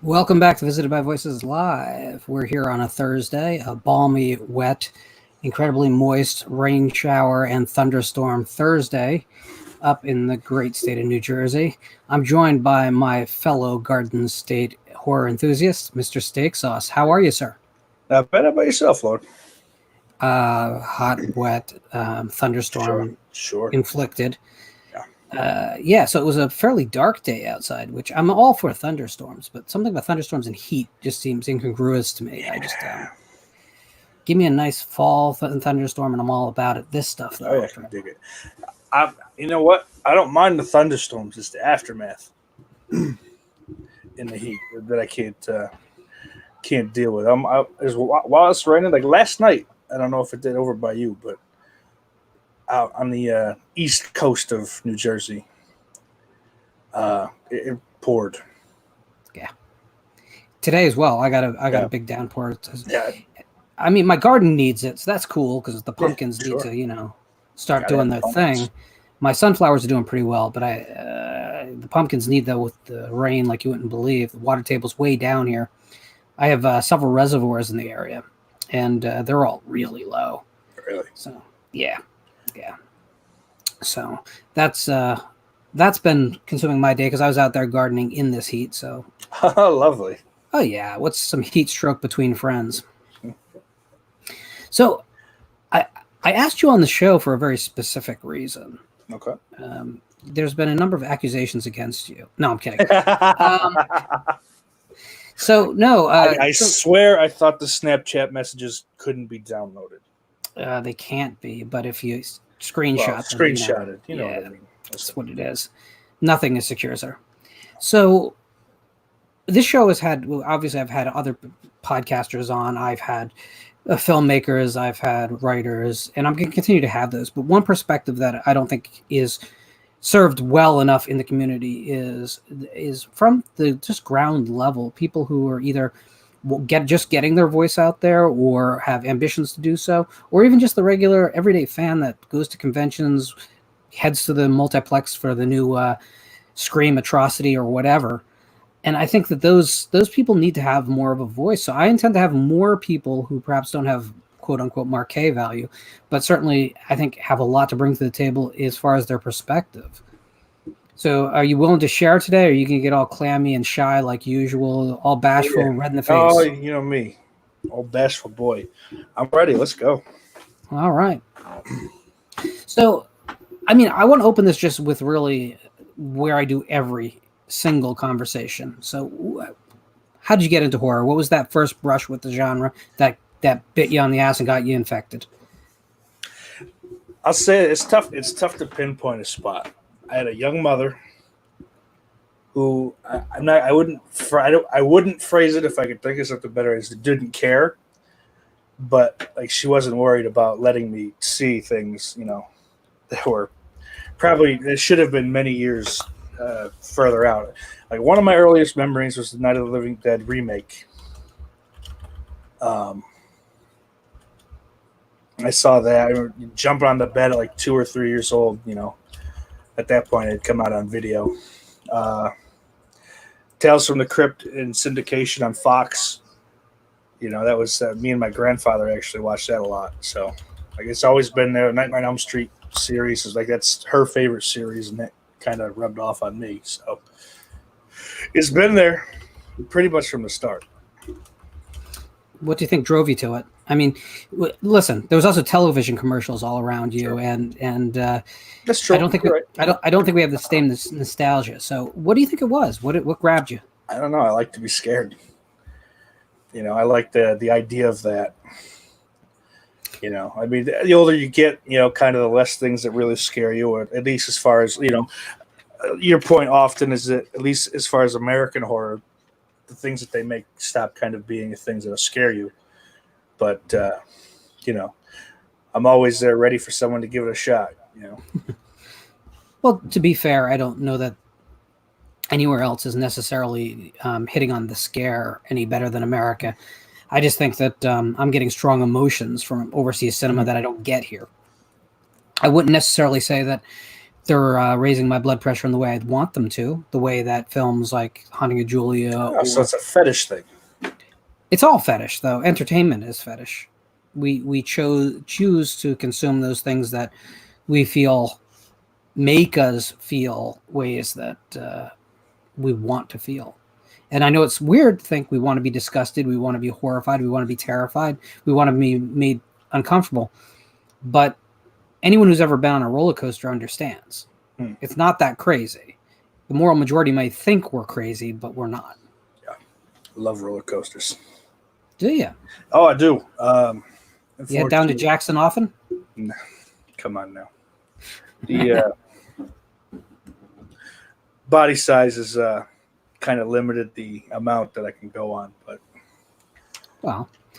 Welcome back to Visited by Voices Live. We're here on a Thursday, a balmy, wet, incredibly moist rain shower and thunderstorm Thursday up in the great state of New Jersey. I'm joined by my fellow Garden State horror enthusiast, Mr. Steak Sauce. How are you, sir? Not bad. How about yourself, Lord? Hot, wet, thunderstorm Sure. inflicted. So it was a fairly dark day outside, which I'm all for thunderstorms, but something about thunderstorms and heat just seems incongruous to me. I just give me a nice fall thunderstorm and I'm all about it. This stuff, though. Oh, yeah, I can dig it. You know what? I don't mind the thunderstorms. It's the aftermath in the heat that I can't deal with. While it's raining, like last night, I don't know if it did over by you, but out on the east coast of New Jersey, it poured. Yeah. Today as well, I got a big downpour. Yeah. I mean, my garden needs it, so that's cool because the pumpkins need to, start doing their thing. My sunflowers are doing pretty well, but the pumpkins need that with the rain like you wouldn't believe. The water table's way down here. I have several reservoirs in the area, and they're all really low. Really? So, yeah. So that's been consuming my day because I was out there gardening in this heat. So lovely. Oh yeah, what's some heat stroke between friends? So I asked you on the show for a very specific reason. Okay. There's been a number of accusations against you. No, I'm kidding. I swear I thought the Snapchat messages couldn't be downloaded. They can't be, but if you screenshot it, what I mean. That's what it is. Nothing is secure, sir. So this show has had, obviously I've had other podcasters on. I've had filmmakers, I've had writers, and I'm going to continue to have those. But one perspective that I don't think is served well enough in the community is from the just ground level, people who are either getting their voice out there or have ambitions to do so, or even just the regular everyday fan that goes to conventions, heads to the multiplex for the new Scream atrocity or whatever. And I think that those people need to have more of a voice. So I intend to have more people who perhaps don't have quote unquote marquee value, but certainly I think have a lot to bring to the table as far as their perspective. So are you willing to share today, or are you going to get all clammy and shy like usual, all bashful and red in the face? Oh, you know me, old bashful boy. I'm ready. Let's go. All right. So, I mean, I want to open this just with really where I do every single conversation. So how did you get into horror? What was that first brush with the genre that bit you on the ass and got you infected? I'll say it's tough. It's tough to pinpoint a spot. I had a young mother who I wouldn't phrase it if I could think of something better as didn't care, but like she wasn't worried about letting me see things, that were probably it should have been many years further out. Like one of my earliest memories was the Night of the Living Dead remake. I saw that. I jumping on the bed at like 2 or 3 years old, At that point, it had come out on video. Tales from the Crypt in syndication on Fox. That was me and my grandfather actually watched that a lot. So, it's always been there. Nightmare on Elm Street series is that's her favorite series, and that kind of rubbed off on me. So, it's been there pretty much from the start. What do you think drove you to it? I mean, listen, there was also television commercials all around you, sure. and that's true. I don't think we have the same nostalgia. So, what do you think it was? What grabbed you? I don't know. I like to be scared. I like the idea of that. I mean, the older you get, kind of the less things that really scare you, or at least as far as your point often is that at least as far as American horror, the things that they make stop kind of being the things that'll scare you. But, I'm always there ready for someone to give it a shot, Well, to be fair, I don't know that anywhere else is necessarily hitting on the scare any better than America. I just think that I'm getting strong emotions from overseas cinema that I don't get here. I wouldn't necessarily say that they're raising my blood pressure in the way I'd want them to, the way that films like Haunting of Julia. Oh, so it's a fetish thing. It's all fetish, though. Entertainment is fetish. We choose to consume those things that we feel make us feel ways that we want to feel. And I know it's weird to think we want to be disgusted, we want to be horrified, we want to be terrified, we want to be made uncomfortable. But anyone who's ever been on a roller coaster understands. It's not that crazy. The moral majority may think we're crazy, but we're not. Yeah. I love roller coasters. Do you? Oh, I do. You head down to Jackson often? No, come on now. The body size is kind of limited the amount that I can go on, but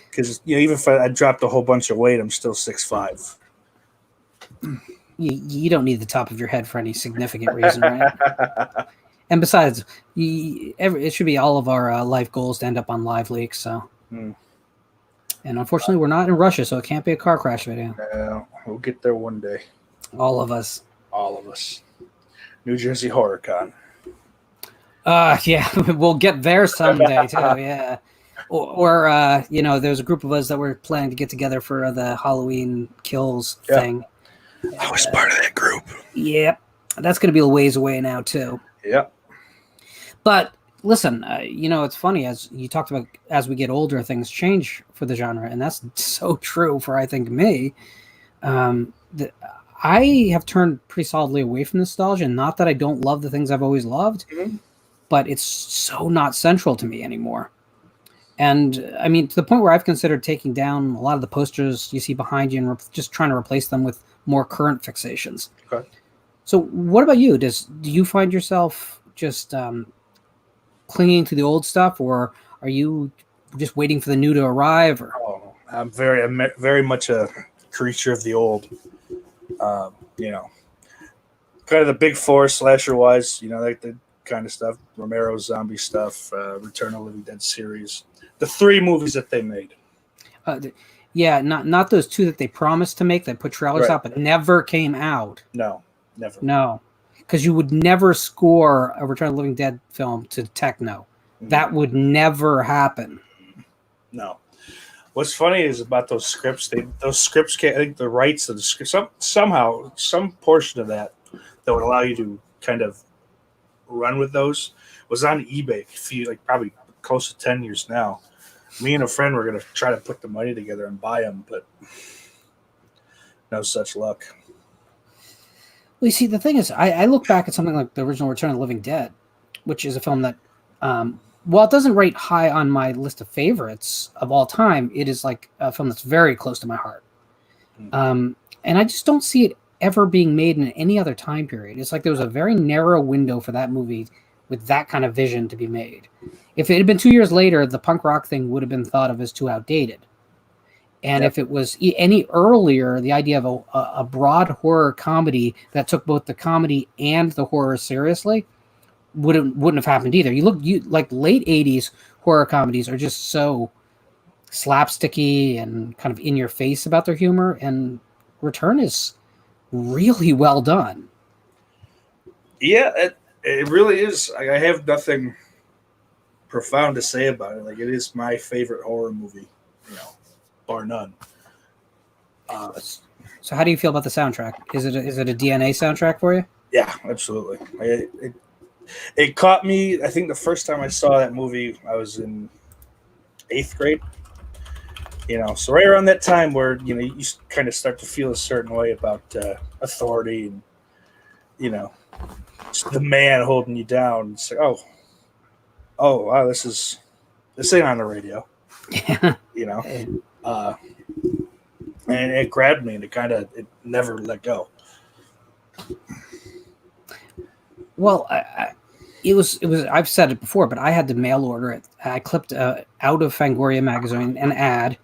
because even if I dropped a whole bunch of weight, I'm still 6'5". You don't need the top of your head for any significant reason, right? And besides, it should be all of our life goals to end up on Live Leaks. So, and unfortunately, we're not in Russia, so it can't be a car crash video. No, we'll get there one day. All of us. All of us. New Jersey Horror Con. Yeah, we'll get there someday too. Yeah, or there's a group of us that were planning to get together for the Halloween Kills thing. I was part of that group. Yep, that's going to be a ways away now too. Yep. But listen, it's funny as you talked about. As we get older, things change for the genre, and that's so true for I think me. I have turned pretty solidly away from nostalgia. Not that I don't love the things I've always loved, but it's so not central to me anymore. And I mean, to the point where I've considered taking down a lot of the posters you see behind you and just trying to replace them with more current fixations. Okay. So what about you? Do you find yourself just clinging to the old stuff, or are you just waiting for the new to arrive? Or? Oh, I'm very much a creature of the old. Kind of the big four slasher wise, like the kind of stuff, Romero's zombie stuff, Return of the Living Dead series, the 3 movies that they made. Not those 2 that they promised to make that put trailers out but never came out. No, never. No, because you would never score a Return of the Living Dead film to techno. That would never happen. No. What's funny is about those scripts. Those scripts can't. I think the rights of the script somehow some portion of that would allow you to kind of run with those was on eBay. Probably close to 10 years now. Me and a friend were going to try to put the money together and buy them, but no such luck. Well, you see, the thing is, I look back at something like the original Return of the Living Dead, which is a film that, while it doesn't rate high on my list of favorites of all time, it is like a film that's very close to my heart. And I just don't see it ever being made in any other time period. It's like there was a very narrow window for that movie with that kind of vision to be made. If it had been 2 years later, the punk rock thing would have been thought of as too outdated. And if it was any earlier, the idea of a broad horror comedy that took both the comedy and the horror seriously wouldn't have happened either. You like late 80s horror comedies are just so slapsticky and kind of in your face about their humor, and Return is really well done. Yeah, it really is. I have nothing profound to say about it. Like, it is my favorite horror movie, bar none. So how do you feel about the soundtrack? Is it a DNA soundtrack for you? Yeah, absolutely. It caught me. I think the first time I saw that movie, I was in 8th grade. So right around that time where you kind of start to feel a certain way about authority and just the man holding you down. It's like, oh wow, this ain't on the radio. And it grabbed me, and it never let go. Well, it was. I've said it before, but I had to mail order it. I clipped out of Fangoria magazine an ad,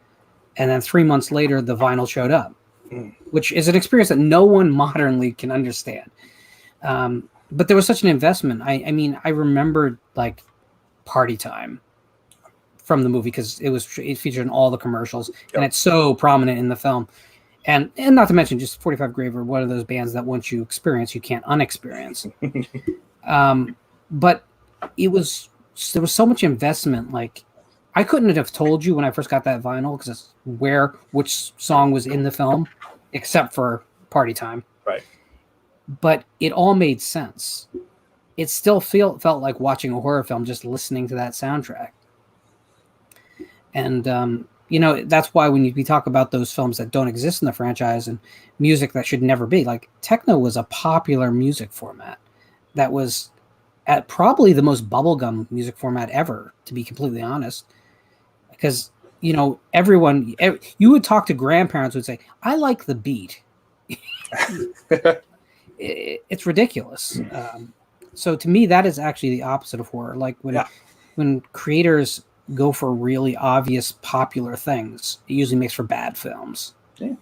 and then 3 months later, the vinyl showed up, which is an experience that no one modernly can understand. But there was such an investment. I mean, I remembered like Party Time from the movie because it featured in all the commercials, and it's so prominent in the film. and not to mention just 45 Graver, one of those bands that once you experience, you can't unexperience. But there was so much investment. Like, I couldn't have told you when I first got that vinyl because which song was in the film, except for Party Time. Right. But it all made sense. It still felt like watching a horror film, just listening to that soundtrack. And that's why when we talk about those films that don't exist in the franchise and music that should never be, like, techno was a popular music format that was at probably the most bubblegum music format ever, to be completely honest. Because, you would talk to grandparents who would say, I like the beat. It's ridiculous. So to me, that is actually the opposite of horror. Like when creators go for really obvious popular things, it usually makes for bad films. Yeah.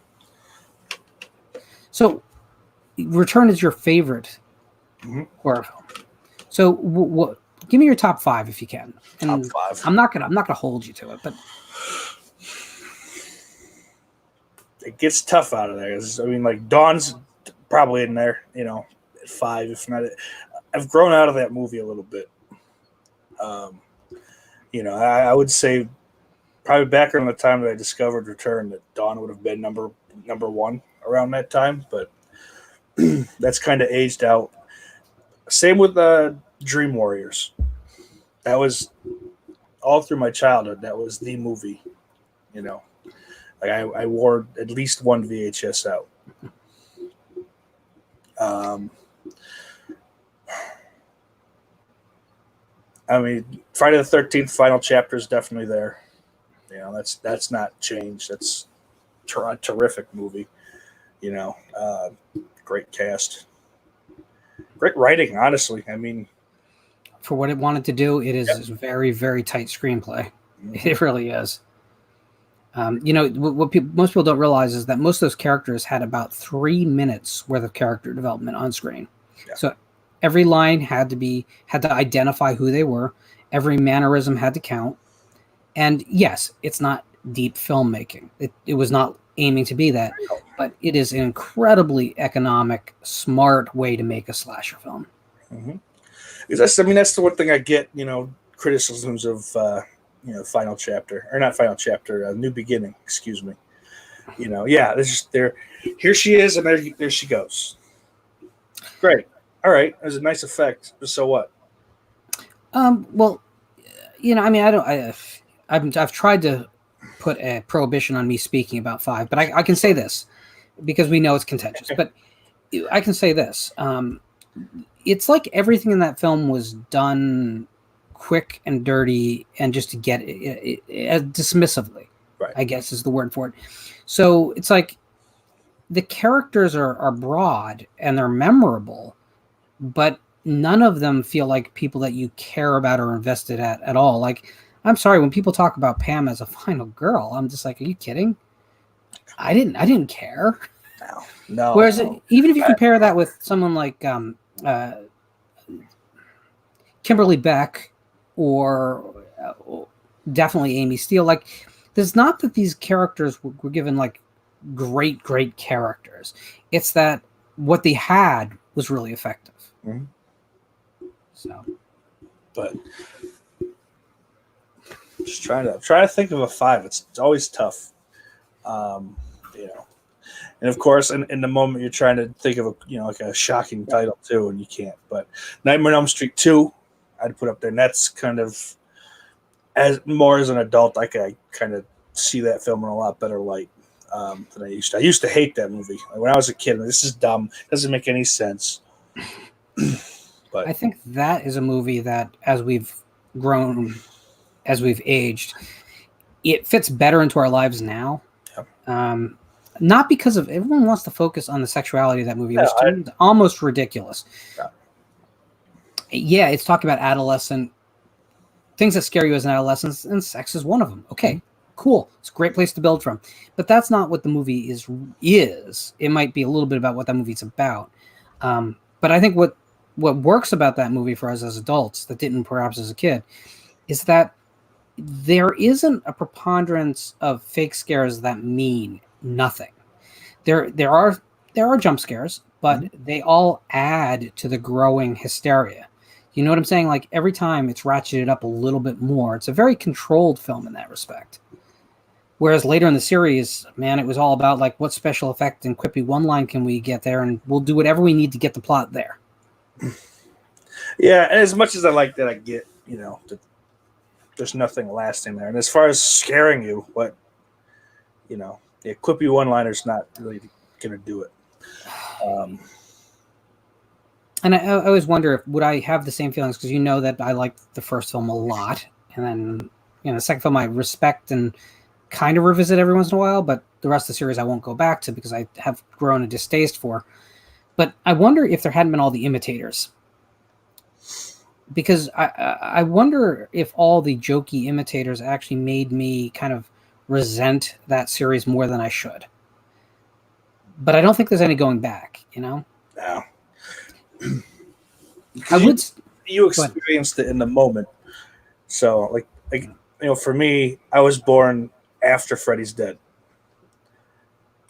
So Return is your favorite horror film. So give me your top 5 if you can. And top 5. I'm not gonna hold you to it, but it gets tough out of there. I mean, like, Dawn's probably in there, at 5, if not. I've grown out of that movie a little bit. I would say probably back around the time that I discovered Return, that Dawn would have been number 1 around that time, but that's kind of aged out. Same with Dream Warriors. That was all through my childhood. That was the movie, Like, I wore at least one VHS out. I mean, Friday the 13th final chapter is definitely there. That's not changed. That's a terrific movie. Great cast, great writing. Honestly, I mean, for what it wanted to do, it is a very, very tight screenplay. Mm-hmm. It really is. What most people don't realize is that most of those characters had about 3 minutes worth of character development on screen. Yeah. So every line had to identify who they were. Every mannerism had to count. And yes, it's not deep filmmaking. It was not aiming to be that, but it is an incredibly economic, smart way to make a slasher film. Mm-hmm. That's the one thing I get, criticisms of, final chapter, or not final chapter, New Beginning, excuse me. There's just there. Here she is, and there she goes. Great. All right. It was a nice effect. So what? Well, I've tried to put a prohibition on me speaking about 5, but I can say this because we know it's contentious, but I can say this. It's like everything in that film was done quick and dirty and just to get it dismissively, right, I guess is the word for it. So it's like the characters are broad and they're memorable, but none of them feel like people that you care about or invested at all. Like, I'm sorry, when people talk about Pam as a final girl, I'm just like, are you kidding? I didn't care. No. Whereas even if you compare that with someone like Kimberly Beck or definitely Amy Steele, like, there's not that these characters were given like great characters. It's that what they had was really effective. Mm-hmm. So, but just trying to think of a 5. It's always tough, And of course, in the moment you're trying to think of like a shocking title too, and you can't. But Nightmare on Elm Street 2, I'd put up there, and that's kind of as an adult, I kind of see that film in a lot better light than I used to. I used to hate that movie when I was a kid. This is dumb. Doesn't make any sense. But I think that is a movie that, as we've grown, as we've aged, it fits better into our lives now. Yep. Not because of everyone wants to focus on the sexuality of that movie, which is almost ridiculous. Yeah, it's talking about adolescent things that scare you as an adolescent, and sex is one of them. Okay, cool. It's a great place to build from. But that's not what the movie is. It might be a little bit about what that movie's about. But I think what works about that movie for us as adults that didn't perhaps as a kid is that there isn't a preponderance of fake scares that mean nothing. there are jump scares, but they all add to the growing hysteria. You know what I'm saying? Like every time it's ratcheted up a little bit more. It's a very controlled film in that respect. Whereas later in the series, man, it was all about like what special effect and quippy one line can we get there, and we'll do whatever we need to get the plot there. Yeah, and as much as I like that, I get, that there's nothing lasting there. And as far as scaring you, the quippy one-liner's not really going to do it. And I always wonder, would I have the same feelings? Because that I liked the first film a lot. And then, the second film I respect and kind of revisit every once in a while, but the rest of the series I won't go back to because I have grown a distaste for. But I wonder if there hadn't been all the imitators. Because I wonder if all the jokey imitators actually made me kind of resent that series more than I should. But I don't think there's any going back, No. I would. You experienced it in the moment. So, for me, I was born after Freddy's dead.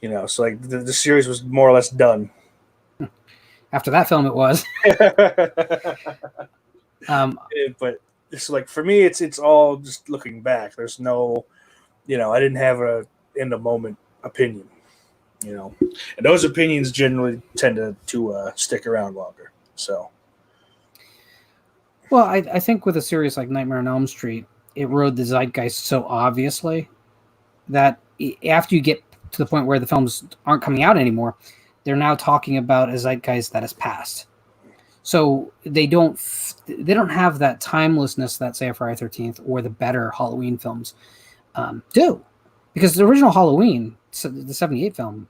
So like the series was more or less done. After that film, it was. But it's like for me, it's all just looking back. There's no, I didn't have a in the moment opinion. And those opinions generally tend to stick around longer. So. Well, I think with a series like Nightmare on Elm Street, it rode the zeitgeist so obviously that after you get to the point where the films aren't coming out anymore, they're now talking about a zeitgeist that has passed. So they don't have that timelessness that, say, a Friday 13th or the better Halloween films do. Because the original Halloween, the 78 film,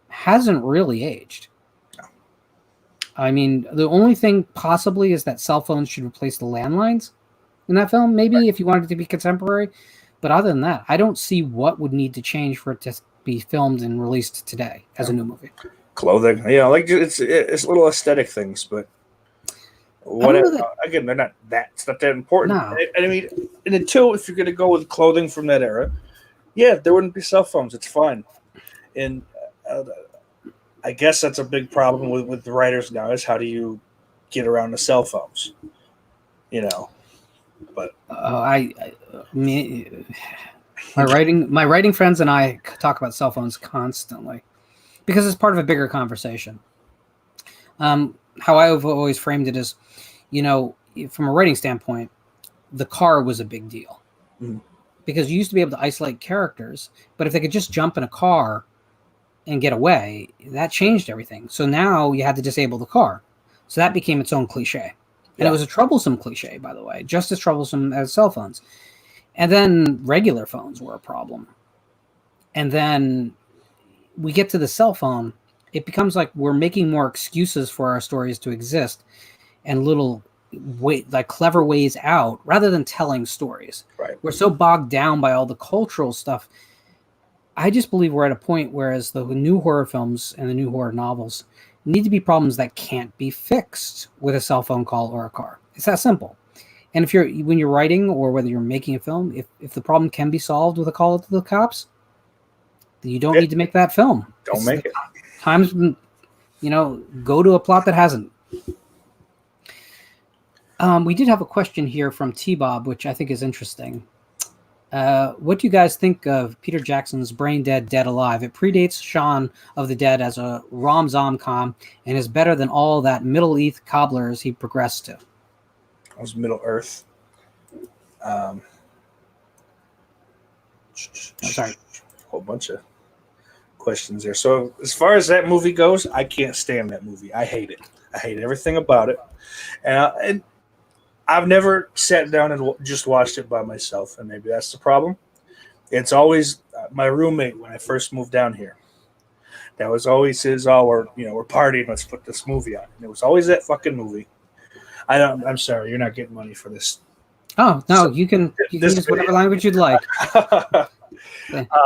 hasn't really aged. I mean, the only thing possibly is that cell phones should replace the landlines in that film, maybe, if you wanted it to be contemporary. But other than that, I don't see what would need to change for it to be filmed and released today as a new movie. Clothing, it's little aesthetic things, but whatever. Again, they're not that. It's not that important. No. I mean, and until if you're going to go with clothing from that era, there wouldn't be cell phones. It's fine, and I guess that's a big problem with the writers now is how do you get around the cell phones, But my writing friends and I talk about cell phones constantly because it's part of a bigger conversation. How I've always framed it is, from a writing standpoint, the car was a big deal because you used to be able to isolate characters, but if they could just jump in a car and get away, that changed everything. So now you had to disable the car. So that became its own cliche. And it was a troublesome cliche, by the way, just as troublesome as cell phones. And then regular phones were a problem. And then we get to the cell phone, it becomes like we're making more excuses for our stories to exist and clever ways out rather than telling stories. Right. We're so bogged down by all the cultural stuff. I just believe we're at a point whereas the new horror films and the new horror novels need to be problems that can't be fixed with a cell phone call or a car. It's that simple. And when you're writing or whether you're making a film, if the problem can be solved with a call to the cops, then you don't need to make that film. Don't make it. Times, go to a plot that hasn't. We did have a question here from T-Bob, which I think is interesting. What do you guys think of Peter Jackson's Brain Dead, Dead Alive? It predates Shaun of the Dead as a rom-com and is better than all that Middle Earth cobblers he progressed to. It was Middle Earth. Sorry. A whole bunch of questions there. So as far as that movie goes, I can't stand that movie. I hate it. I hate everything about it. And I've never sat down and just watched it by myself, and maybe that's the problem. It's always my roommate when I first moved down here. That was always his, we're partying, let's put this movie on. And it was always that fucking movie. I'm sorry, you're not getting money for this. Oh, no, you can use whatever language you'd like.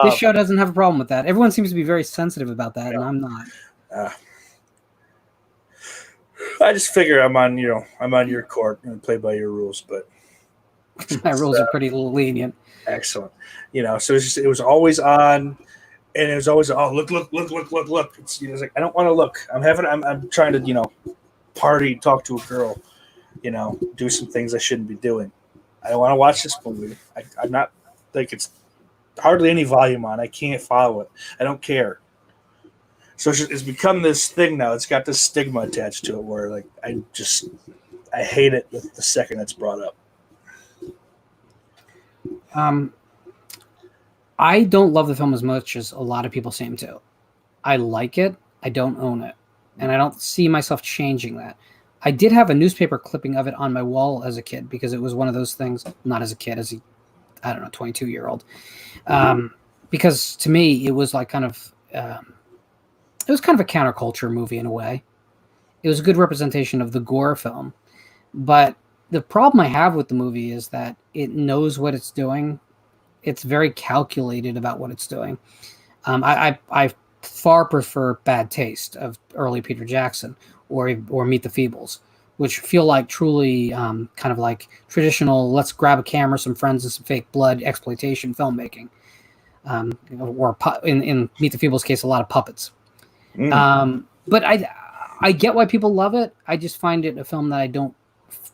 This show doesn't have a problem with that. Everyone seems to be very sensitive about that, and I'm not. I just figure I'm on your court and play by your rules, but my rules are pretty lenient. Excellent. So it was always on. And it was always, oh, look. It's, you know, it's like, I don't want to look. I'm trying to, you know, party, talk to a girl, you know, do some things I shouldn't be doing. I don't want to watch this movie. I'm not, like, it's hardly any volume on. I can't follow it. I don't care. So it's become this thing now. It's got this stigma attached to it where, like, I hate it the second it's brought up. I don't love the film as much as a lot of people seem to. I like it. I don't own it. And I don't see myself changing that. I did have a newspaper clipping of it on my wall as a kid because it was one of those things, not as a kid, as I don't know, 22-year-old. Because to me, it was like kind of, it was kind of a counterculture movie in a way. It was a good representation of the gore film. But the problem I have with the movie is that it knows what it's doing. It's very calculated about what it's doing. I far prefer Bad Taste of early Peter Jackson or Meet the Feebles, which feel like truly kind of like traditional, let's grab a camera, some friends, and some fake blood exploitation filmmaking. Or in Meet the Feebles' case, a lot of puppets. But I get why people love it. I just find it a film that I don't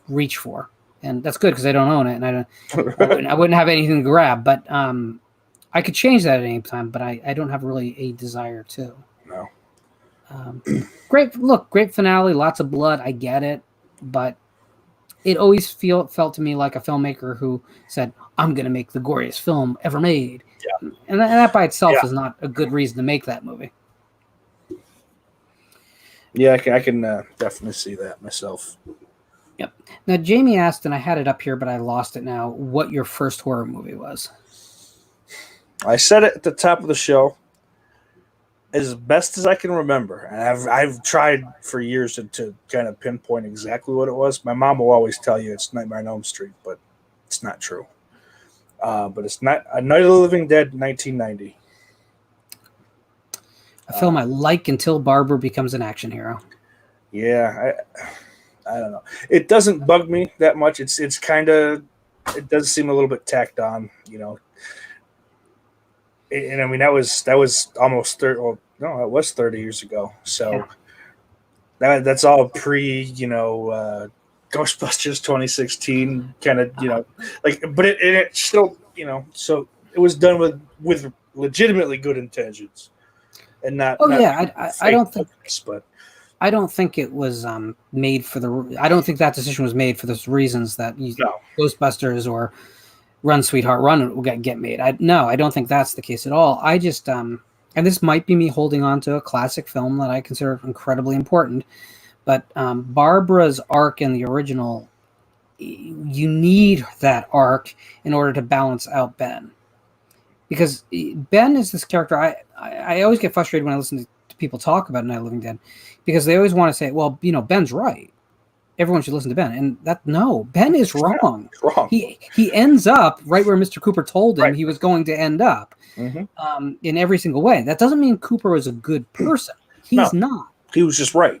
reach for. And that's good because I don't own it, and I wouldn't have anything to grab. But I could change that at any time. But I don't have really a desire to. No. Great finale, lots of blood. I get it, but it always felt to me like a filmmaker who said, "I'm going to make the goriest film ever made." Yeah. And that by itself is not a good reason to make that movie. Yeah, I can definitely see that myself. Yep. Now, Jamie asked, and I had it up here, but I lost it now, what your first horror movie was. I said it at the top of the show as best as I can remember. And I've tried for years to kind of pinpoint exactly what it was. My mom will always tell you it's Nightmare on Elm Street, but it's not true. But it's not A Night of the Living Dead, 1990. A film I like until Barbara becomes an action hero. Yeah, I don't know. It doesn't bug me that much. It's kind of, it does seem a little bit tacked on, you know. And I mean that was almost 30. Well, no, it was 30 years ago. So that's all pre, you know, Ghostbusters 2016 kind of, you know, like. But it still, you know, so it was done with legitimately good intentions, and not. Oh not yeah, I don't think. But I don't think it was made for the. I don't think that decision was made for those reasons that Ghostbusters or Run Sweetheart Run will get made. I don't think that's the case at all. I just and this might be me holding on to a classic film that I consider incredibly important, but Barbara's arc in the original, you need that arc in order to balance out Ben, because Ben is this character. I always get frustrated when I listen to people talk about Night of the Living Dead, because they always want to say, well, you know, Ben's right. Everyone should listen to Ben. And Ben is wrong. Wrong. He ends up right where Mr. Cooper told him he was going to end up, in every single way. That doesn't mean Cooper was a good person. He's not. He was just right.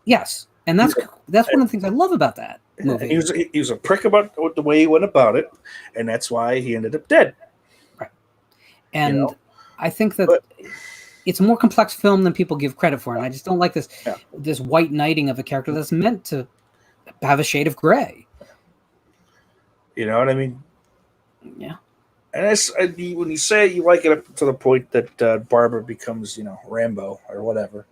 Yes. And that's one of the things I love about that movie. He was a prick about the way he went about it, and that's why he ended up dead. Right. And I think that it's a more complex film than people give credit for, and I just don't like this white knighting of a character that's meant to have a shade of gray. You know what I mean? Yeah. And when you say you like it up to the point that Barbara becomes, you know, Rambo or whatever,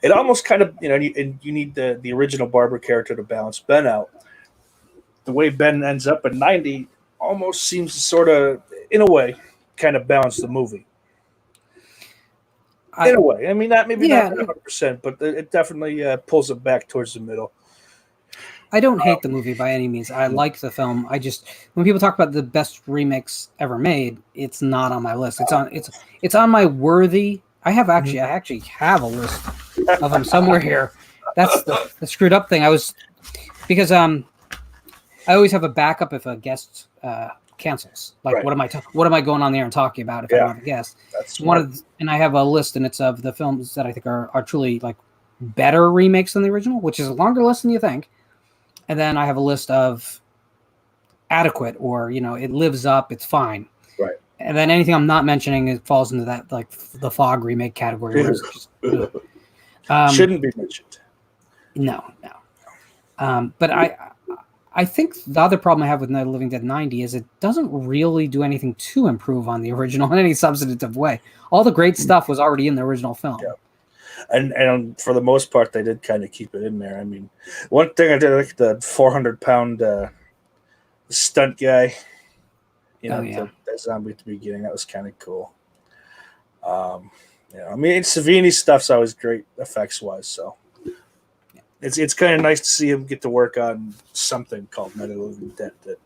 it almost kind of, you know, you need the original Barbara character to balance Ben out. The way Ben ends up at 90 almost seems to sort of, in a way, kind of balance the movie. In a way. I mean, not 100%, but it definitely pulls it back towards the middle. I don't hate the movie by any means. I like the film. I just, when people talk about the best remakes ever made, it's not on my list. It's on my worthy. I actually have a list of them somewhere here. That's the screwed up thing. Because I always have a backup if a guest cancels. Like, what am I going on there and talking about if I don't have a guest? That's and I have a list, and it's of the films that I think are truly like better remakes than the original, which is a longer list than you think. And then I have a list of adequate, or, you know, it lives up, it's fine. Right. And then anything I'm not mentioning, it falls into that like the Fog remake category. Where it's just, shouldn't be mentioned. No. But I think the other problem I have with Night of the Living Dead 90 is it doesn't really do anything to improve on the original in any substantive way. All the great stuff was already in the original film. Yeah. And for the most part, they did kind of keep it in there. I mean, one thing I did like the 400-pound stunt guy, the zombie at the beginning. That was kind of cool. I mean, Savini's stuff's always great effects wise, so it's kind of nice to see him get to work on something called Night of the Living Dead that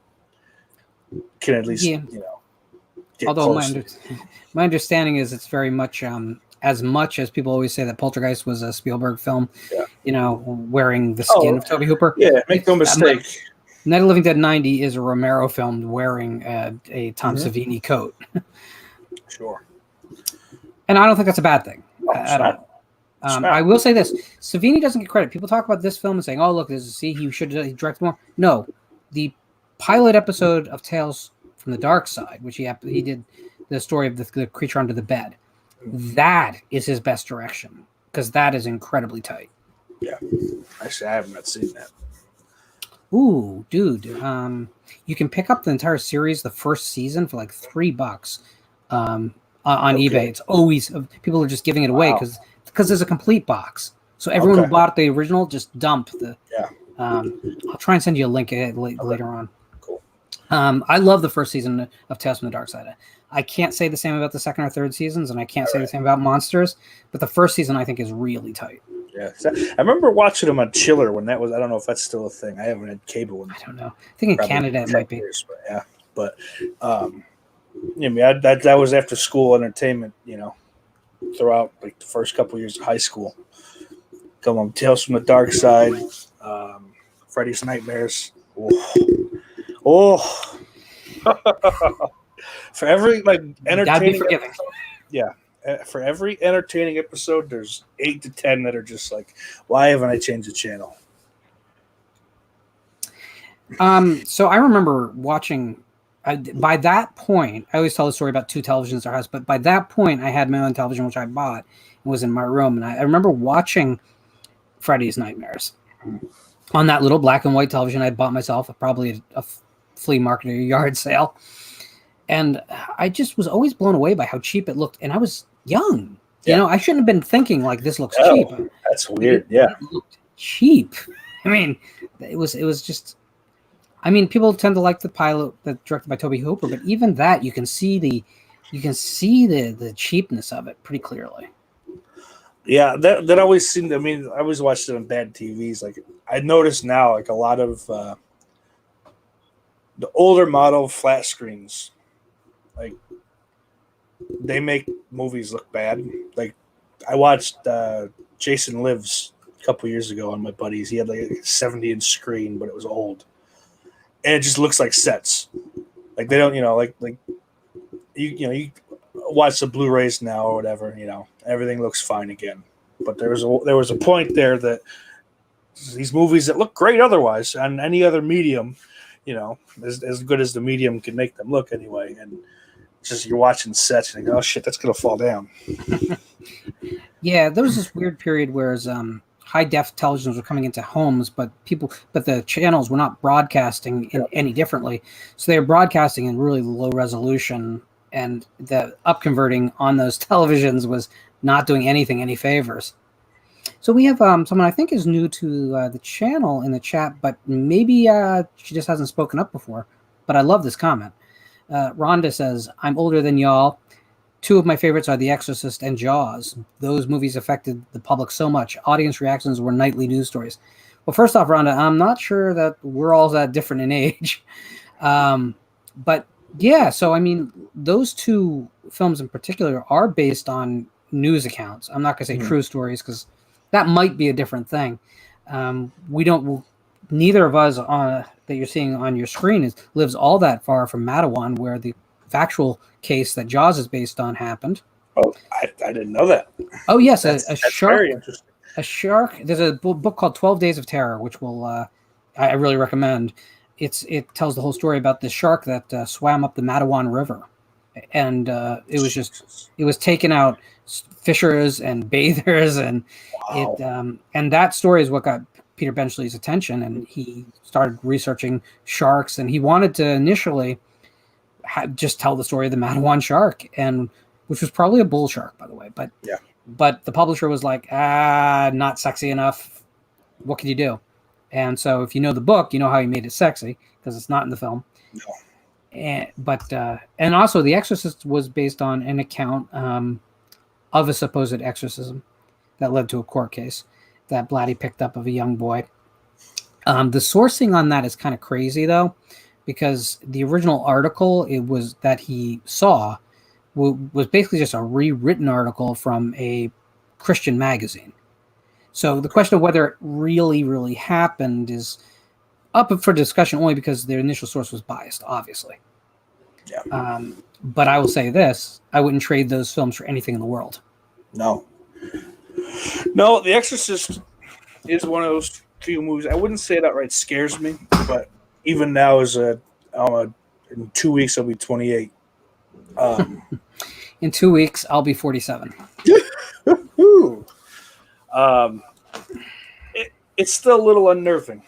can at least get although close. my understanding is it's very much as much as people always say that Poltergeist was a Spielberg film, wearing the skin of Tobe Hooper. Yeah, make no mistake. Night of the Living Dead 90 is a Romero film wearing a Tom Savini coat. Sure. And I don't think that's a bad thing at all. I will say this. Savini doesn't get credit. People talk about this film and saying, oh, look, he should have directed more. No. The pilot episode of Tales from the Dark Side, which he did the story of the creature under the bed, that is his best direction because that is incredibly tight. Yeah. Actually, I have not seen that. Ooh, dude. You can pick up the entire series, the first season, for like $3 on eBay. It's always people are just giving it away because there's a complete box. So everyone who bought the original just dump the. Yeah. I'll try and send you a link later on. Cool. I love the first season of Tales from the Dark Side. I can't say the same about the second or third seasons, and I can't say the same about Monsters. But the first season I think is really tight. Yeah, I remember watching them on Chiller when that was. I don't know if that's still a thing. I haven't had cable. I don't know. I think in Canada it might be. But that was after school entertainment. Throughout like the first couple of years of high school. Come on, Tales from the Dark Side, Freddy's Nightmares. Oh. For every entertaining episode, for every entertaining episode, there's 8 to 10 that are just like, why haven't I changed the channel? So I remember watching. By that point, I always tell the story about 2 televisions in our house, but by that point, I had my own television, which I bought and was in my room. And I remember watching Freddy's Nightmares on that little black and white television I bought myself, probably a flea market or yard sale. And I just was always blown away by how cheap it looked. And I was young. I shouldn't have been thinking like this looks cheap. That's weird. It looked cheap. I mean, it was just. I mean, people tend to like the pilot that's directed by Tobe Hooper, but even that you can see the cheapness of it pretty clearly. Yeah, that always seemed. I mean, I always watched it on bad TVs. Like I noticed now, like a lot of the older model flat screens, like they make movies look bad. Like I watched Jason Lives a couple years ago on my buddies. He had like a 70-inch screen, but it was old. And it just looks like sets. Like they don't, you watch the Blu-rays now or whatever, everything looks fine again. But there was a point there that these movies that look great otherwise on any other medium, as good as the medium can make them look anyway. And just you're watching sets and you go, oh shit, that's gonna fall down. Yeah, there was this weird period where high def televisions were coming into homes, but the channels were not broadcasting any differently. So they were broadcasting in really low resolution, and the upconverting on those televisions was not doing any favors. So we have someone I think is new to the channel in the chat, but maybe she just hasn't spoken up before. But I love this comment. Rhonda says, I'm older than y'all. 2 of my favorites are The Exorcist and Jaws. Those movies affected the public so much. Audience reactions were nightly news stories. Well, first off, Rhonda, I'm not sure that we're all that different in age. But yeah, so I mean, those 2 films in particular are based on news accounts. I'm not going to say true stories because that might be a different thing. Neither of us that you're seeing on your screen lives all that far from Matawan, where the factual case that Jaws is based on happened. Oh, I didn't know that. Oh yes, a shark. Very interesting. A shark. There's a book called 12 Days of Terror, which I really recommend. It tells the whole story about this shark that swam up the Matawan River and it was taking out fishers and bathers, and and that story is what got Peter Benchley's attention, and he started researching sharks, and he wanted to initially just tell the story of the Manawan shark, and which was probably a bull shark, by the way, but the publisher was like, not sexy enough. What can you do? And so if you know the book, you know how he made it sexy, because it's not in the film. No. And also The Exorcist was based on an account of a supposed exorcism that led to a court case that Blatty picked up of a young boy. The sourcing on that is kind of crazy, though, because the original article that he saw was basically just a rewritten article from a Christian magazine. So the question of whether it really, really happened is up for discussion only because their initial source was biased, obviously. Yeah. But I will say this: I wouldn't trade those films for anything in the world. No, The Exorcist is one of those few movies. I wouldn't say it outright scares me, but even now, in 2 weeks I'll be 28. In 2 weeks, I'll be 47. It's still a little unnerving,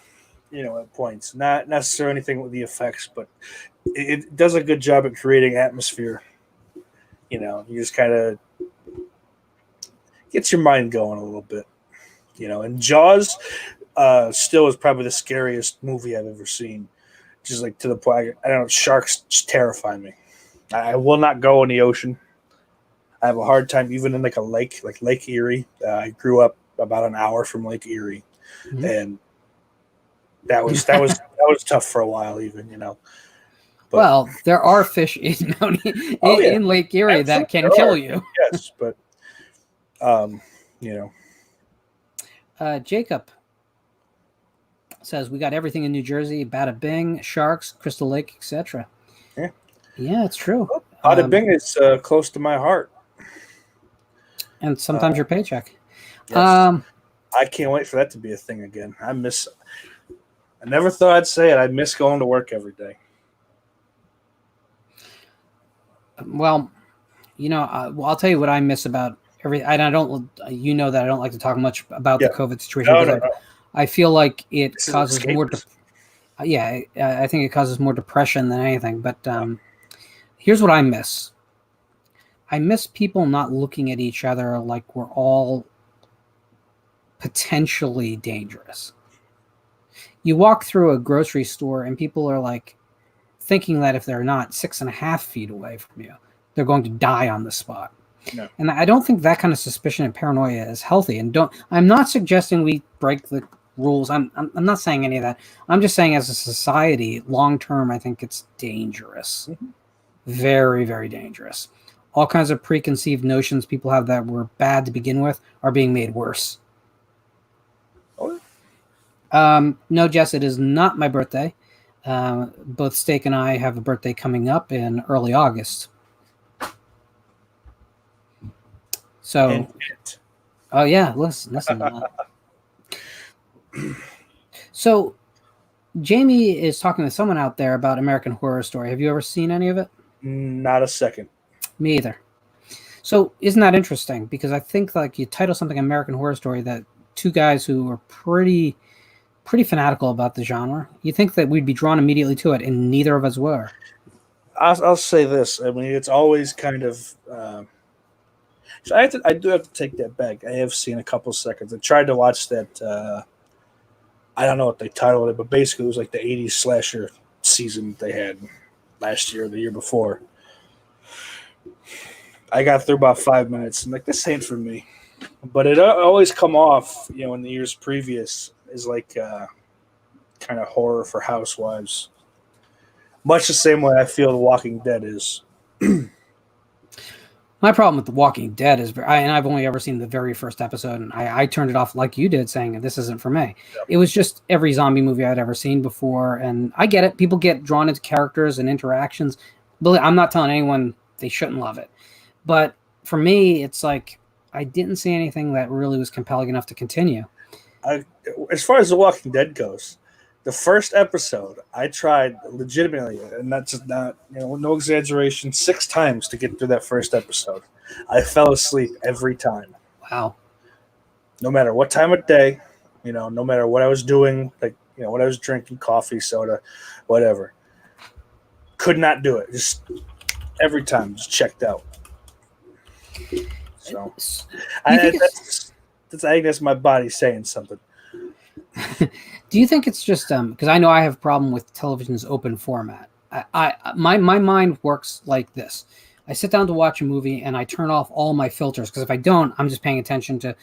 at points. Not necessarily anything with the effects, but it does a good job at creating atmosphere. You just kind of gets your mind going a little bit. And Jaws still is probably the scariest movie I've ever seen. Just like to the point, I don't know, sharks just terrify me. I will not go in the ocean. I have a hard time even in like a lake, like Lake Erie. I grew up about an hour from Lake Erie, and that was tough for a while, even. But, well, there are fish in Lake Erie that can kill you. Yes, but Jacob says we got everything in New Jersey: Bada Bing, sharks, Crystal Lake, etc. Yeah, it's true. Bada Bing is close to my heart, and sometimes your paycheck. Yes. I can't wait for that to be a thing again. I never thought I'd say it. I miss going to work every day. Well, I'll tell you what I miss about and I don't, that I don't like to talk much about the COVID situation. No. I feel like it causes more. I think it causes more depression than anything. But here's what I miss. I miss people not looking at each other like we're all potentially dangerous. You walk through a grocery store and people are like thinking that if they're not 6.5 feet away from you, they're going to die on the spot. No. And I don't think that kind of suspicion and paranoia is healthy. And I'm not suggesting we break the rules. I'm not saying any of that. I'm just saying as a society, long term, I think it's dangerous. Mm-hmm. Very, very dangerous. All kinds of preconceived notions people have that were bad to begin with are being made worse. No, Jess, it is not my birthday. Both Steak and I have a birthday coming up in early August. So, oh yeah, listen. So, Jamie is talking to someone out there about American Horror Story. Have you ever seen any of it? Not a second. Me either. So, isn't that interesting? Because I think like you title something American Horror Story, that two guys who are pretty fanatical about the genre, you think that we'd be drawn immediately to it, and neither of us were. I'll say this. I mean, it's always kind of. So I do have to take that back. I have seen a couple seconds. I tried to watch that. I don't know what they titled it, but basically it was like the 80s slasher season they had last year or the year before. I got through about 5 minutes. I'm like, this ain't for me. But it always come off, in the years previous, is like kind of horror for housewives. Much the same way I feel The Walking Dead is. My problem with The Walking Dead is, and I've only ever seen the very first episode, and I turned it off like you did, saying this isn't for me. Yep. It was just every zombie movie I'd ever seen before, and I get it. People get drawn into characters and interactions. But I'm not telling anyone they shouldn't love it. But for me, it's like I didn't see anything that really was compelling enough to continue. As far as The Walking Dead goes, The first episode, I tried legitimately, and that's just not, no exaggeration, 6 times to get through that first episode. I fell asleep every time. Wow. No matter what time of day, no matter what I was doing, like, what I was drinking, coffee, soda, whatever. Could not do it. Just every time, just checked out. So, I think that's my body saying something. Do you think it's just because I know I have a problem with television's open format? My mind works like this. I sit down to watch a movie and I turn off all my filters, because if I don't, I'm just paying attention to,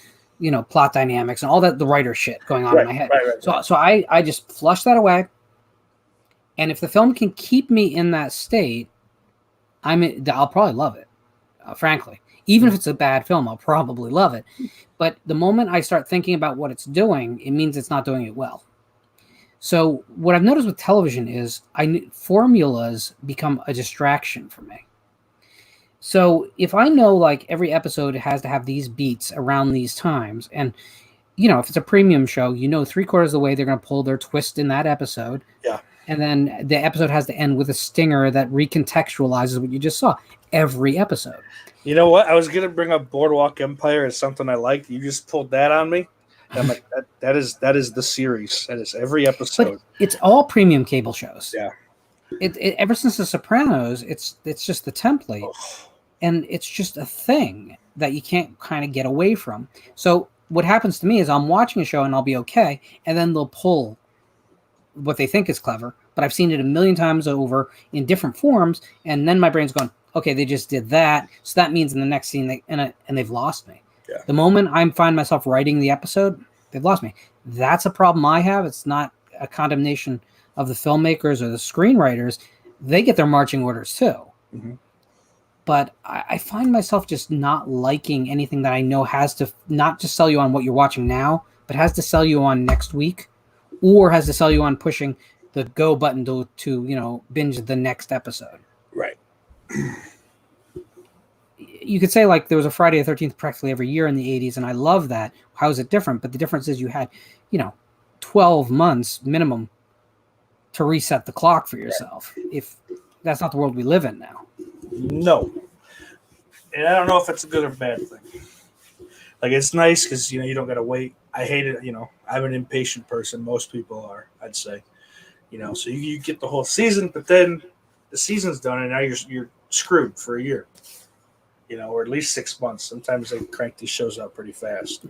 plot dynamics and all the writer shit going on in my head. Right. So I just flush that away. And if the film can keep me in that state, I'll probably love it. Frankly, even if it's a bad film, I'll probably love it. But the moment I start thinking about what it's doing, it means it's not doing it well. So what I've noticed with television is formulas become a distraction for me. So if I know like every episode has to have these beats around these times, and if it's a premium show, 3/4 of the way they're going to pull their twist in that episode. Yeah. And then the episode has to end with a stinger that recontextualizes what you just saw every episode. You know what? I was going to bring up Boardwalk Empire as something I liked. You just pulled that on me. I'm like, that is the series. That is every episode. But it's all premium cable shows. Yeah. Ever since The Sopranos, it's just the template. Oh. And it's just a thing that you can't kind of get away from. So what happens to me is I'm watching a show and I'll be okay, and then they'll pull what they think is clever, but I've seen it a million times over in different forms, and then my brain's going, okay, they just did that, so that means in the next scene and they've lost me. Yeah. The moment I find myself writing the episode, they've lost me. That's a problem I have. It's not a condemnation of the filmmakers or the screenwriters. They get their marching orders too. Mm-hmm. But I find myself just not liking anything that I know has to not just sell you on what you're watching now, but has to sell you on next week, or has to sell you on pushing the go button to binge the next episode. Right. You could say like there was a Friday the 13th practically every year in the 80s, and I love that. How is it different? But the difference is you had, 12 months minimum to reset the clock for yourself. Right. If that's not the world we live in now. No. And I don't know if it's a good or bad thing. Like, it's nice because, you don't got to wait. I hate it, I'm an impatient person. Most people are, I'd say. So you get the whole season, but then the season's done and now you're screwed for a year. Or at least 6 months. Sometimes they crank these shows out pretty fast.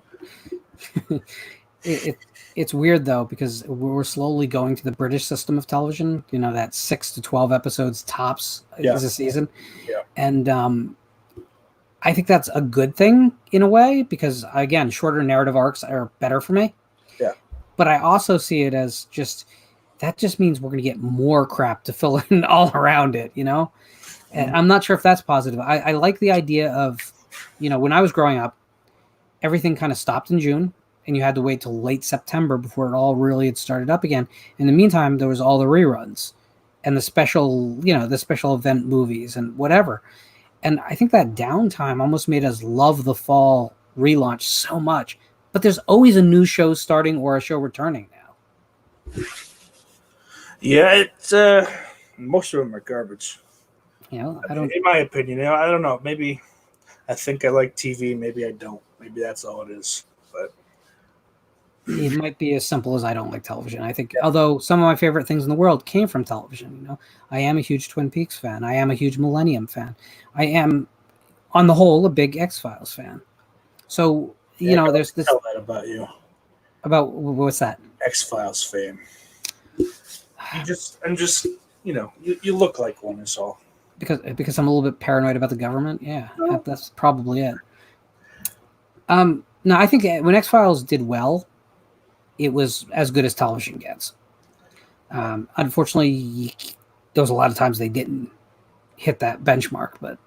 It's weird, though, because we're slowly going to the British system of television, that 6 to 12 episodes tops is a season. Yeah. And I think that's a good thing in a way, because, again, shorter narrative arcs are better for me. Yeah. But I also see it as that just means we're going to get more crap to fill in all around it, And I'm not sure if that's positive. I like the idea of, when I was growing up, everything kind of stopped in June, and you had to wait till late September before it all really had started up again. In the meantime, there was all the reruns and the special event movies and whatever. And I think that downtime almost made us love the fall relaunch so much. But there's always a new show starting or a show returning now. Yeah, it's most of them are garbage. I don't. In my opinion, I don't know. Maybe I think I like TV. Maybe I don't. Maybe that's all it is. But it might be as simple as I don't like television. I think, although some of my favorite things in the world came from television. I am a huge Twin Peaks fan. I am a huge Millennium fan. I am, on the whole, a big X-Files fan. So there's this. Tell that about you. About what's that? X-Files fan. I'm just you look like one is all. Because I'm a little bit paranoid about the government. Yeah, that's probably it. No, I think when X-Files did well, it was as good as television gets. Unfortunately, there was a lot of times they didn't hit that benchmark, but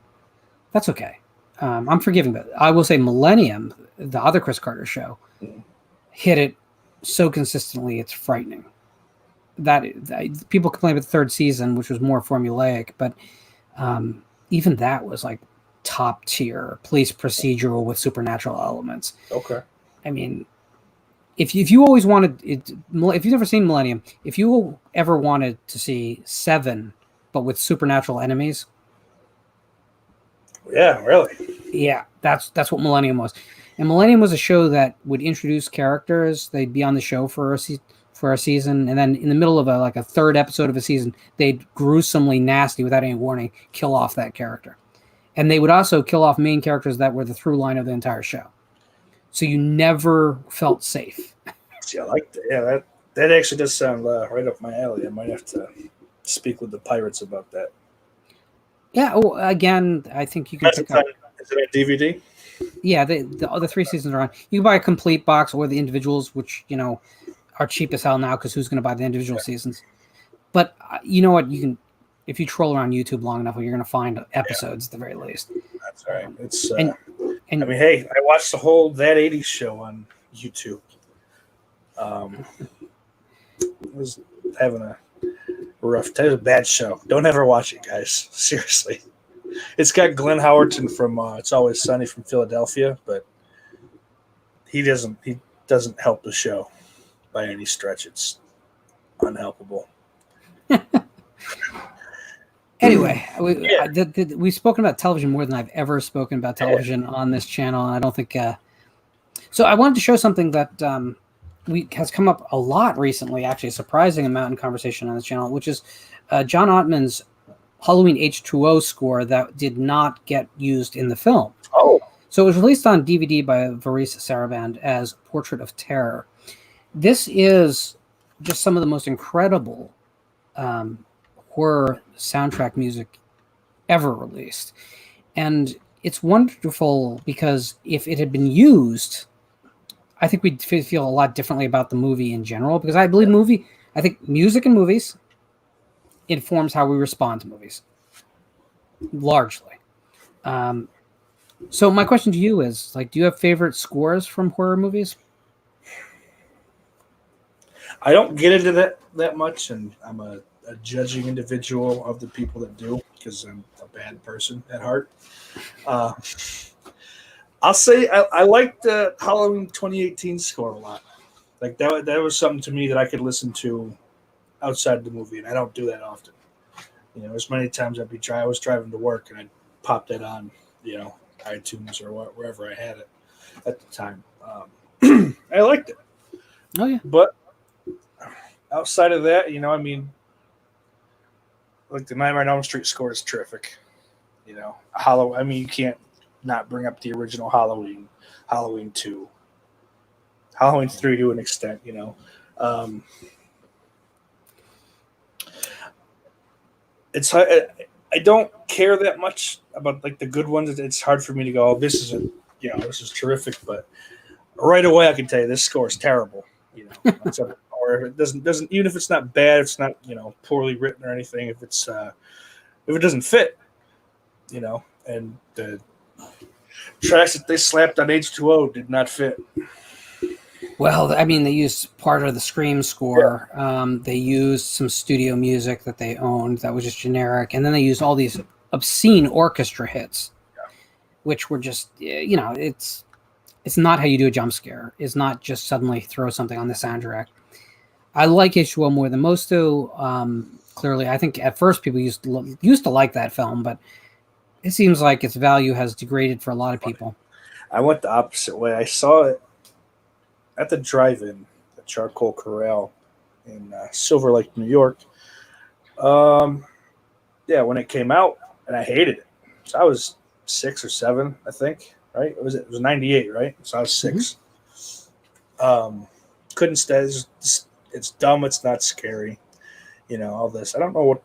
that's okay. I'm forgiving, but I will say Millennium, the other Chris Carter show, hit it so consistently, it's frightening. That people complain about the third season, which was more formulaic, but even that was like top tier police procedural with supernatural elements. Okay. I mean, if you always wanted it, if you've never seen Millennium, if you ever wanted to see Seven, but with supernatural enemies, Yeah, really. yeah, that's what Millennium was. And Millennium was a show that would introduce characters. They'd be on the show for a season, and then in the middle of a third episode of a season, they'd gruesomely nasty, without any warning, kill off that character. And they would also kill off main characters that were the through line of the entire show. So you never felt safe. See, I like that. Yeah, that actually does sound right up my alley. I might have to speak with the pirates about that. Yeah. Oh, again, I think you can pick up. Is it a DVD? Yeah, the other 3 seasons are on. You can buy a complete box or the individuals, which are cheap as hell now because who's going to buy the individual seasons? But you know what? You can, if you troll around YouTube long enough, you're going to find episodes at the very least. That's all right. It's and I mean, hey, I watched the whole That 80s show on YouTube. I was having a rough time. It was a bad show. Don't ever watch it, guys. Seriously. It's got Glenn Howerton from It's Always Sunny from Philadelphia, but he doesn't help the show by any stretch. It's unhelpable. Anyway, we've spoken about television more than I've ever spoken about television on this channel, and I don't think. So I wanted to show something that has come up a lot recently, actually a surprising amount in conversation on this channel, which is John Ottman's Halloween H2O score that did not get used in the film. Oh. So it was released on DVD by Varice Saraband as Portrait of Terror. This is just some of the most incredible horror soundtrack music ever released. And it's wonderful because if it had been used, I think we'd feel a lot differently about the movie in general, because I think music in movies informs how we respond to movies, largely. So my question to you is, do you have favorite scores from horror movies? I don't get into that much, and I'm a judging individual of the people that do, because I'm a bad person at heart. I'll say I liked the Halloween 2018 score a lot. That was something to me that I could listen to outside the movie, and I don't do that often. As many times I was driving to work and I'd pop that on, iTunes or wherever I had it at the time. I liked it. Oh yeah. But outside of that, the Nightmare on Elm Street score is terrific. You can't not bring up the original Halloween 2, Halloween 3 to an extent, It's I don't care that much about the good ones. It's hard for me to go, oh, this is terrific, but right away I can tell you this score is terrible, or if it doesn't even if it's not bad, it's not poorly written or anything. If it doesn't fit, and the tracks that they slapped on H2O did not fit. Well, they used part of the Scream score. Yeah. They used some studio music that they owned that was just generic. And then they used all these obscene orchestra hits, which were just, it's not how you do a jump scare. It's not just suddenly throw something on the soundtrack. I like H2O more than most do. Clearly, I think at first people used to like that film, but it seems like its value has degraded for a lot of people. I went the opposite way. I saw it at the drive-in, the Charcoal Corral in Silver Lake, New York. When it came out, and I hated it. So I was 6 or 7, I think. Right? It was 98, right? So I was 6. Mm-hmm. Couldn't stay. It's dumb. It's not scary. All this. I don't know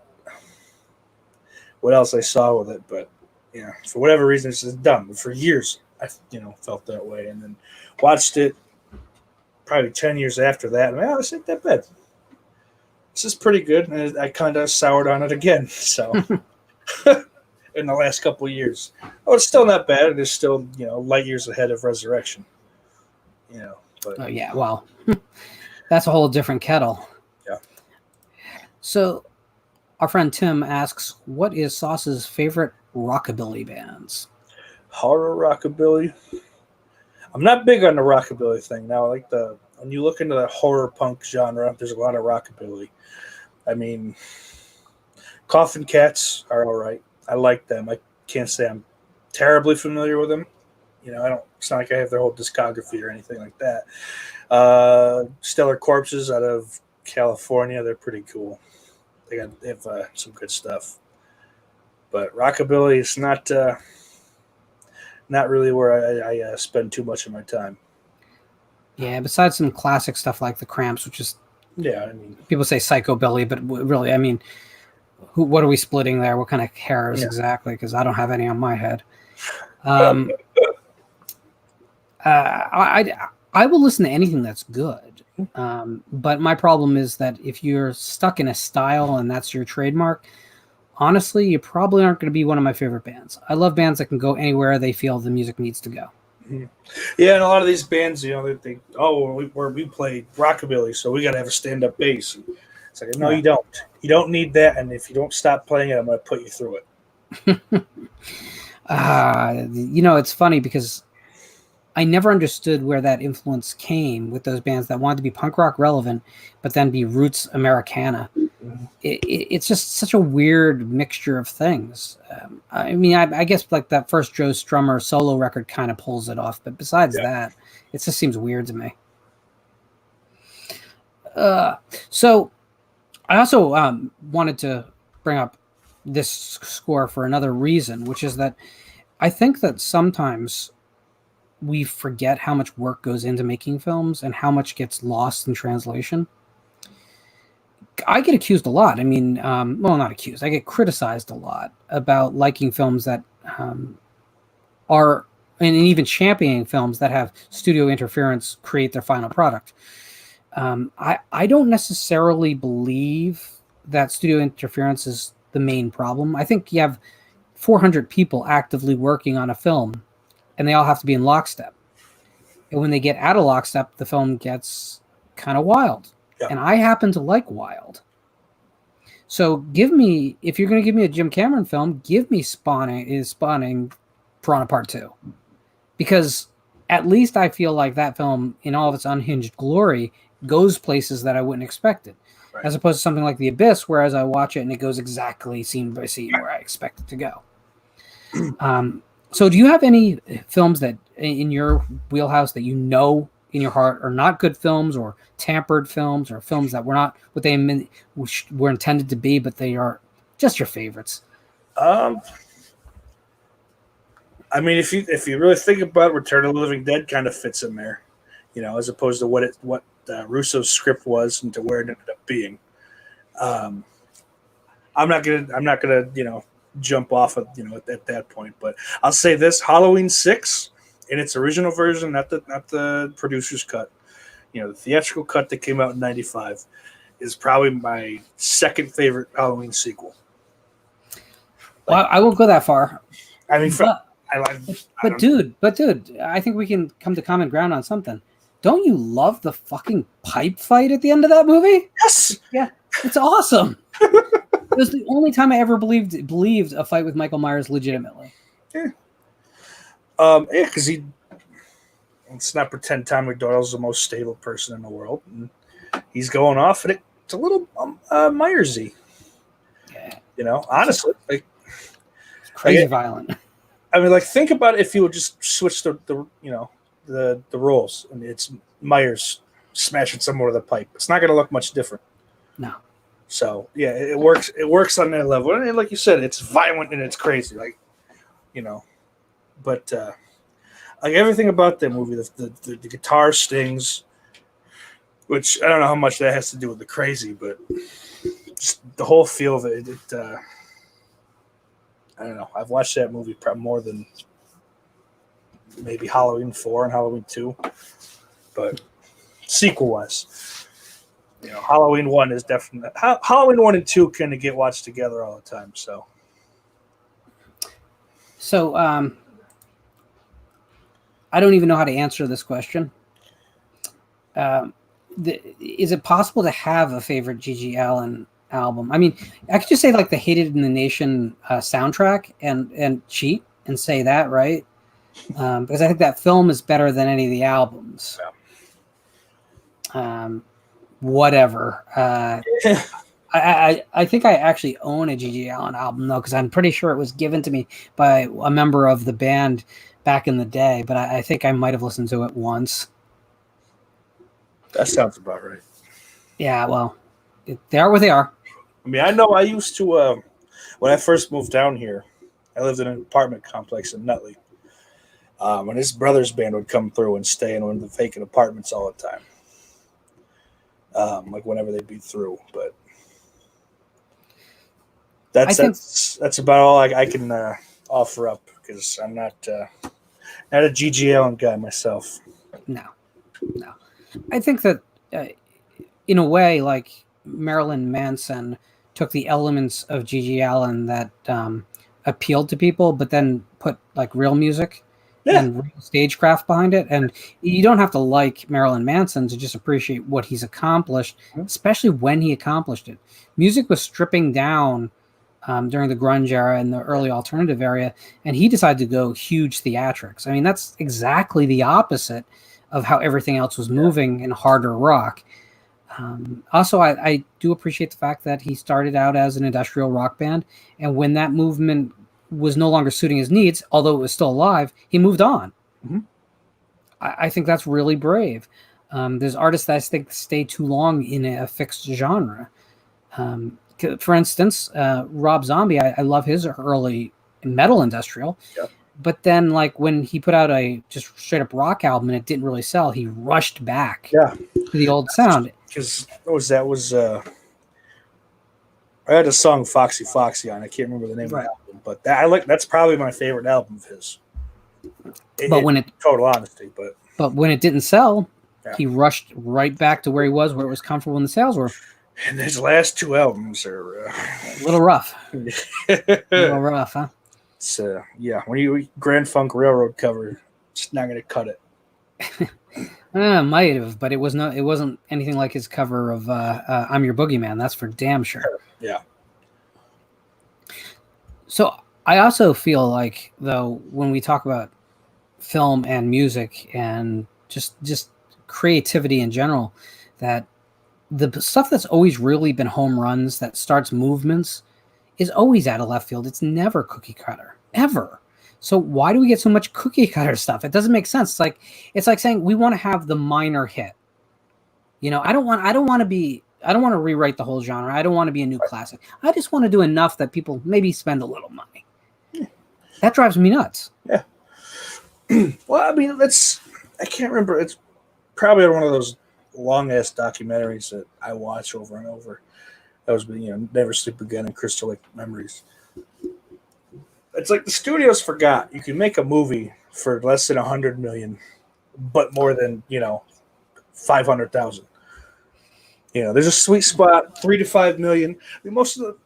what else I saw with it, but for whatever reason, it's just dumb. But for years, I felt that way, and then watched it. Probably 10 years after that, this ain't that bad. This is pretty good, and I kind of soured on it again. So, in the last couple of years, it's still not bad. It is still, light years ahead of Resurrection. But oh yeah, well, that's a whole different kettle. Yeah. So, our friend Tim asks, "What is Sauce's favorite rockabilly bands?" Horror rockabilly. I'm not big on the rockabilly thing now. I like the when you look into the horror punk genre, there's a lot of rockabilly. I mean, Coffin Cats are all right. I like them. I can't say I'm terribly familiar with them. You know, I don't. It's not like I have their whole discography or anything like that. Stellar Corpses out of California, they're pretty cool. They have some good stuff. But rockabilly is not really where I spend too much of my time. Yeah, besides some classic stuff like the Cramps, which is Yeah, I mean, people say psychobilly, but really, I mean, what are we splitting there? What kind of hairs exactly? Because I don't have any on my head. I will listen to anything that's good. But my problem is that if you're stuck in a style and that's your trademark, honestly, you probably aren't going to be one of my favorite bands. I love bands that can go anywhere they feel the music needs to go. Yeah, and a lot of these bands, you know, they think, oh, we play rockabilly, so we got to have a stand-up bass. It's like, no, you don't. You don't need that, and if you don't stop playing it, I'm going to put you through it. You know, it's funny because I never understood where that influence came with those bands that wanted to be punk rock relevant, but then be roots Americana. It's just such a weird mixture of things. I mean, I guess like that first Joe Strummer solo record kind of pulls it off, but besides that, it just seems weird to me. So I also wanted to bring up this score for another reason, which is that I think that sometimes we forget how much work goes into making films and how much gets lost in translation. I get accused a lot. I mean, well, not accused. I get criticized a lot about liking films that are, and even championing films that have studio interference create their final product. I don't necessarily believe that studio interference is the main problem. I think you have 400 people actively working on a film, and they all have to be in lockstep. And when they get out of lockstep, the film gets kind of wild. Yeah. And I happen to like wild. So if you're going to give me a Jim Cameron film, give me Spawning Piranha Part 2. Because at least I feel like that film, in all of its unhinged glory, goes places that I wouldn't expect it. Right. As opposed to something like The Abyss, whereas I watch it and it goes exactly scene by scene where I expect it to go. So do you have any films that in your wheelhouse that you know in your heart are not good films or tampered films or films that were not what they were intended to be, but they are just your favorites? I mean, if you really think about it, Return of the Living Dead kind of fits in there, you know, as opposed to what Russo's script was and to where it ended up being. I'm not gonna you know, jump off of, you know, at that point, but I'll say this: Halloween 6 in its original version, not the producer's cut, you know, the theatrical cut that came out in '95, is probably my second favorite Halloween sequel. Well, I won't go that far. I mean, but dude, I think we can come to common ground on something. Don't you love the fucking pipe fight at the end of that movie? Yes. Yeah, it's awesome. It was the only time I ever believed a fight with Michael Myers legitimately. Yeah. Because let's not pretend Tommy Doyle's the most stable person in the world, and he's going off, and it's a little Myersy. Yeah. You know, honestly, like it's crazy violent. I mean, like, think about it if you would just switch the you know the roles, and it's Myers smashing someone with a pipe. It's not going to look much different. No. So yeah, it works. It works on that level, and like you said, it's violent and it's crazy, like, you know. But like everything about that movie, the guitar stings, which I don't know how much that has to do with the crazy, but just the whole feel of it. I don't know. I've watched that movie probably more than maybe Halloween 4 and Halloween 2, but sequel-wise, you know, Halloween 1 is definitely Halloween 1 and 2 kind of get watched together all the time. So I don't even know how to answer this question. Is it possible to have a favorite G.G. Allin album? I mean, I could just say like the Hated in the Nation soundtrack and cheat and say that, right? Because I think that film is better than any of the albums. whatever. I think I actually own a G.G. Allen album, though, because I'm pretty sure it was given to me by a member of the band back in the day, but I think I might have listened to it once. That sounds about right. Yeah, well, they are what they are. I mean, I know I used to, when I first moved down here, I lived in an apartment complex in Nutley. And his brother's band would come through and stay in one of the vacant apartments all the time. Like whenever they'd be through. But that's about all I can offer up, because I'm not a G.G. Allen guy myself. No. I think that in a way, like Marilyn Manson took the elements of G.G. Allen that appealed to people, but then put like real music and real stagecraft behind it. And you don't have to like Marilyn Manson to just appreciate what he's accomplished, especially when he accomplished it. Music was stripping down during the grunge era and the early alternative area, and he decided to go huge theatrics. I mean, that's exactly the opposite of how everything else was moving in harder rock. Also, I do appreciate the fact that he started out as an industrial rock band, and when that movement was no longer suiting his needs, although it was still alive, he moved on. Mm-hmm. I think that's really brave. There's artists that I think stay too long in a fixed genre. For instance, Rob Zombie, I love his early metal industrial. Yep. But then, like, when he put out a just straight up rock album and it didn't really sell, he rushed back to the old sound. Because I had a song Foxy Foxy on. I can't remember the name of the album, but that's probably my favorite album of his. Total honesty, but when it didn't sell, he rushed right back to where he was, where it was comfortable and the sales were. And his last two albums are a little rough. A little rough, huh? It's, when you Grand Funk Railroad cover, it's not going to cut it. Might have, but it wasn't anything like his cover of "I'm Your Boogeyman." That's for damn sure. Yeah. So I also feel like, though, when we talk about film and music and just creativity in general, that the stuff that's always really been home runs that starts movements is always out of left field. It's never cookie cutter, ever. So why do we get so much cookie cutter stuff? It doesn't make sense. It's like saying we want to have the minor hit. You know, I don't want to rewrite the whole genre. I don't want to be a new classic. I just want to do enough that people maybe spend a little money. That drives me nuts. Yeah. Well, I mean, I can't remember. It's probably one of those long ass documentaries that I watch over and over. That was, Never Sleep Again and Crystal Lake Memories. It's like the studios forgot you can make a movie for less than $100 million, but more than 500,000. There's a sweet spot, $3 to $5 million. I mean, most of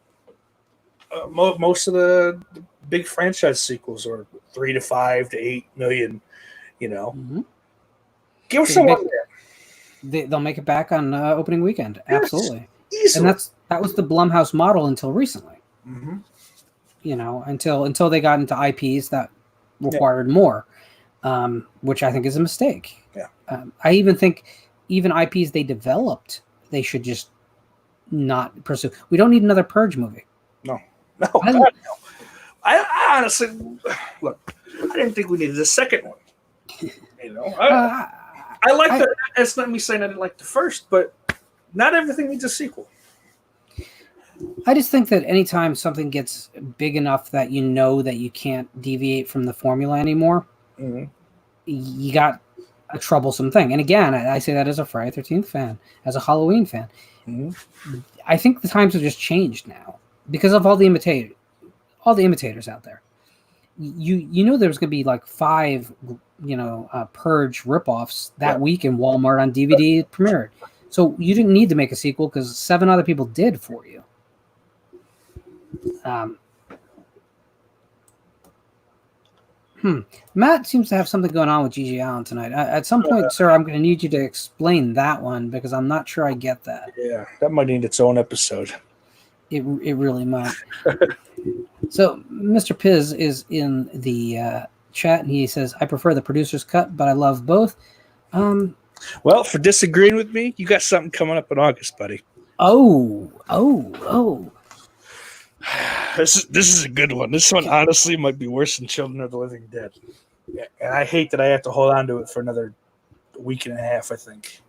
the big franchise sequels are $3 to $5 to $8 million. Mm-hmm. Give us someone there. They'll make it back on opening weekend. Yes, absolutely. Easily. And that was the Blumhouse model until recently. Mm-hmm. Until they got into IPs that required more, which I think is a mistake. Yeah. I even think IPs they developed, they should just not pursue. We don't need another Purge movie. No. No. I honestly, look, I didn't think we needed a second one. I like that. It's not me saying I didn't like the first, but not everything needs a sequel. I just think that anytime something gets big enough that that you can't deviate from the formula anymore, mm-hmm. you got a troublesome thing. And again, I say that as a Friday the 13th fan, as a Halloween fan. Mm-hmm. I think the times have just changed now because of all the imitators out there. There's going to be like 5, Purge ripoffs that week in Walmart on DVD premiered. So you didn't need to make a sequel because 7 other people did for you. Matt seems to have something going on with G.G. Allen tonight. At some point, sir, I'm going to need you to explain that one because I'm not sure I get that. Yeah, that might need its own episode. It really might. So Mr. Piz is in the chat and he says, I prefer the producer's cut, but I love both. Well, for disagreeing with me, you got something coming up in August, buddy. Oh. This is a good one. This one honestly might be worse than Children of the Living Dead. Yeah, and I hate that I have to hold on to it for another week and a half, I think.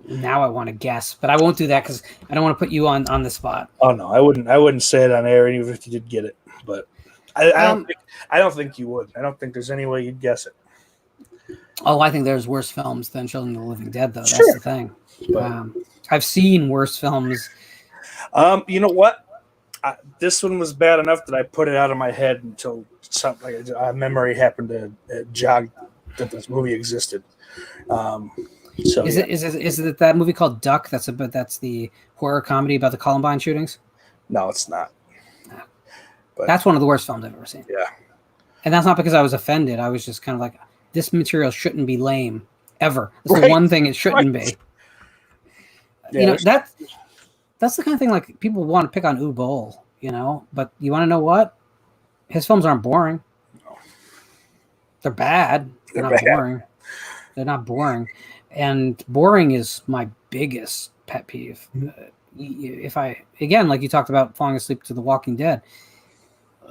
Now I want to guess, but I won't do that because I don't want to put you on the spot. Oh no, I wouldn't say it on air even if you did get it. But I don't think you would. I don't think there's any way you'd guess it. Oh, I think there's worse films than Children of the Living Dead, though. That's Sure. the thing. But, I've seen worse films. You know what? This one was bad enough that I put it out of my head until something like a memory happened to jog that this movie existed. So Is it that movie called Duck? That's the horror comedy about the Columbine shootings. No, it's not. But, that's one of the worst films I've ever seen. Yeah, and that's not because I was offended. I was just kind of like, this material shouldn't be lame ever. That's the one thing it shouldn't be. Yeah, you know that's the kind of thing like people want to pick on Uwe Boll, you know. But you want to know what? His films aren't boring. No. They're bad. They're not boring. They're not boring. And boring is my biggest pet peeve. If I, again, like you talked about falling asleep to The Walking Dead,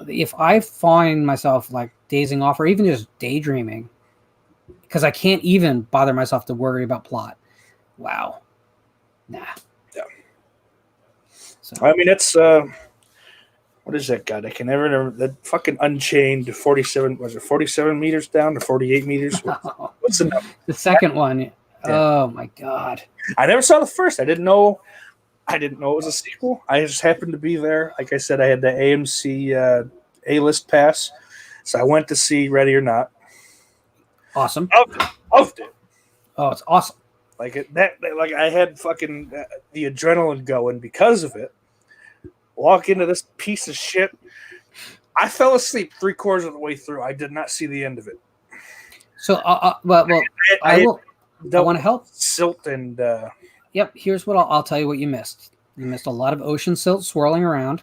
if I find myself like dazing off or even just daydreaming, because I can't even bother myself to worry about plot. Wow. Nah. Yeah. So I mean, it's what is that God? I can never remember that fucking Unchained 47. Was it 47 meters down to 48 meters? What's the number? The second one. Yeah. Oh my God. I never saw the first. I didn't know it was a sequel. I just happened to be there. Like I said, I had the AMC A-list pass, so I went to see Ready or Not. Awesome. Loved it. Oh, it's awesome. Like I had fucking the adrenaline going because of it. Walk into this piece of shit. I fell asleep 3/4 of the way through. I did not see the end of it. So, I want to help. Silt and. Yep. Here's what I'll tell you what you missed. You missed a lot of ocean silt swirling around.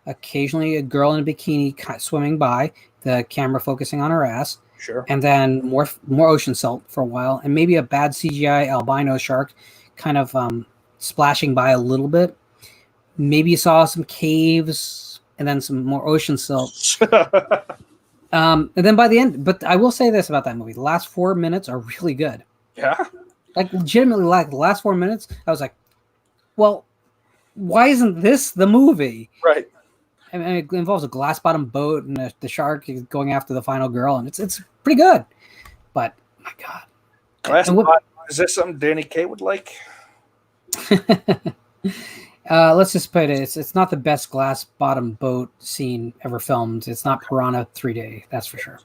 Occasionally, a girl in a bikini swimming by. The camera focusing on her ass. Sure. And then more ocean silt for a while, and maybe a bad CGI albino shark kind of splashing by a little bit. Maybe you saw some caves and then some more ocean silt. And then by the end, but I will say this about that movie. The last 4 minutes are really good. Yeah. Like legitimately, like the last 4 minutes, I was like, well, why isn't this the movie? Right. I mean, it involves a glass bottom boat and the shark is going after the final girl, and it's pretty good. But my God. Is that something Danny Kaye would like? Let's just put it. It's not the best glass bottom boat scene ever filmed. It's not Piranha 3D, that's for sure.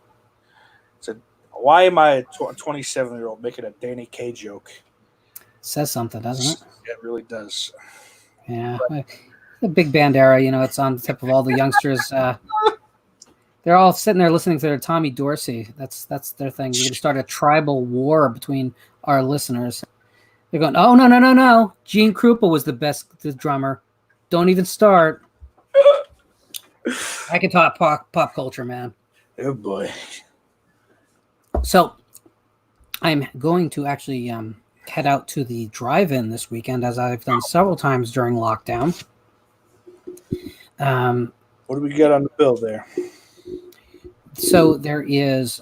So why am I a 27-year-old making a Danny Kaye joke? Says something, doesn't it? It really does. Yeah. The big band era, you know, it's on the tip of all the youngsters. They're all sitting there listening to their Tommy Dorsey. That's their thing. You're going to start a tribal war between our listeners. They're going, oh, no. Gene Krupa was the drummer. Don't even start. I can talk pop culture, man. Oh, boy. So I'm going to actually head out to the drive-in this weekend, as I've done several times during lockdown. What do we got on the bill there? So there is,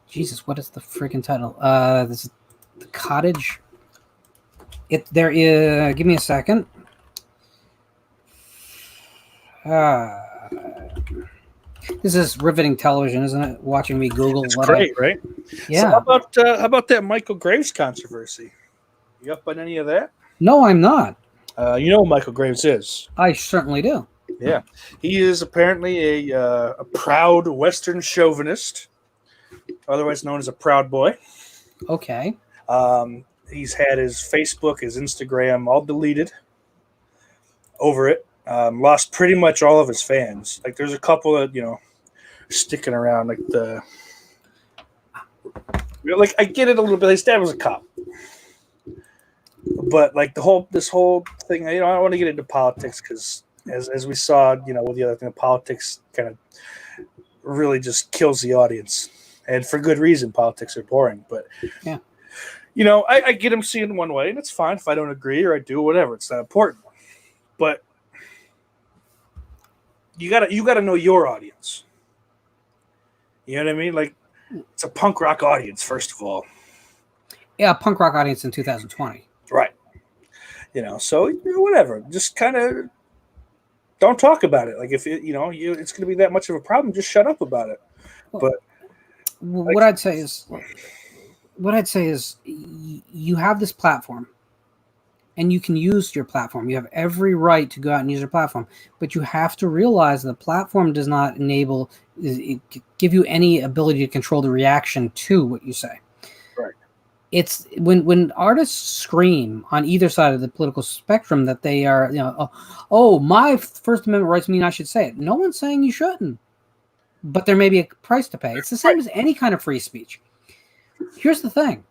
Jesus, what is the freaking title? This is The Cottage. There is. Give me a second. This is riveting television, isn't it? Watching me Google. It's great, right? Yeah. So how about that Michael Graves controversy? You up on any of that? No, I'm not. You know who Michael Graves is. I certainly do. Yeah, he is apparently a proud Western chauvinist, otherwise known as a Proud Boy. Okay. He's had his Facebook, his Instagram all deleted over it. Lost pretty much all of his fans. Like there's a couple that, you know, sticking around. Like I get it a little bit. His dad was a cop. But like this whole thing, you know, I don't want to get into politics because as we saw, you know, with the other thing, politics kind of really just kills the audience. And for good reason, politics are boring. But, Yeah. I get him seeing one way, and it's fine if I don't agree or I do whatever. It's not important. But you gotta know your audience. You know what I mean? Like, it's a punk rock audience, first of all. Yeah, punk rock audience in 2020. Right. So whatever. Just kind of don't talk about it. Like if it's going to be that much of a problem, just shut up about it. Well, But what I'd say is you have this platform and you can use your platform. You have every right to go out and use your platform, but you have to realize the platform does not give you any ability to control the reaction to what you say. Right. It's when artists scream on either side of the political spectrum that they are, my First Amendment rights mean I should say it. No one's saying you shouldn't, but there may be a price to pay. It's the same as any kind of free speech. Here's the thing.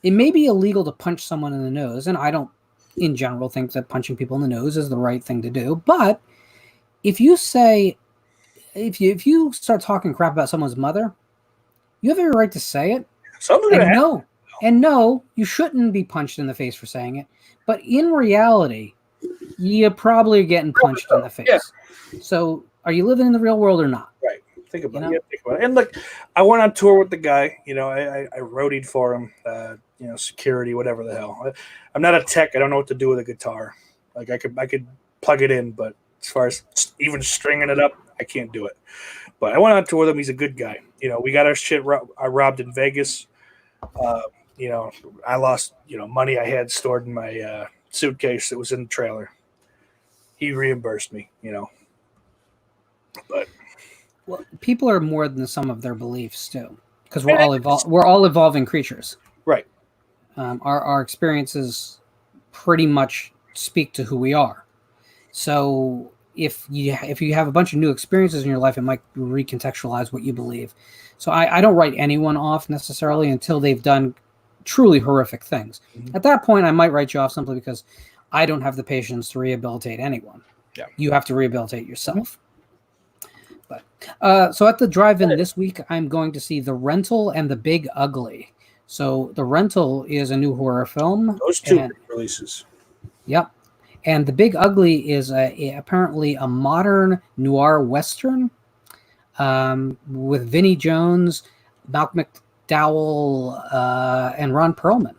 It may be illegal to punch someone in the nose, and I don't, in general, think that punching people in the nose is the right thing to do. But if you start talking crap about someone's mother, you have every right to say it. And no, you shouldn't be punched in the face for saying it. But in reality, you probably are getting punched in the face. Yeah. So are you living in the real world or not? Right. Think about it. And look, I went on tour with the guy. I roadied for him. Security, whatever the hell. I'm not a tech. I don't know what to do with a guitar. Like I could plug it in, but as far as even stringing it up, I can't do it. But I went on tour with him. He's a good guy. We got our shit robbed in Vegas. I lost, money I had stored in my suitcase that was in the trailer. He reimbursed me, But people are more than the sum of their beliefs too, because we're all evolving creatures. Right. Our experiences pretty much speak to who we are. So if you have a bunch of new experiences in your life, it might recontextualize what you believe. So I don't write anyone off necessarily until they've done truly horrific things. Mm-hmm. At that point, I might write you off simply because I don't have the patience to rehabilitate anyone. Yeah. You have to rehabilitate yourself. Mm-hmm. But so at the drive-in this week, I'm going to see The Rental and The Big Ugly. So The Rental is a new horror film. Those two releases. Yep. And The Big Ugly is apparently a modern noir western with Vinnie Jones, Malcolm McDowell, and Ron Perlman.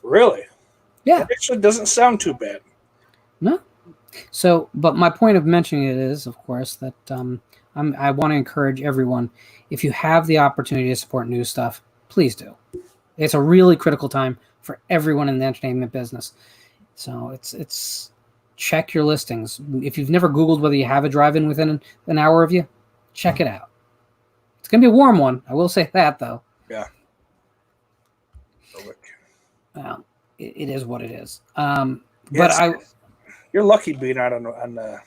Really? Yeah. That actually doesn't sound too bad. No. So, but my point of mentioning it is, of course, that I want to encourage everyone, if you have the opportunity to support new stuff, please do. It's a really critical time for everyone in the entertainment business. So it's check your listings. If you've never Googled whether you have a drive-in within an hour of you, check it out. It's going to be a warm one. I will say that, though. Yeah. Well, it is what it is. You're lucky being out on the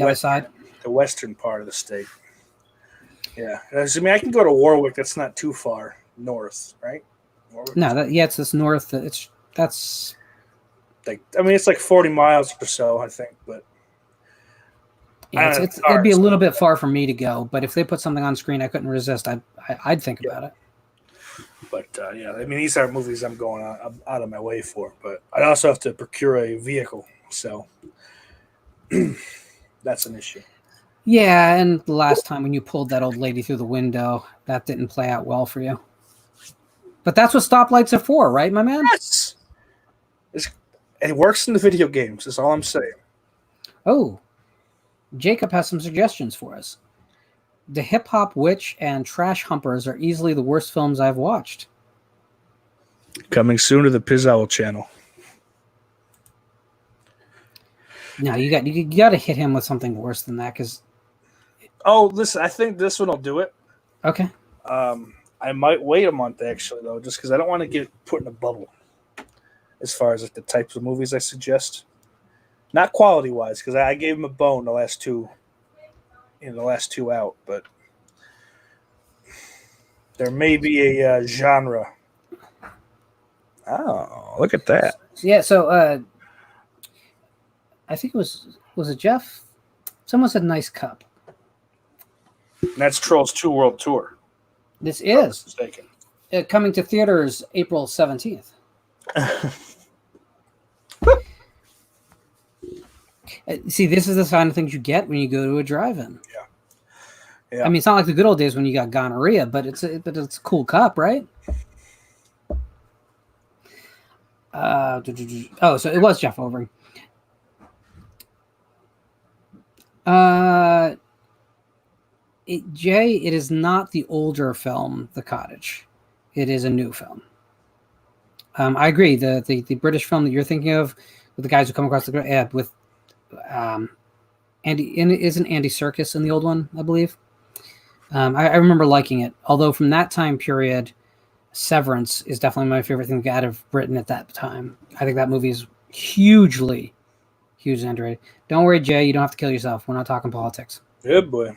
other side, the western part of the state. Yeah, I mean, I can go to Warwick. That's not too far north, right? Warwick. No, it's this north. That's like, I mean, it's like 40 miles or so, I think, but. Yeah, it'd be a little bit far for me to go, but if they put something on screen I couldn't resist, I'd think about it. But I mean, these are movies I'm going out of my way for. But I also have to procure a vehicle, so that's an issue. Yeah, and the last time when you pulled that old lady through the window, that didn't play out well for you. But that's what stoplights are for, right, my man? Yes. It works in the video games. That's all I'm saying. Oh. Jacob has some suggestions for us. The Hip Hop Witch and Trash Humpers are easily the worst films I've watched. Coming soon to the Piz Owl channel. No, you got to hit him with something worse than that, because. Oh, listen, I think this one will do it. Okay. I might wait a month actually, though, just because I don't want to get put in a bubble as far as like the types of movies I suggest. Not quality-wise, because I gave him a bone the last two out, but there may be a genre. Oh, look at that! Yeah, so I think it was it Jeff? Someone said nice cup. And that's Trolls 2 World Tour. This if I'm not is mistaken. coming to theaters April 17th. See, this is the kind of things you get when you go to a drive-in. Yeah. I mean, it's not like the good old days when you got gonorrhea, but it's a cool cup, right? So it was Jeff Overing. Jay, it is not the older film, The Cottage. It is a new film. I agree. The British film that you're thinking of, with the guys who come across the with Andy, and isn't Andy Serkis in the old one, I believe. I remember liking it. Although from that time period, Severance is definitely my favorite thing out of Britain at that time. I think that movie is hugely underrated. Don't worry, Jay. You don't have to kill yourself. We're not talking politics. Good boy.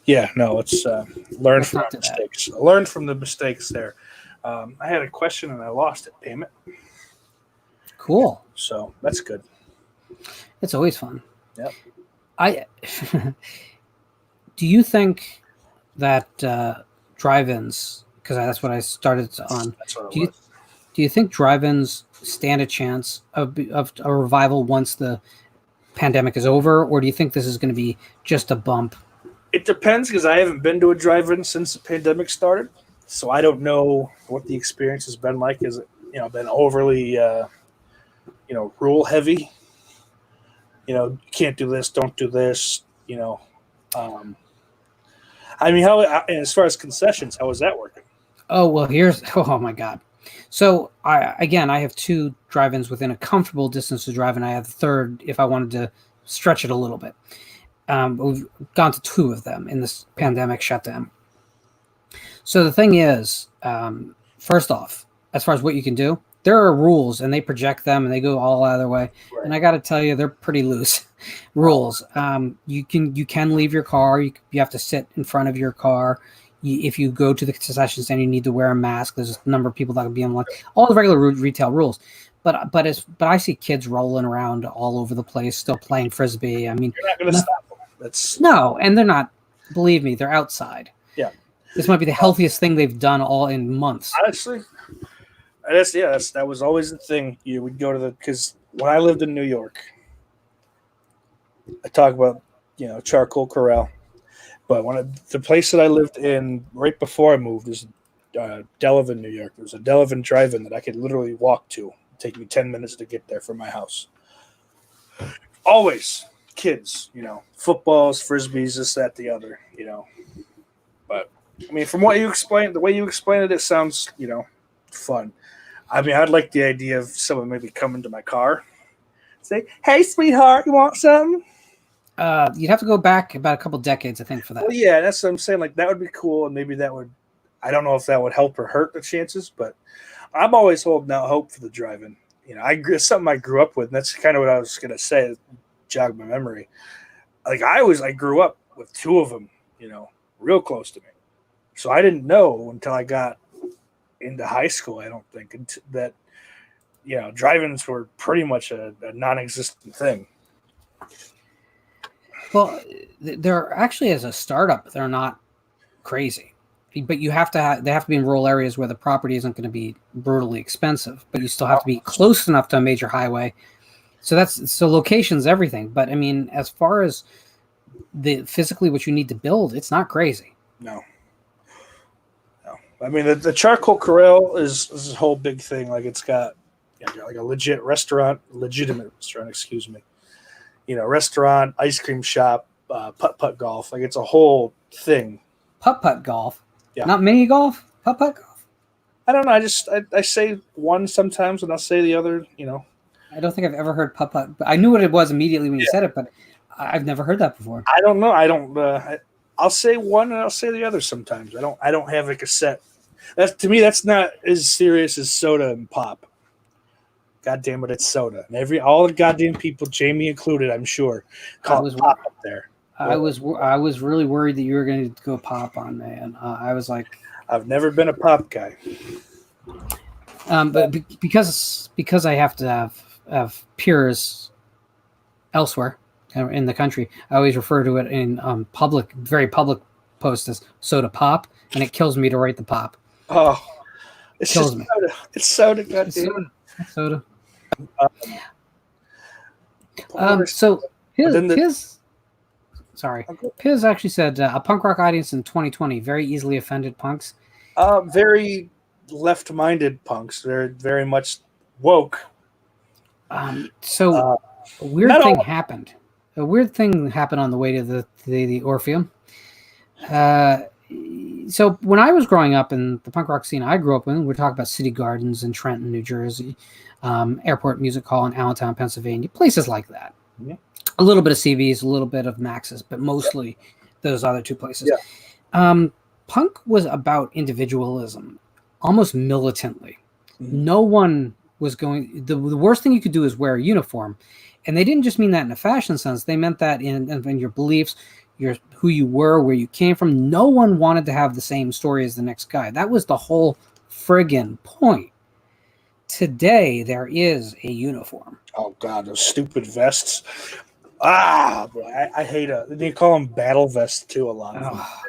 Yeah, no, let's learn from our mistakes. Learn from the mistakes there. I had a question and I lost it. Damn it. Cool. So that's good. It's always fun. Yep. Do you think that drive-ins, because that's what I started on, do you think drive-ins stand a chance of a revival once the pandemic is over, or do you think this is going to be just a bump? It depends, because I haven't been to a drive-in since the pandemic started, so I don't know what the experience has been like. Is it been overly rule heavy? You can't do this, don't do this. I mean, as far as concessions, how is that working? Oh well, oh my god. So I have 2 drive-ins within a comfortable distance to drive, and I have the third if I wanted to stretch it a little bit. We've gone to 2 of them in this pandemic shutdown. So the thing is, first off, as far as what you can do, there are rules, and they project them, and they go all out of their way. Right. And I got to tell you, they're pretty loose rules. You can leave your car. You have to sit in front of your car. If you go to the concession stand, you need to wear a mask. There's a number of people that can be on all the regular retail rules. But I see kids rolling around all over the place, still playing frisbee. I mean, you're not going to stop them. No, and they're not. Believe me, they're outside. Yeah, this might be the healthiest thing they've done all in months. Honestly, that was always the thing. You would go to because when I lived in New York, I talk about Charcoal Corral, but the place that I lived in right before I moved is Delavan, New York. There was a Delavan drive-in that I could literally walk to. It'd take me 10 minutes to get there from my house. Always kids, footballs, frisbees, this, that, the other, But I mean, from what you explained, the way you explained it, it sounds, fun. I mean, I'd like the idea of someone maybe coming to my car, say, "Hey, sweetheart, you want something?" You'd have to go back about a couple decades, I think, for that. Well, yeah, that's what I'm saying. Like, that would be cool, and maybe that would. I don't know if that would help or hurt the chances, but I'm always holding out hope for the drive-in. It's something I grew up with, and that's kind of what I was gonna say. Jog my memory. Like I grew up with 2 of them, real close to me. So I didn't know until I got into high school, I don't think, that, drive-ins were pretty much a non-existent thing. Well, they're actually, as a startup, they're not crazy. But they have to be in rural areas where the property isn't going to be brutally expensive, but you still have to be close enough to a major highway. So location's everything. But I mean, as far as physically what you need to build, it's not crazy. No. I mean, the Charcoal Corral is a whole big thing. Like, it's got like a legitimate restaurant, excuse me. Restaurant, ice cream shop, putt-putt golf. Like, it's a whole thing. Putt-putt golf? Yeah. Not mini golf? Putt-putt golf? I don't know. I say one sometimes, and I'll say the other, I don't think I've ever heard putt-putt. I knew what it was immediately when you said it, but I've never heard that before. I don't know. I don't. I'll say one, and I'll say the other sometimes. I don't have like a set. To me, that's not as serious as soda and pop. God damn it, it's soda. And all the goddamn people, Jamie included, I'm sure, call it pop up there. I was really worried that you were going to go pop on me, and I was like, I've never been a pop guy. But because I have to have peers elsewhere in the country, I always refer to it in very public post as soda pop, and it kills me to write the pop. Oh, it's Kills just me. soda. It's soda, It's goddamn. soda. Soda. So then Piz actually said a punk rock audience in 2020 very easily offended punks. Very left-minded punks. They're very much woke. So a weird thing happened. A weird thing happened on the way to the Orpheum. So when I was growing up in the punk rock scene I grew up in, we're talking about City Gardens in Trenton, New Jersey, Airport Music Hall in Allentown, Pennsylvania, places like that. Yeah. A little bit of CB's, a little bit of Max's, but mostly those other two places. Yeah. Punk was about individualism, almost militantly. No one was going. The worst thing you could do is wear a uniform, and they didn't just mean that in a fashion sense. They meant that in your beliefs, who you were, where you came from. No one wanted to have the same story as the next guy. That was the whole friggin' point. Today there is a uniform. Oh God, those stupid vests. Boy, I hate they call them battle vests too a lot.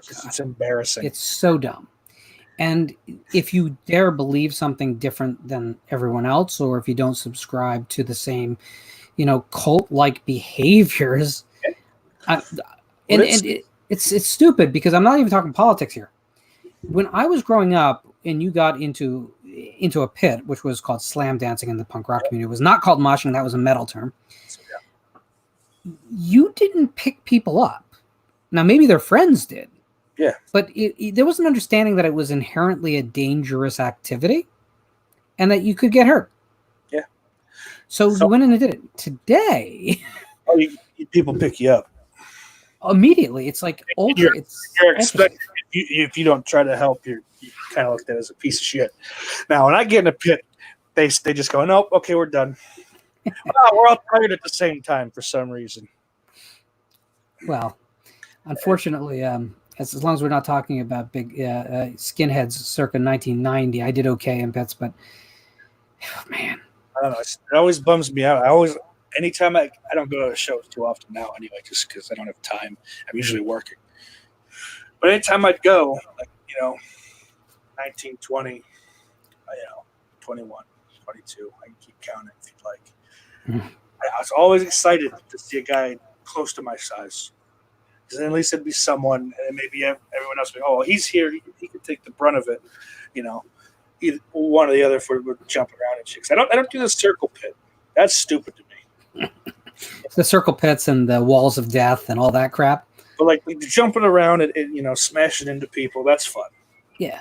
It's embarrassing. It's so dumb. And if you dare believe something different than everyone else, or if you don't subscribe to the same, cult-like behaviors, it's stupid because I'm not even talking politics here. When I was growing up and you got into a pit, which was called slam dancing in the punk rock community, it was not called moshing, that was a metal term. You didn't pick people up. Now, maybe their friends did. Yeah. But there was an understanding that it was inherently a dangerous activity and that you could get hurt. Yeah. So you went in and did it. Today... people pick you up. Immediately. It's like ultra. You're expected. If you don't try to help, you're kind of looked at as a piece of shit. Now, when I get in a pit, they just go, nope, okay, we're done. We're all tired at the same time for some reason. Well, unfortunately, as long as we're not talking about big skinheads circa 1990, I did okay in pits, but man, I don't know. It always bums me out. Anytime I don't go to shows too often now anyway, just because I don't have time. I'm usually working. But anytime I'd go, 19, 20, 21, 22, I can keep counting if you'd like. I was always excited to see a guy close to my size. Because then at least it'd be someone, and maybe everyone else would be, he's here, he could take the brunt of it. Either one or the other would jump around and shit. I don't do the circle pit. That's stupid to me. The circle pits and the walls of death and all that crap. But like jumping around and smashing into people, that's fun. Yeah.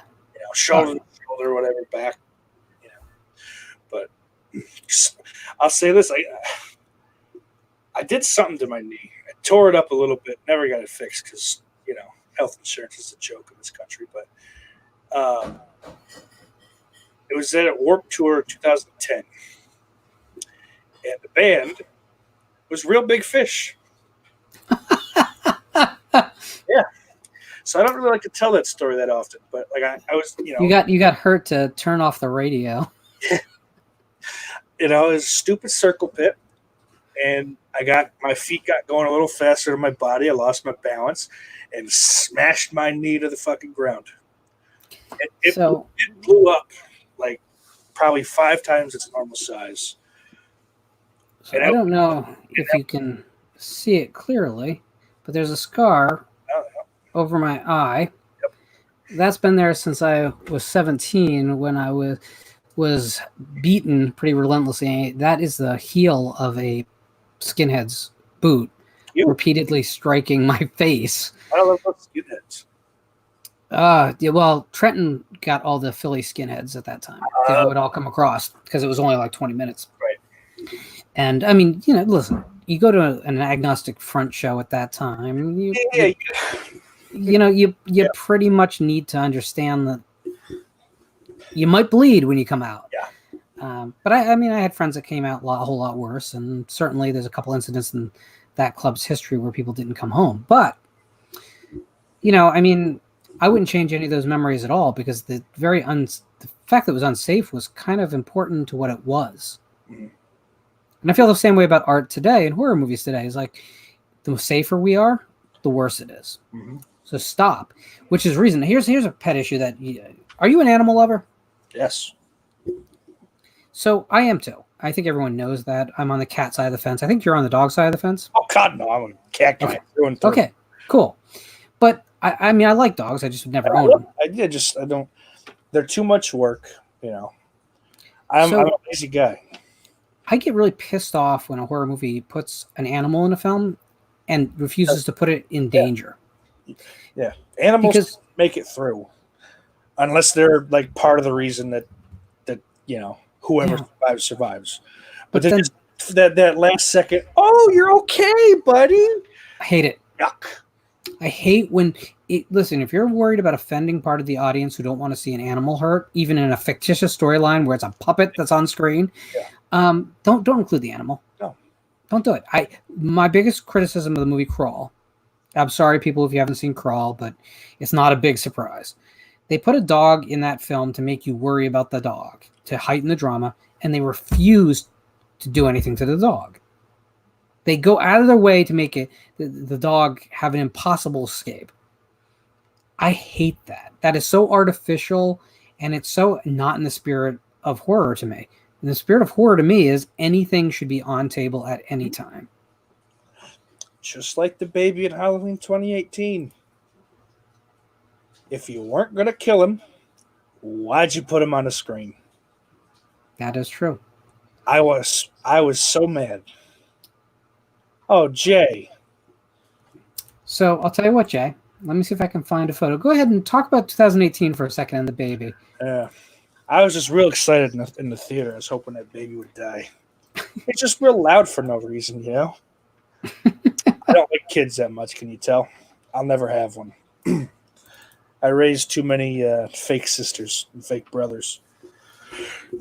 Shoulder to shoulder, whatever, back. But I'll say this: I did something to my knee. I tore it up a little bit. Never got it fixed because health insurance is a joke in this country. But it was at Warped Tour 2010, and the band was Real Big Fish. Yeah. So I don't really like to tell that story that often, but I was, You got hurt to turn off the radio. It was a stupid circle pit, and my feet got going a little faster than my body. I lost my balance and smashed my knee to the fucking ground. It blew up like probably 5 times its normal size. So I don't know if you can see it clearly, but there's a scar over my eye. Yep. That's been there since I was 17 when I was beaten pretty relentlessly. That is the heel of a skinhead's boot repeatedly striking my face. I don't love skinheads. Well, Trenton got all the Philly skinheads at that time. They would all come across because it was only like 20 minutes. Right. And I mean, listen, you go to an agnostic front show at that time, you pretty much need to understand that you might bleed when you come out. Yeah. But I had friends that came out a whole lot worse, and certainly there's a couple incidents in that club's history where people didn't come home. But I wouldn't change any of those memories at all because the fact that it was unsafe was kind of important to what it was. Mm-hmm. And I feel the same way about art today and horror movies today. Is like the safer we are, the worse it is. Mm-hmm. So stop. Which is reason. Here's a pet issue that. Are you an animal lover? Yes. So I am too. I think everyone knows that. I'm on the cat side of the fence. I think you're on the dog side of the fence. Oh God, no! I'm a cat guy. Okay. Okay. Cool. But I mean, I like dogs. I just would never own them. I don't. They're too much work. I'm a lazy guy. I get really pissed off when a horror movie puts an animal in a film and refuses to put it in danger. Yeah, animals make it through, unless they're like part of the reason that whoever survives. But then that last second, oh, you're okay, buddy. I hate it. Yuck. I hate when listen, if you're worried about offending part of the audience who don't want to see an animal hurt, even in a fictitious storyline where it's a puppet that's on screen, don't include the animal. No. Don't do it. My biggest criticism of the movie Crawl, I'm sorry, people, if you haven't seen Crawl, but it's not a big surprise. They put a dog in that film to make you worry about the dog, to heighten the drama, and they refused to do anything to the dog. They go out of their way to make the dog have an impossible escape. I hate that. That is so artificial, and it's so not in the spirit of horror to me. And the spirit of horror to me is anything should be on table at any time. Just like the baby in Halloween 2018. If you weren't going to kill him, why'd you put him on the screen? That is true. I was so mad. Oh, Jay. So I'll tell you what, Jay. Let me see if I can find a photo. Go ahead and talk about 2018 for a second and the baby. Yeah. I was just real excited in the theater. I was hoping that baby would die. It's just real loud for no reason, I don't like kids that much, can you tell? I'll never have one. I raised too many fake sisters and fake brothers.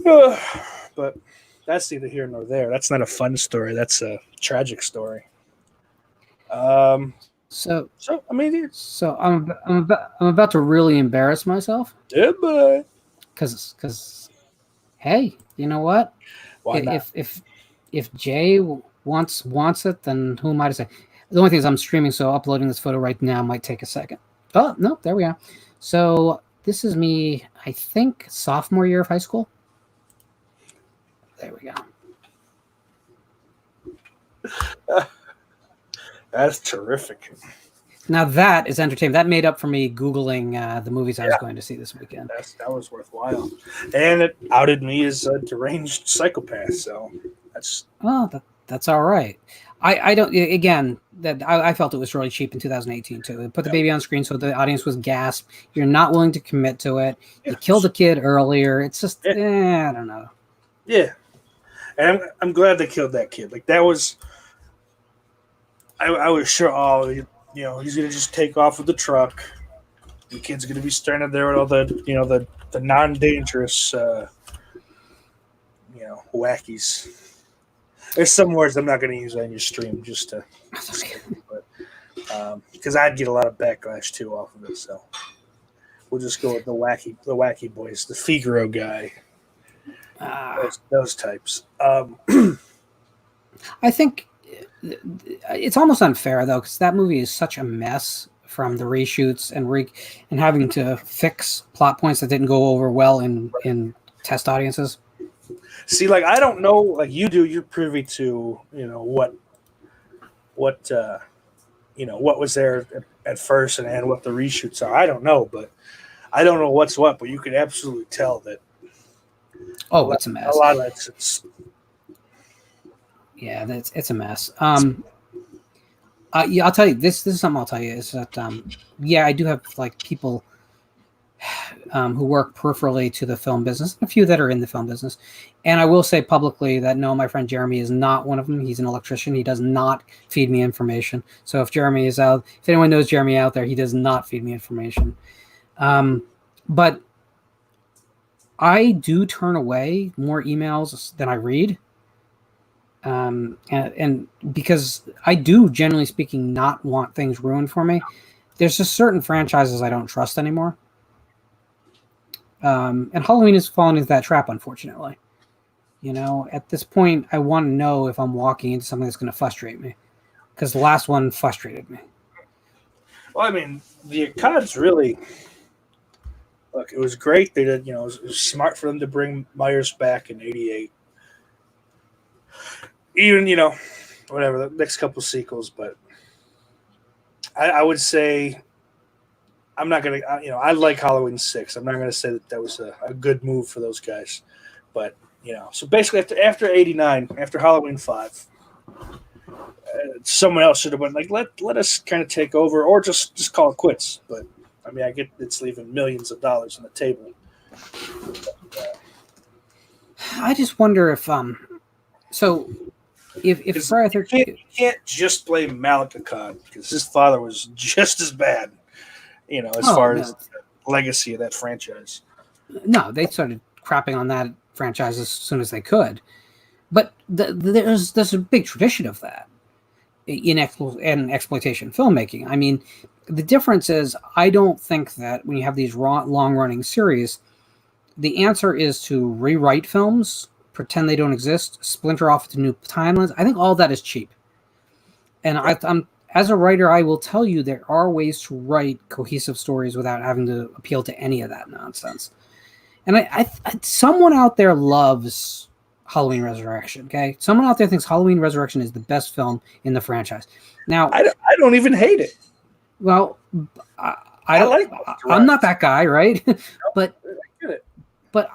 But that's neither here nor there. That's not a fun story. That's a tragic story. So I'm about to really embarrass myself. Yeah, boy. Because, hey, you know what? Why not? If Jay wants it, then who am I to say? The only thing is I'm streaming, so uploading this photo right now might take a second. Oh no, there we are. So this is me, I think, sophomore year of high school. There we go. That's terrific. Now that is entertainment. That made up for me Googling the movies I was going to see this weekend. That was worthwhile. And it outed me as a deranged psychopath, so that's... Oh, that's all right. I don't, again, that I felt it was really cheap in 2018 too. It put the baby on screen so the audience was gasped. You're not willing to commit to it. You killed a kid earlier. It's just, I don't know. Yeah. And I'm glad they killed that kid. Like, that was... I was sure, he's going to just take off with the truck. The kid's going to be standing there with all the non-dangerous, wackies. There's some words I'm not going to use on your stream just to, because I'd get a lot of backlash too off of it. So we'll just go with the wacky boys, the Figaro guy, those types. I think it's almost unfair though, because that movie is such a mess from the reshoots and having to fix plot points that didn't go over well in test audiences. See, like, I don't know, like you do. You're privy to what was there at first and what the reshoots are. I don't know, but I don't know what's what. But you could absolutely tell that. Oh, it's a mess. A lot of it's yeah, it's a mess. I'll tell you this is something I'll tell you is that I do have like people who work peripherally to the film business, a few that are in the film business. And I will say publicly that no, my friend Jeremy is not one of them. He's an electrician. He does not feed me information. So if Jeremy is out, if anyone knows Jeremy out there, he does not feed me information. But I do turn away more emails than I read. And because I do, generally speaking, not want things ruined for me. There's just certain franchises I don't trust anymore. And Halloween has fallen into that trap, unfortunately. At this point, I want to know if I'm walking into something that's going to frustrate me, because the last one frustrated me. Well, I mean, the Akad's really look. It was great. They did, it was smart for them to bring Myers back in '88. Even whatever the next couple sequels, but I would say I'm not gonna. I like Halloween 6. I'm not gonna say that was a good move for those guys, but So basically, after '89, after Halloween 5. Someone else should have went like let us kind of take over or just call it quits. But I mean, I get it's leaving millions of dollars on the table. I just wonder if so if Friday the 13th, you can't just blame Malik Akkad because his father was just as bad, as far as the legacy of that franchise. No, they started crapping on that franchise as soon as they could, but there's a big tradition of that in exploitation filmmaking. I mean, the difference is I don't think that when you have these long-running series, the answer is to rewrite films, pretend they don't exist, splinter off into new timelines. I think all that is cheap. And I'm as a writer, I will tell you there are ways to write cohesive stories without having to appeal to any of that nonsense. And I someone out there loves Halloween Resurrection. Okay, someone out there thinks Halloween Resurrection is the best film in the franchise. Now, I don't even hate it. Well, I'm not that guy, right? but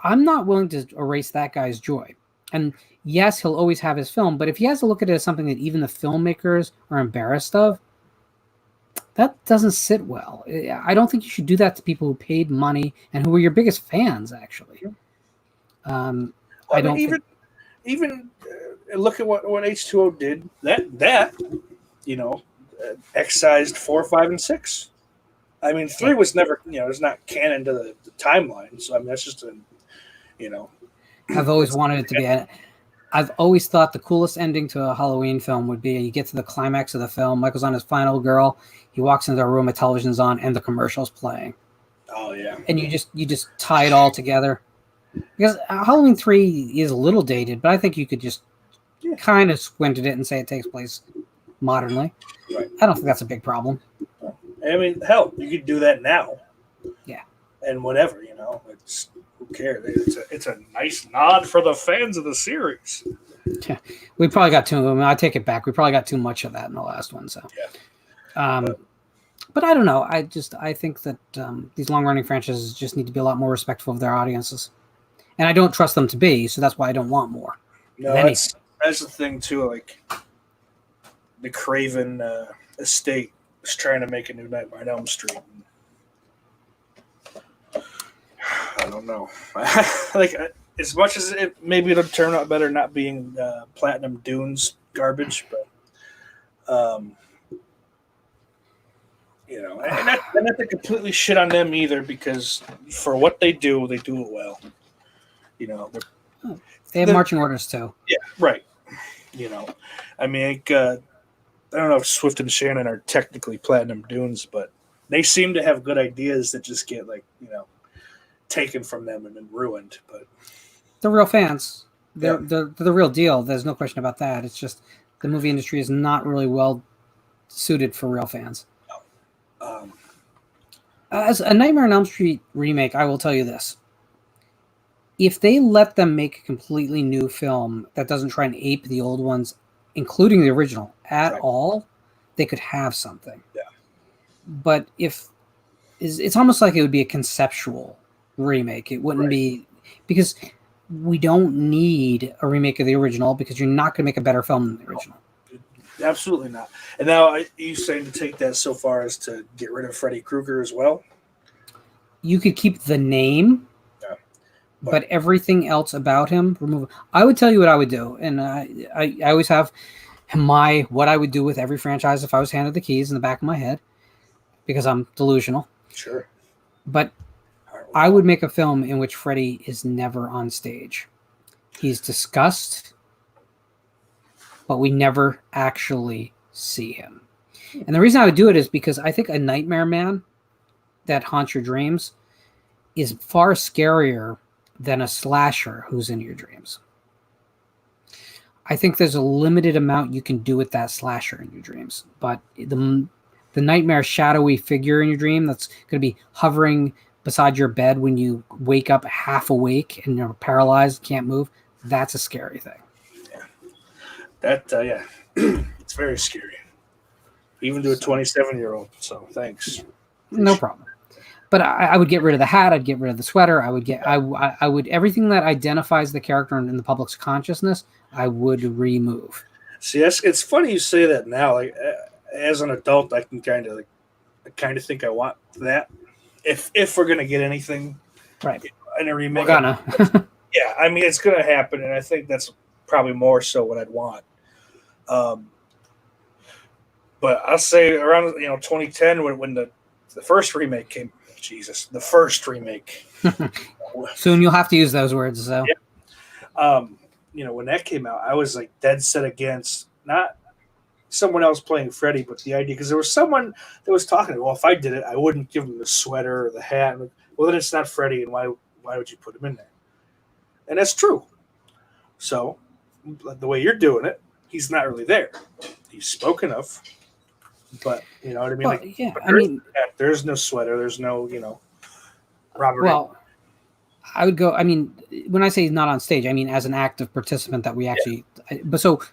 I'm not willing to erase that guy's joy. And yes, he'll always have his film, but if he has to look at it as something that even the filmmakers are embarrassed of, that doesn't sit well. I don't think you should do that to people who paid money and who were your biggest fans, actually. I don't even look at what H2O did. That excised 4, 5, and 6. I mean, 3 was never, it's not canon to the timeline. So I mean, that's just I've always wanted it to be. I've always thought the coolest ending to a Halloween film would be you get to the climax of the film. Michael's on his final girl. He walks into a room, a television's on, and the commercial's playing. Oh yeah. And you just tie it all together. Because Halloween 3 is a little dated, but I think you could just kind of squint at it and say it takes place modernly. Right. I don't think that's a big problem. I mean, hell, you could do that now. Yeah. And whatever, it's who cares? It's a nice nod for the fans of the series. Yeah. We probably got too. I mean, I take it back. We probably got too much of that in the last one. So. Yeah. But I don't know. I think that these long-running franchises just need to be a lot more respectful of their audiences, and I don't trust them to be. So that's why I don't want more. No, that's the thing too. Like the Craven estate is trying to make a new Nightmare on Elm Street. I don't know. Like as much as maybe it'll turn out better not being Platinum Dunes garbage, but and not to completely shit on them either, because for what they do it well. They have marching orders too. Yeah, right. I mean, I don't know if Swift and Shannon are technically Platinum Dunes, but they seem to have good ideas that just get taken from them and then ruined. But they're real fans. They're the real deal. There's no question about that. It's just the movie industry is not really well suited for real fans. As a Nightmare on Elm Street remake, I will tell you this. If they let them make a completely new film that doesn't try and ape the old ones, including the original, at all, they could have something. Yeah. But it's almost like it would be a conceptual remake. It wouldn't be, because we don't need a remake of the original, because you're not going to make a better film than the original. Absolutely not. And now are you saying to take that so far as to get rid of Freddy Krueger as well? You could keep the name, but everything else about him, remove. I would tell you what I would do, and I always have what I would do with every franchise if I was handed the keys in the back of my head, because I'm delusional. Sure. But I would make a film in which Freddy is never on stage. He's discussed, but we never actually see him. And the reason I would do it is because I think a nightmare man that haunts your dreams is far scarier than a slasher who's in your dreams. I think there's a limited amount you can do with that slasher in your dreams, but the the nightmare shadowy figure in your dream that's going to be hovering beside your bed when you wake up half awake and you're paralyzed, can't move. That's a scary thing. Yeah, it's very scary, even to a 27-year-old. So thanks. No problem. But I would get rid of the hat. I'd get rid of the sweater. I would everything that identifies the character in the public's consciousness, I would remove. See, it's funny you say that now. Like as an adult, I can kind of think I want that. If we're gonna get anything, right, in a remake, we're gonna. Yeah, I mean it's gonna happen, and I think that's probably more so what I'd want. But I'll say around 2010 when the first remake came. Jesus, the first remake. Soon you'll have to use those words. So, yeah. When that came out, I was like dead set against not someone else playing Freddy, but the idea, because there was someone that was talking. Well, if I did it, I wouldn't give him the sweater or the hat. I'm like, well, then it's not Freddy, and why would you put him in there? And that's true. So, the way you're doing it, he's not really there. He's spoken of. But you know what I mean? Well, yeah, I mean, there's no sweater. There's no, Robert. Well, I would go. I mean, when I say he's not on stage, I mean as an active participant that we actually. Yeah.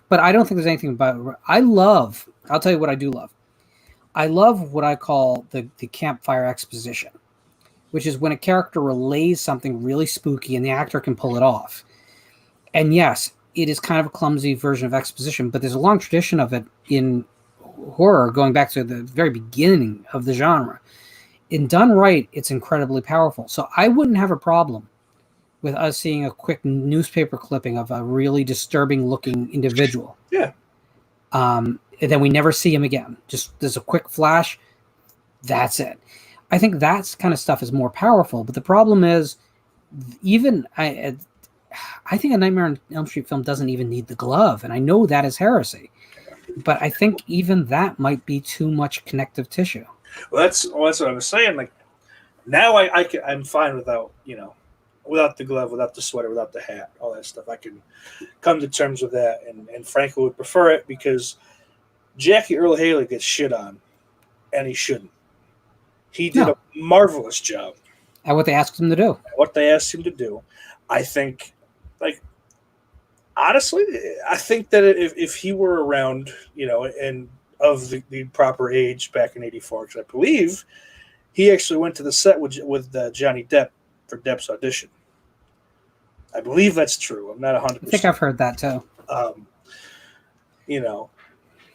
But I don't think there's anything about. I'll tell you what I do love. I love what I call the campfire exposition, which is when a character relays something really spooky and the actor can pull it off. And yes, it is kind of a clumsy version of exposition, but there's a long tradition of it in horror going back to the very beginning of the genre. And done right, it's incredibly powerful. So I wouldn't have a problem with us seeing a quick newspaper clipping of a really disturbing looking individual. Yeah. And then we never see him again. Just there's a quick flash. That's it. I think that kind of stuff is more powerful. But the problem is, even I think a Nightmare on Elm Street film doesn't even need the glove. And I know that is heresy. But I think even that might be too much connective tissue. Well, that's what I was saying. Like now, I'm fine without without the glove, without the sweater, without the hat, all that stuff. I can come to terms with that, and Franco would prefer it because Jackie Earle Haley gets shit on, and he shouldn't. He did a marvelous job at what they asked him to do. I think, honestly, I think that if he were around, and of the proper age back in '84, because I believe he actually went to the set with Johnny Depp for Depp's audition. I believe that's true. I'm not 100%. I think I've heard that too.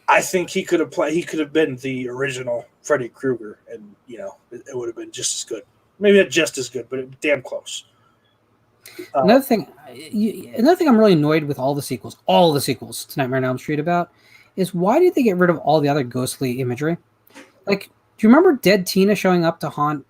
I think he could have been the original Freddy Krueger, and it would have been just as good. Maybe not just as good, but damn close. Another thing I'm really annoyed with all the sequels to Nightmare on Elm Street about is why did they get rid of all the other ghostly imagery? Like, do you remember Dead Tina showing up to haunt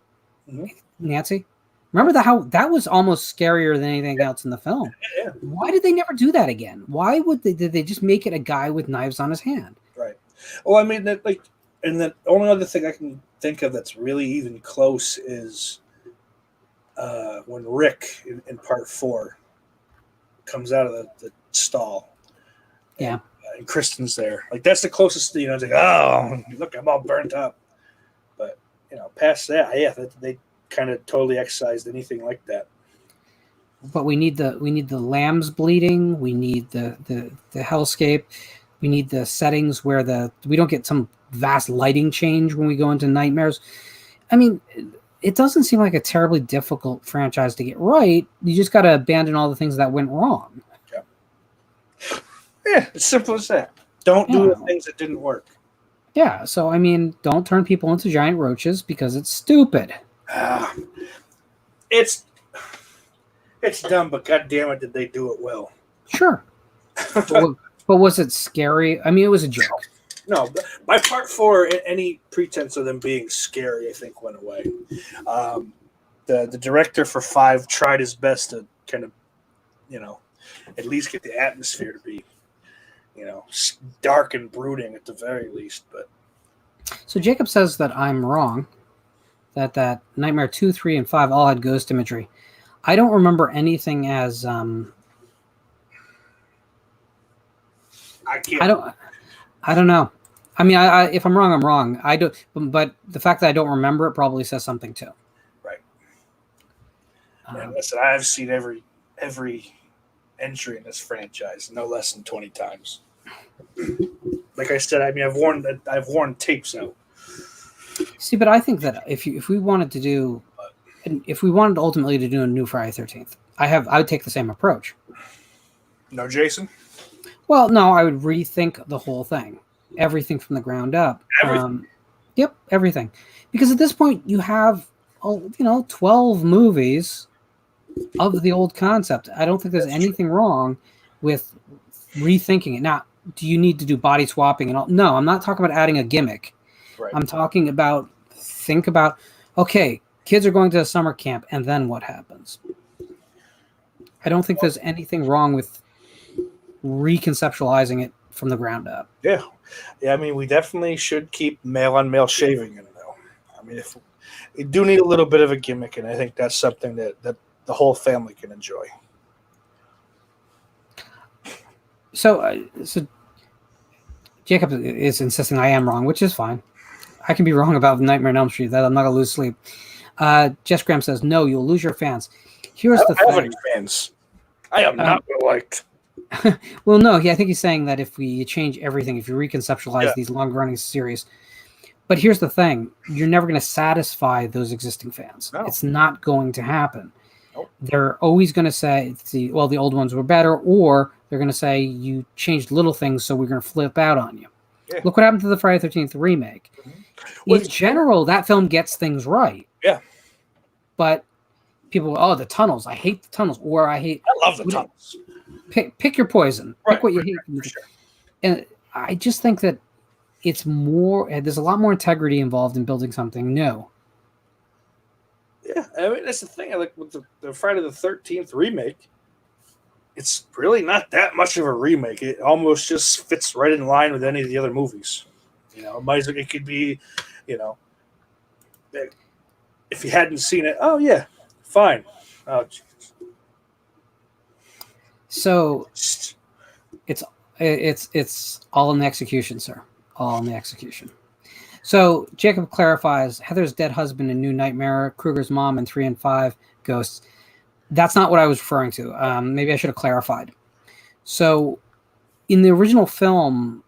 Nancy? Remember how that was almost scarier than anything else in the film? Yeah. Why did they never do that again? Why did they just make it a guy with knives on his hand? Right. Well, I mean, and the only other thing I can think of that's really even close is when Rick in part 4 comes out of the stall. Yeah. And Kristen's there. Like, that's the closest, it's like, oh, look, I'm all burnt up. But, past that, they kind of totally excised anything like that. But we need the lambs bleeding. We need the hellscape. We need the settings where we don't get some vast lighting change when we go into nightmares. I mean, it doesn't seem like a terribly difficult franchise to get right. You just got to abandon all the things that went wrong. Yeah, it's simple as that. Don't do the things that didn't work. Yeah, so I mean, don't turn people into giant roaches because it's stupid. It's dumb, but god damn it, did they do it well? Sure. But was it scary? I mean, it was a joke. No, by part 4, any pretense of them being scary, I think, went away. The director for 5 tried his best to kind of, at least get the atmosphere to be, dark and brooding at the very least. But so Jacob says that I'm wrong. That Nightmare 2, 3, and 5 all had ghost imagery. I don't remember anything as I don't know. I mean, if I'm wrong, I'm wrong. I do, but the fact that I don't remember it probably says something too. Right. And listen, I've seen every entry in this franchise no less than 20 times. Like I said, I mean, I've worn tapes out. See, but I think that if we wanted ultimately to do a new Friday 13th, I would take the same approach. No, Jason? Well, no, I would rethink the whole thing, everything from the ground up. Everything. Yep, everything. Because at this point, you have 12 movies of the old concept. I don't think there's anything wrong with rethinking it. Now, do you need to do body swapping and all? No, I'm not talking about adding a gimmick. Right. I'm talking about okay, kids are going to a summer camp, and then what happens? I don't think there's anything wrong with reconceptualizing it from the ground up. Yeah. I mean, we definitely should keep male on male shaving in though. I mean, if we do need a little bit of a gimmick, and I think that's something that the whole family can enjoy. So Jacob is insisting I am wrong, which is fine. I can be wrong about Nightmare on Elm Street. That I'm not gonna lose sleep. Jess Graham says no, you'll lose your fans. Here's the thing. I don't have any fans. I am not liked. Well, no, I think he's saying that if we change everything, if you reconceptualize these long-running series, but here's the thing: you're never going to satisfy those existing fans. No. It's not going to happen. Nope. They're always going to say, the old ones were better, or they're going to say you changed little things, so we're going to flip out on you. Yeah. Look what happened to the Friday the 13th remake. Mm-hmm. In general, that film gets things right. Yeah. But people, the tunnels. I hate the tunnels, or I love the tunnels. Pick your poison. Right, pick what you hate. For sure. And I just think that it's more. There's a lot more integrity involved in building something new. Yeah, I mean that's the thing. Like with the Friday the 13th remake, it's really not that much of a remake. It almost just fits right in line with any of the other movies. It could be, if you hadn't seen it, oh yeah, fine. Oh, geez. So it's all in the execution, sir. All in the execution. So Jacob clarifies Heather's dead husband in New Nightmare, Krueger's mom in 3 and 5 Ghosts. That's not what I was referring to. Maybe I should have clarified. So in the original film,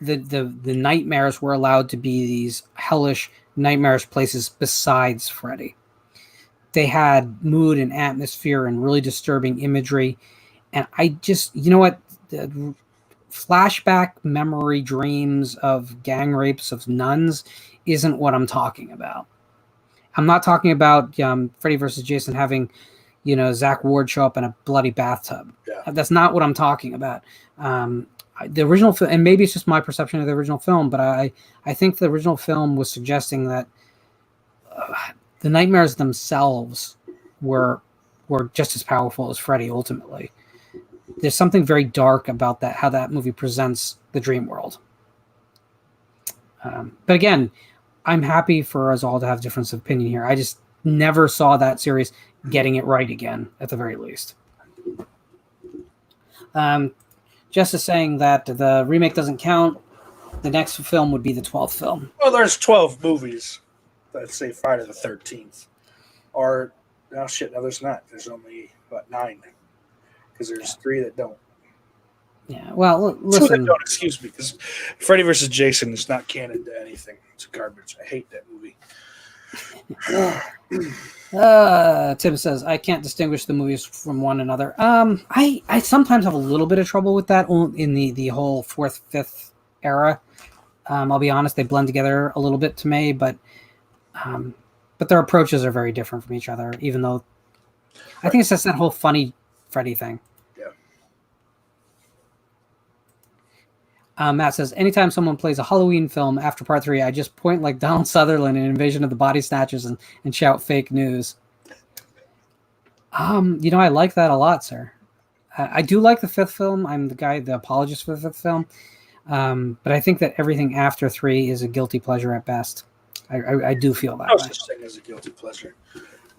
the nightmares were allowed to be these hellish, nightmarish places besides Freddy. They had mood and atmosphere and really disturbing imagery. And I just, the flashback memory dreams of gang rapes of nuns isn't what I'm talking about. I'm not talking about Freddy versus Jason having, Zach Ward show up in a bloody bathtub. Yeah. That's not what I'm talking about. The original film, and maybe it's just my perception of the original film, but I think the original film was suggesting that the nightmares themselves were just as powerful as Freddy ultimately. There's something very dark about that, how that movie presents the dream world. But again, I'm happy for us all to have difference of opinion here. I just never saw that series getting it right again, at the very least. Jess is saying that the remake doesn't count. The next film would be the 12th film. Well, there's 12 movies that say Friday the 13th. Or, no, there's not. There's only, 9. Because there's 3 that don't. Yeah, well, listen. 2 that don't, excuse me, because Freddy vs. Jason is not canon to anything. It's garbage. I hate that movie. Tim says, I can't distinguish the movies from one another. I sometimes have a little bit of trouble with that in the whole 4th, 5th era. I'll be honest, they blend together a little bit to me, but their approaches are very different from each other, even though I think it's just that whole funny Freddy thing. Matt says, anytime someone plays a Halloween film after part 3, I just point like Donald Sutherland in Invasion of the Body Snatchers and shout fake news. I like that a lot, sir. I do like the 5th film. I'm the apologist for the 5th film. But I think that everything after 3 is a guilty pleasure at best. I do feel that. No such thing as a guilty pleasure.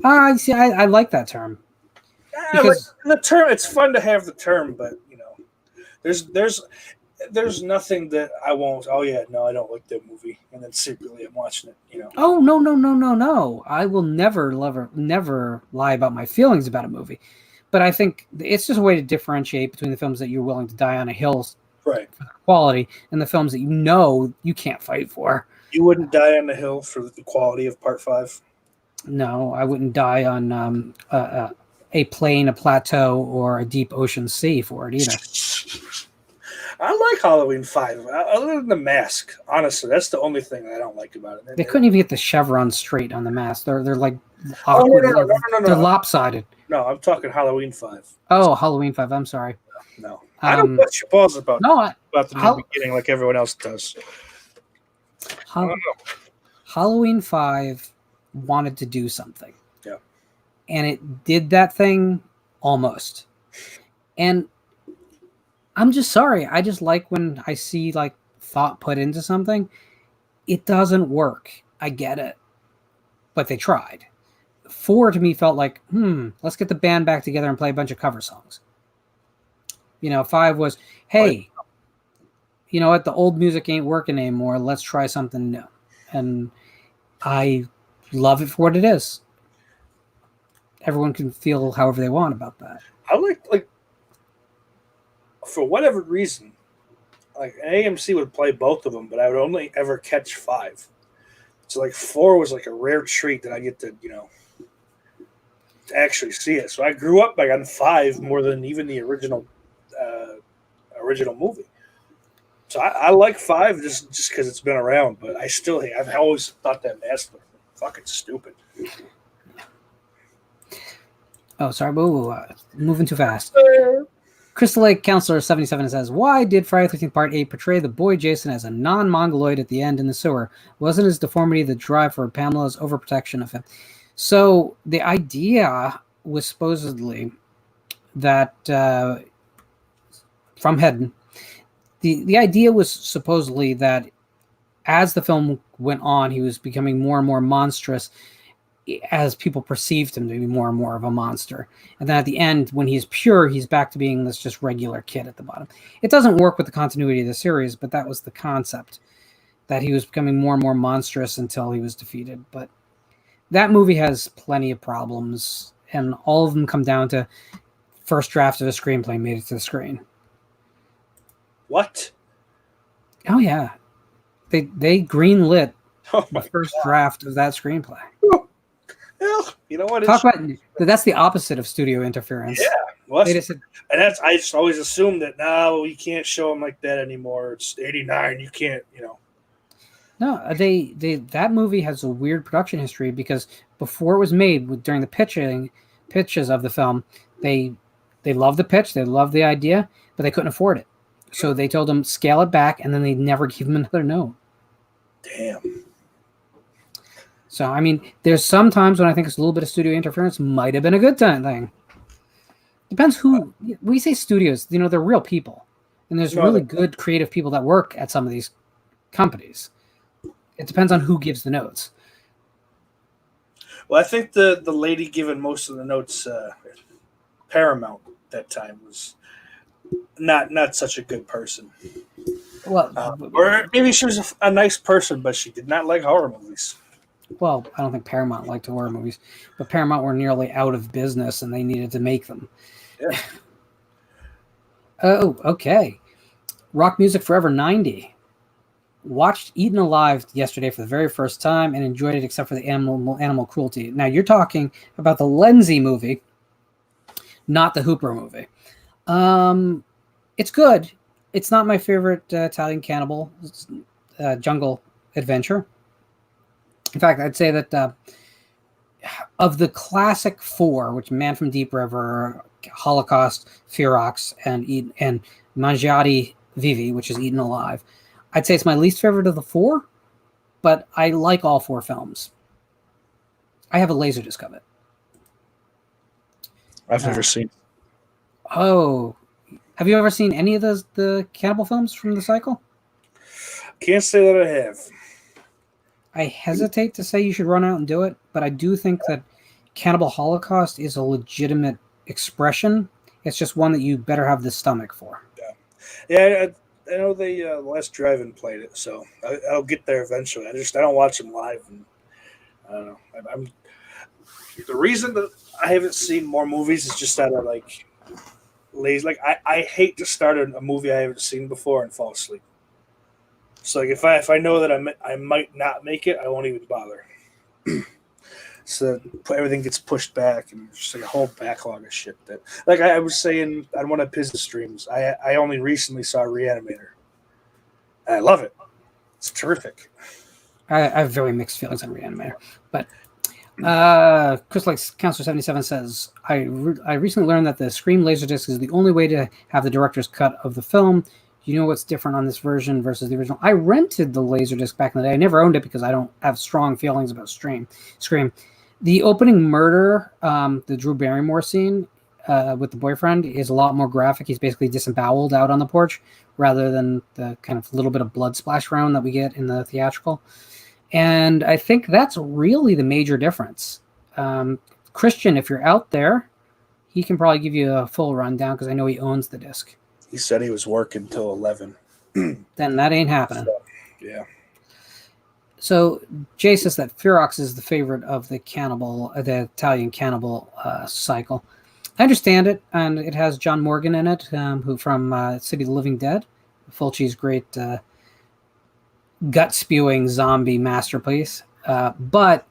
I like that term. Yeah, because the term, it's fun to have the term, but there's there's nothing that I won't. Oh yeah, no, I don't like that movie, and then secretly I'm watching it. You know. Oh no! I will never lie about my feelings about a movie, but I think it's just a way to differentiate between the films that you're willing to die on a hill Right. for quality and the films that you can't fight for. You wouldn't die on the hill for the quality of Part 5. No, I wouldn't die on a plain, a plateau, or a deep ocean sea for it either. I like Halloween 5. Other than the mask, honestly, that's the only thing I don't like about it. They couldn't even get the chevron straight on the mask. They're like Oh, awkward. no. They're lopsided. No, I'm talking Halloween 5. Oh, Halloween 5. I'm sorry. No. I don't bust your balls about the new beginning like everyone else does. Halloween 5 wanted to do something. Yeah. And it did that thing almost. And I'm just sorry. I just like when I see like thought put into something. It doesn't work. I get it. But they tried. 4 to me felt like, let's get the band back together and play a bunch of cover songs. 5 was, hey, you know what? The old music ain't working anymore. Let's try something new. And I love it for what it is. Everyone can feel however they want about that. I like for whatever reason, like AMC would play both of them, but I would only ever catch 5. So like 4 was like a rare treat that I get to, to actually see it. So I grew up like on 5 more than even the original movie. So I like 5 just because it's been around, but I've always thought that mask was fucking stupid. Oh, sorry, moving too fast. Crystal Lake Counselor 77 says, why did Friday the 13th Part 8 portray the boy Jason as a non-mongoloid at the end in the sewer? Wasn't his deformity the drive for Pamela's overprotection of him? So the idea was supposedly that from Hedden, the idea was supposedly that as the film went on, he was becoming more and more monstrous as people perceived him to be more and more of a monster. And then at the end, when he's pure, he's back to being this just regular kid at the bottom. It doesn't work with the continuity of the series, but that was the concept, that he was becoming more and more monstrous until he was defeated. But that movie has plenty of problems, and all of them come down to first draft of a screenplay made it to the screen. What? Oh, yeah. They greenlit the first draft of that screenplay. Well, you know what? That's the opposite of studio interference. Yeah, well, I just always assumed that now you can't show them like that anymore. It's 89. You can't, No, that movie has a weird production history because before it was made, during the pitches of the film, they loved the pitch, they loved the idea, but they couldn't afford it. So they told them scale it back, and then they never gave them another note. Damn. So, I mean, there's some times when I think it's a little bit of studio interference might have been a good thing. Depends who. We say studios, they're real people. And there's really good creative people that work at some of these companies. It depends on who gives the notes. Well, I think the lady giving most of the notes, Paramount that time, was not such a good person. Well, or maybe she was a nice person, but she did not like horror movies. Well, I don't think Paramount liked horror movies, but Paramount were nearly out of business and they needed to make them. Yeah. Oh, okay. Rock Music Forever 90. Watched Eaten Alive yesterday for the very first time and enjoyed it except for the animal cruelty. Now, you're talking about the Lenzi movie, not the Hooper movie. It's good. It's not my favorite Italian cannibal jungle adventure. In fact, I'd say that of the classic 4, which Man from Deep River, Holocaust, Ferox, and Mangiati Vivi, which is Eaten Alive, I'd say it's my least favorite of the 4, but I like all 4 films. I have a Laserdisc of it. I've never seen. Oh, have you ever seen any of the cannibal films from the cycle? Can't say that I have. I hesitate to say you should run out and do it, but I do think that Cannibal Holocaust is a legitimate expression. It's just one that you better have the stomach for. Yeah, know they last drive-in played it, so I'll get there eventually. I don't watch them live, and I don't know. I'm the reason that I haven't seen more movies is just out of like lazy. Like I hate to start a movie I haven't seen before and fall asleep. So like if I know that I might not make it, I won't even bother. So everything gets pushed back, and just like a whole backlog of shit. That like I was saying on one of Piz's streams, I only recently saw Reanimator. And I love it. It's terrific. I have very mixed feelings on Reanimator, but Chris Likes Counselor 77 says, I recently learned that the Scream Laserdisc is the only way to have the director's cut of the film. Do you know what's different on this version versus the original? I rented the Laserdisc back in the day. I never owned it because I don't have strong feelings about Scream. The opening murder, the Drew Barrymore scene with the boyfriend is a lot more graphic. He's basically disemboweled out on the porch rather than the kind of little bit of blood splash around that we get in the theatrical. And I think that's really the major difference. Christian, if you're out there, he can probably give you a full rundown because I know he owns the disc. He said he was working till 11. Then that ain't happening. So, yeah. So Jay says that Ferox is the favorite of the Italian cannibal cycle. I understand it, and it has John Morgan in it, who from City of the Living Dead, Fulci's great gut-spewing zombie masterpiece. But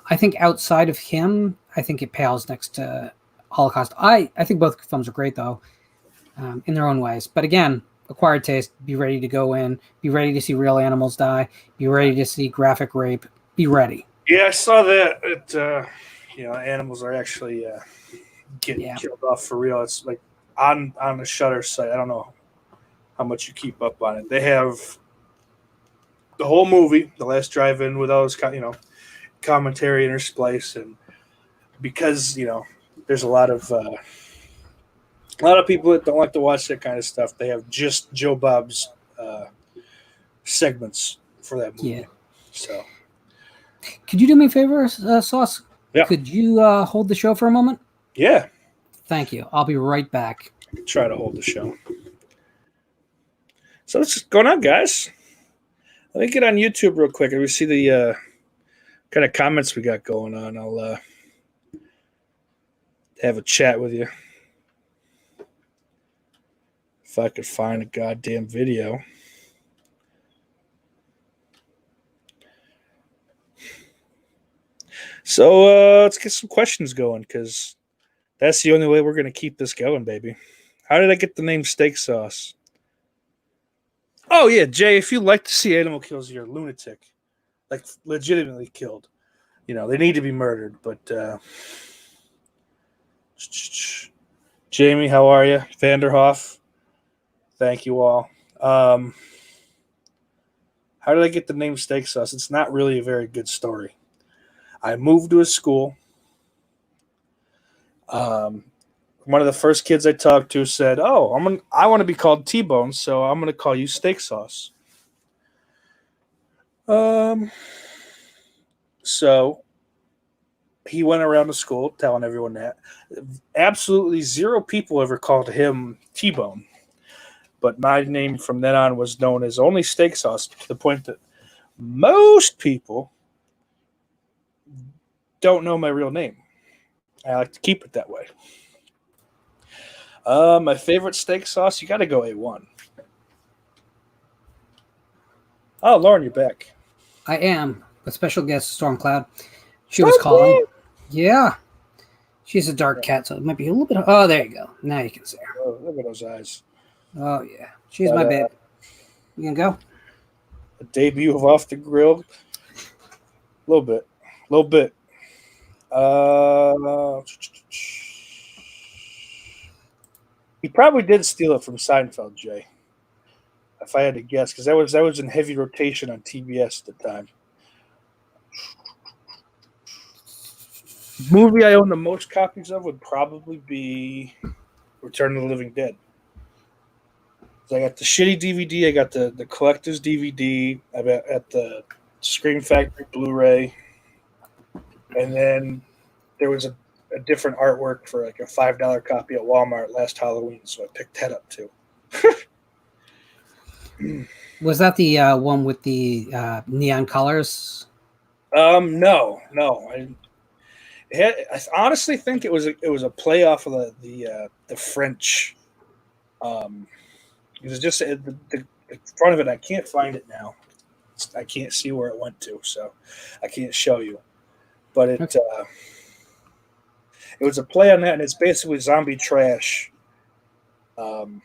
I think outside of him, I think it pales next to Holocaust. I think both films are great, though, in their own ways. But again, acquired taste, be ready to go in, be ready to see real animals die, be ready to see graphic rape, be ready. Yeah, I saw that. Animals are actually getting killed off for real. It's like on the Shudder site. I don't know how much you keep up on it. They have the whole movie, The Last Drive-In, with all this commentary interspliced, and because there's a lot of people that don't like to watch that kind of stuff. They have just Joe Bob's segments for that movie. Yeah. So, could you do me a favor, Sauce? Yeah. Could you hold the show for a moment? Yeah. Thank you. I'll be right back. Try to hold the show. So what's going on, guys? Let me get on YouTube real quick. Let me see the kind of comments we got going on. I'll have a chat with you. If I could find a goddamn video. So let's get some questions going, because that's the only way we're going to keep this going, baby. How did I get the name Steak Sauce? Oh, yeah, Jay, if you like to see animal kills, you're a lunatic. Like, legitimately killed. They need to be murdered, but... Jamie, how are you? Vanderhoff, thank you all. How did I get the name Steak Sauce? It's not really a very good story. I moved to a school. One of the first kids I talked to said, "Oh, I want to be called T-Bone, so I'm going to call you Steak Sauce." So he went around the school telling everyone that. Absolutely zero people ever called him T-Bone. But my name from then on was known as only Steak Sauce, to the point that most people don't know my real name. I like to keep it that way. My favorite steak sauce, you got to go A1. Oh, Lauren, you're back. I am. With special guest Stormcloud. She was calling. Yeah. She's a dark cat, so it might be a little bit... Oh, there you go. Now you can see her. Oh, look at those eyes. Oh, yeah. She's my babe. You gonna go? A debut of Off the Grill. A little bit. He probably did steal it from Seinfeld, Jay. If I had to guess, because that was in heavy rotation on TBS at the time. Movie I own the most copies of would probably be Return of the Living Dead. So I got the shitty DVD, I got the collector's DVD, I got at the Scream Factory Blu-ray, and then there was a different artwork for like a $5 copy at Walmart last Halloween, so I picked that up too. Was that the one with the neon colors? No. I honestly think it was a play off of the French. It was just the front of it. I can't find it now. I can't see where it went to, so I can't show you. But it was a play on that, and it's basically zombie trash, kind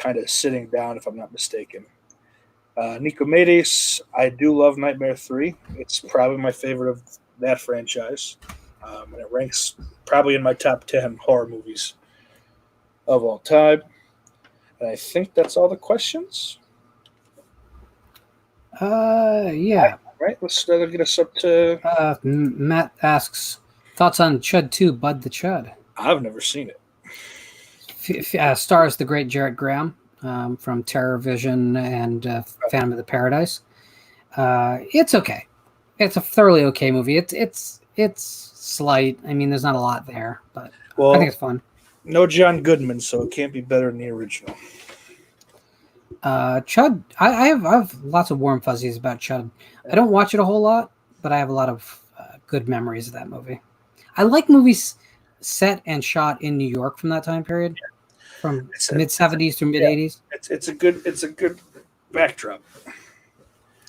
of sitting down, if I'm not mistaken. Nicomedes, I do love Nightmare 3. It's probably my favorite of that franchise. And it ranks probably in my top 10 horror movies of all time. And I think that's all the questions. Yeah. Right, let's get us up to... Matt asks, thoughts on Chud 2, Bud the Chud? I've never seen it. Stars the great Jarrett Graham from Terror Vision and Phantom of the Paradise. It's okay. It's a thoroughly okay movie. It's slight. I mean, there's not a lot there, but I think it's fun. No John Goodman, so it can't be better than the original. Chud, I have lots of warm fuzzies about Chud. I don't watch it a whole lot, but I have a lot of good memories of that movie. I like movies set and shot in New York from that time period, from mid 70s through mid 80s. It's a good backdrop.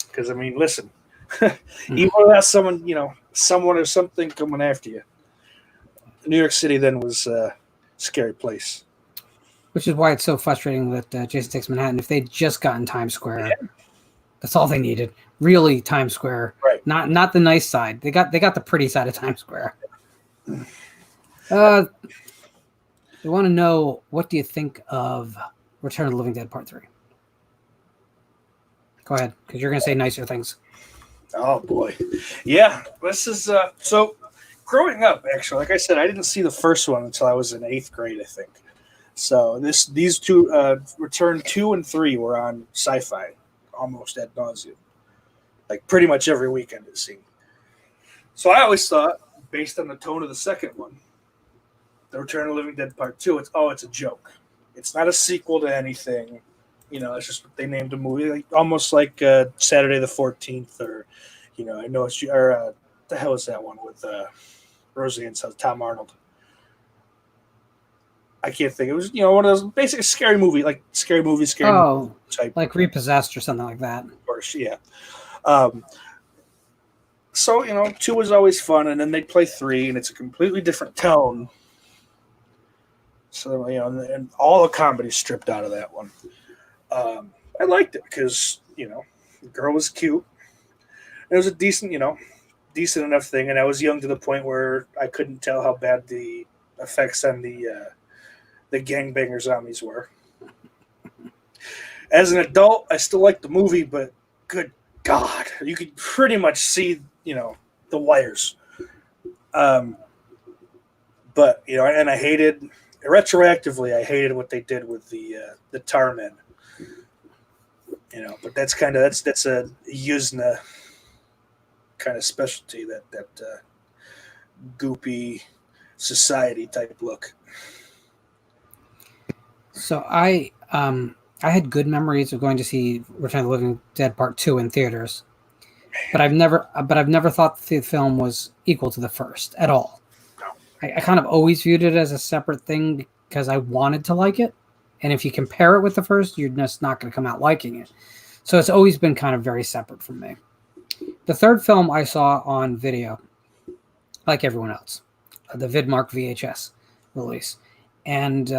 Because I mean, listen, even without someone or something coming after you, New York City then was a scary place. Which is why it's so frustrating with Jason Takes Manhattan. If they'd just gotten Times Square, that's all they needed. Really, Times Square, right? Not the nice side. They got the pretty side of Times Square. They want to know, what do you think of Return of the Living Dead Part 3? Go ahead, because you're going to say nicer things. Oh boy, yeah. This is so. Growing up, actually, like I said, I didn't see the first one until I was in 8th grade, I think. So these two, Return 2 and 3, were on Sci-Fi almost ad nauseum, like pretty much every weekend it seemed. So I always thought, based on the tone of the second one, the Return of the Living Dead Part 2, it's a joke. It's not a sequel to anything. It's just what they named a movie, like, almost like Saturday the 14th, or I know it's the hell is that one with Rosie and Tom Arnold. I can't think. It was one of those basic scary movie, like scary movie type, like Repossessed or something like that. Of course, yeah. So 2 was always fun, and then they'd play 3, and it's a completely different tone. So and all the comedy stripped out of that one. I liked it because the girl was cute. It was a decent enough thing, and I was young to the point where I couldn't tell how bad the effects on the gangbanger zombies were. As an adult, I still liked the movie, but good God, you could pretty much see the wires. But and I hated retroactively. I hated what they did with the tar men. But that's a Yuzna kind of specialty, that goopy society type look. So I had good memories of going to see Return of the Living Dead Part 2 in theaters, but I've never thought the film was equal to the first at all. No. I kind of always viewed it as a separate thing because I wanted to like it, and if you compare it with the first, you're just not going to come out liking it. So it's always been kind of very separate from me. The third film I saw on video, like everyone else, the Vidmark VHS release, and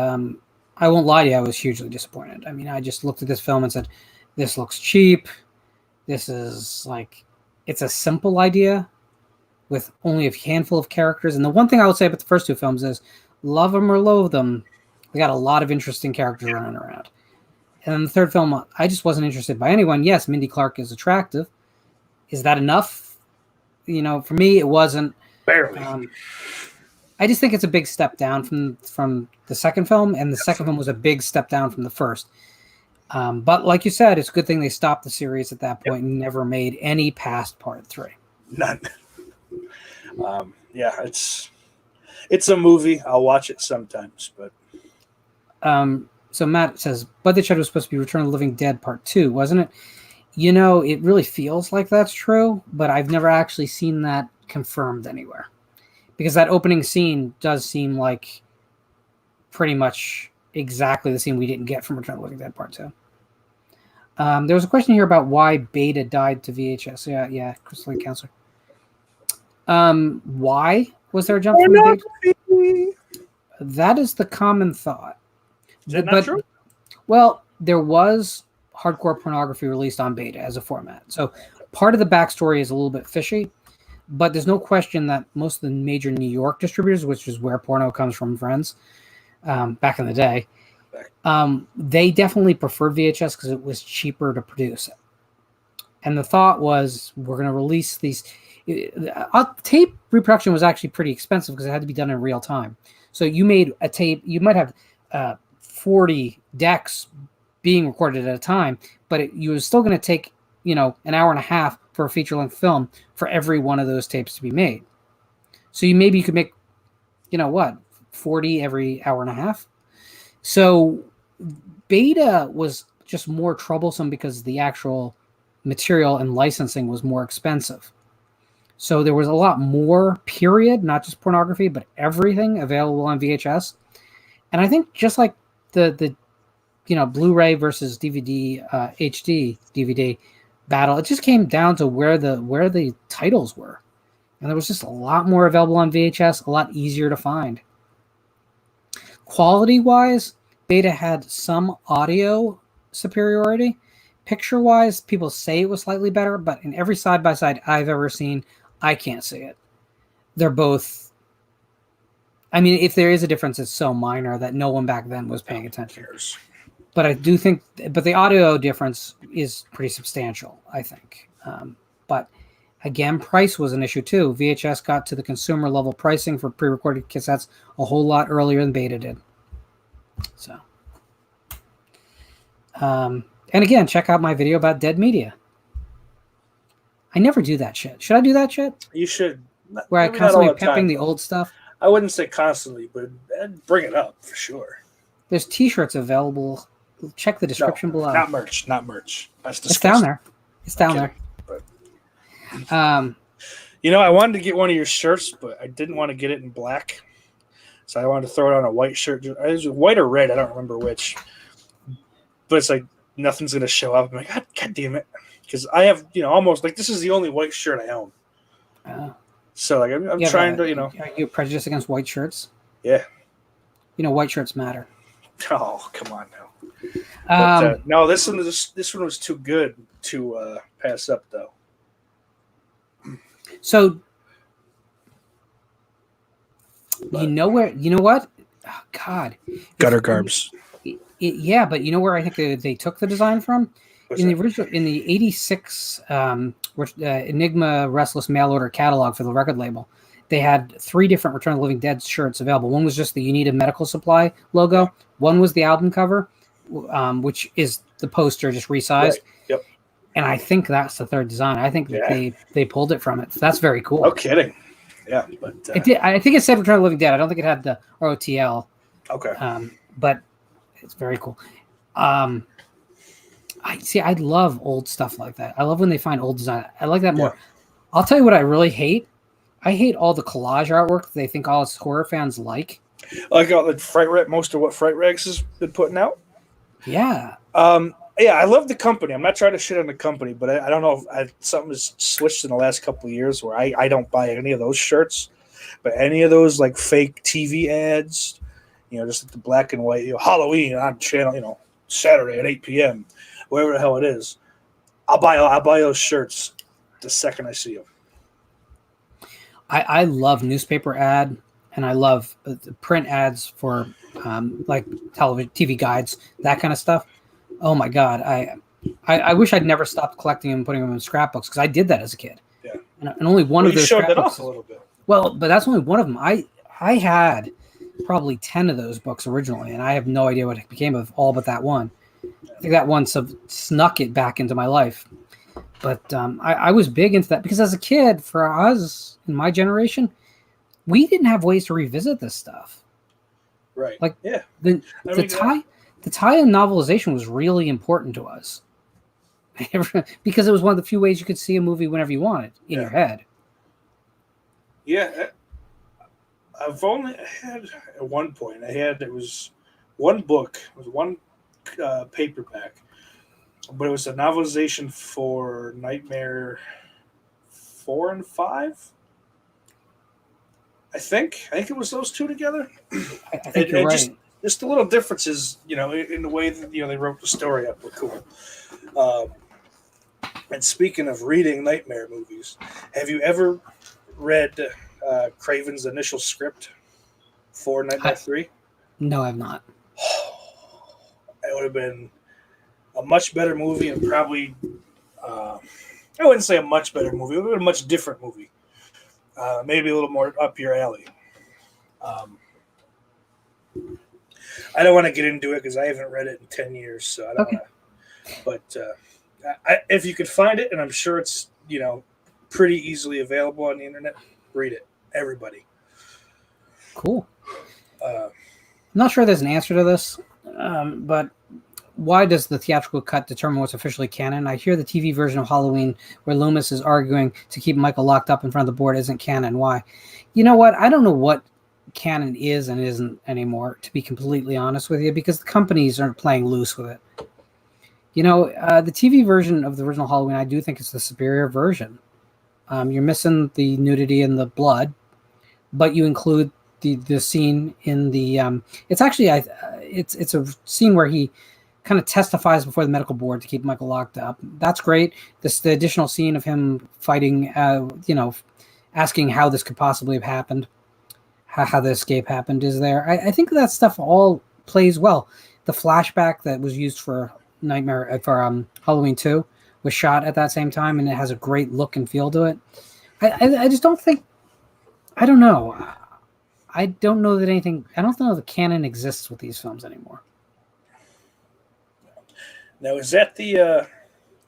I won't lie to you, I was hugely disappointed. I mean, I just looked at this film and said, this looks cheap. This is it's a simple idea with only a handful of characters. And the one thing I would say about the first 2 films is, love them or loathe them, they got a lot of interesting characters running around. And then the third film, I just wasn't interested by anyone. Yes, Mindy Clark is attractive. Is that enough? For me, it wasn't. Barely. I just think it's a big step down from the second film, and the second film was a big step down from the first. But like you said, it's a good thing they stopped the series at that point and never made any past Part 3. None. Yeah, it's a movie. I'll watch it sometimes, but So Matt says, but the Shed was supposed to be Return of the Living Dead Part 2, wasn't it? You know, it really feels like that's true, but I've never actually seen that confirmed anywhere. Because that opening scene does seem like pretty much exactly the scene we didn't get from Return of the Living Dead Part 2. There was a question here about why Beta died to VHS. Yeah, Crystal Lake Counselor. Why was there a jump from Beta? That is the common thought. Is that not true? Well, there was hardcore pornography released on Beta as a format. So part of the backstory is a little bit fishy, but there's no question that most of the major New York distributors, which is where porno comes from, friends, back in the day, they definitely preferred VHS because it was cheaper to produce it. And the thought was, we're going to release these. Tape reproduction was actually pretty expensive because it had to be done in real time. So you made a tape, you might have 40 decks being recorded at a time, but you was still going to take, an hour and a half for a feature-length film for every one of those tapes to be made. So you could make, 40 every hour and a half. So Beta was just more troublesome because the actual material and licensing was more expensive. So there was a lot more, period, not just pornography, but everything available on VHS. And I think just like the Blu-ray versus DVD, HD DVD battle, it just came down to where the titles were. And there was just a lot more available on VHS, a lot easier to find. Quality-wise, Beta had some audio superiority. Picture-wise, people say it was slightly better, but in every side-by-side I've ever seen, I can't see it. They're both... I mean, if there is a difference, it's so minor that no one back then was paying attention. But I do think... But the audio difference is pretty substantial, I think. But again, price was an issue too. VHS got to the consumer-level pricing for pre-recorded cassettes a whole lot earlier than Beta did. So... and again, check out my video about dead media. I never do that shit. Should I do that shit? You should. Where I constantly pimping the old stuff? I wouldn't say constantly, but I'd bring it up for sure. There's t-shirts available. Check the description below. Not merch. That's disgusting. It's down there. It's down there. But, I wanted to get one of your shirts, but I didn't want to get it in black. So I wanted to throw it on a white shirt. It was white or red. I don't remember which. But it's like nothing's going to show up. I'm like, God damn it. Because I have, almost like this is the only white shirt I own. So like I'm trying to, Are you prejudiced against white shirts? Yeah. White shirts matter. Oh, come on now. But, no, this one was too good to pass up though. So you know what? Oh, God. Gutter garbs. Yeah, but you know where I think they took the design from? In the 86 Enigma Restless Mail Order catalog for the record label, they had 3 different Return of the Living Dead shirts available. One was just the You Need a Medical Supply logo. One was the album cover, which is the poster just resized. Right. Yep. And I think that's the third design. I think that they pulled it from it. So that's very cool. No kidding. Yeah, but it did. I think it said Return of the Living Dead. I don't think it had the ROTL. Okay. But it's very cool. I love old stuff like that. I love when they find old design. I like that more. I'll tell you what I really hate. I hate all the collage artwork they think all us horror fans like. Like Fright Rag, most of what Fright Rags has been putting out. Yeah. I love the company. I'm not trying to shit on the company, but I don't know if something has switched in the last couple of years where I don't buy any of those shirts, but any of those like fake TV ads, just like the black and white, Halloween on channel, Saturday at 8 p.m., wherever the hell it is, I'll buy those shirts the second I see them. I love newspaper ad, and I love print ads for like television, TV guides, that kind of stuff. Oh my God, I wish I'd never stopped collecting them and putting them in scrapbooks because I did that as a kid. Yeah, and only one of those. You showed that off a little bit. Well, but that's only one of them. I had probably 10 of those books originally, and I have no idea what it became of all but that one. I think that one snuck it back into my life. But I was big into that because as a kid, for us in my generation, we didn't have ways to revisit this stuff. Right. Like yeah. the the tie-in novelization was really important to us because it was one of the few ways you could see a movie whenever you wanted in your head. Yeah, I've only had at one point. It was one book, it was one paperback, but it was a novelization for Nightmare 4 and 5. I think it was those two together. I think you're right. Just the little differences, in the way that they wrote the story up were cool. And speaking of reading Nightmare movies, have you ever read Craven's initial script for Nightmare 3? No, I've not. It would have been a much better movie, and probably I wouldn't say a much better movie. It would have been a much different movie. Maybe a little more up your alley. I don't want to get into it because I haven't read it in 10 years, so I don't want to. But if you could find it, and I'm sure it's pretty easily available on the internet, read it. Everybody. Cool. I'm not sure there's an answer to this, but why does the theatrical cut determine what's officially canon? I hear the TV version of Halloween where Loomis is arguing to keep Michael locked up in front of the board isn't canon. Why? You know what? I don't know what canon is and isn't anymore, to be completely honest with you, because the companies aren't playing loose with it. The TV version of the original Halloween, I do think it's the superior version. You're missing the nudity and the blood, but you include the scene in the it's actually it's a scene where he kind of testifies before the medical board to keep Michael locked up. That's great. The additional scene of him fighting, asking how this could possibly have happened, how the escape happened is there. I think that stuff all plays well. The flashback that was used for Halloween 2 was shot at that same time, and it has a great look and feel to it. I just don't think, I don't know. I don't know that the canon exists with these films anymore. Now, is that the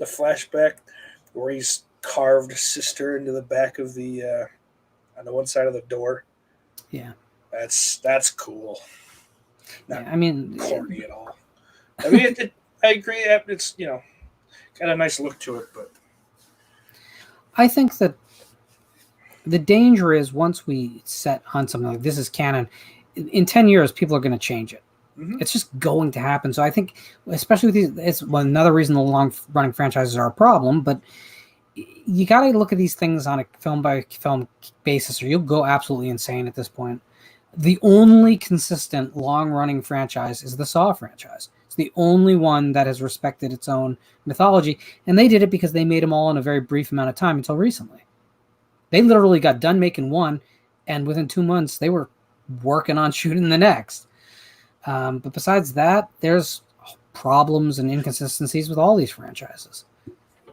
flashback where he's carved Sister into the back of the on the one side of the door? Yeah, that's cool. Not corny at all. I mean, I agree. It's got a nice look to it, but I think that the danger is once we set on something like this is canon, in 10 years people are going to change it. Mm-hmm. It's just going to happen. So I think, especially with these, it's another reason the long-running franchises are a problem. But you got to look at these things on a film-by-film basis, or you'll go absolutely insane at this point. The only consistent long-running franchise is the Saw franchise. It's the only one that has respected its own mythology, and they did it because they made them all in a very brief amount of time until recently. They literally got done making one, and within 2 months, they were working on shooting the next. But besides that, there's problems and inconsistencies with all these franchises.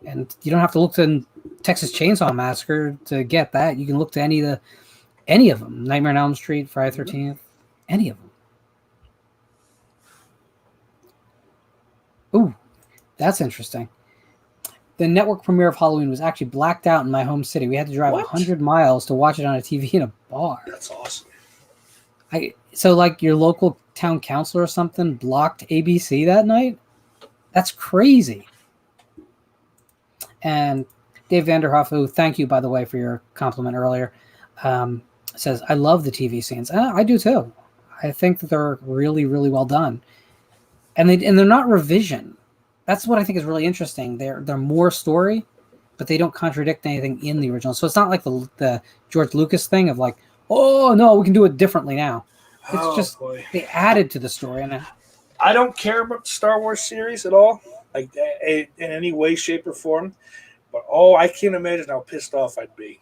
And you don't have to look to Texas Chainsaw Massacre to get that. You can look to any of them. Nightmare on Elm Street, Friday the 13th, any of them. Ooh, that's interesting. The network premiere of Halloween was actually blacked out in my home city. We had to drive 100 miles to watch it on a TV in a bar. That's awesome. So like your local town council or something blocked ABC that night? That's crazy. And Dave Vanderhoff, who thank you, by the way, for your compliment earlier, says, I love the TV scenes. I do too. I think that they're really, really well done. And they're not revision. That's what I think is really interesting. They're more story, but they don't contradict anything in the original. So it's not like the George Lucas thing of like, oh no, we can do it differently now. It's they added to the story. And I don't care about the Star Wars series at all, like in any way, shape, or form. But I can't imagine how pissed off I'd be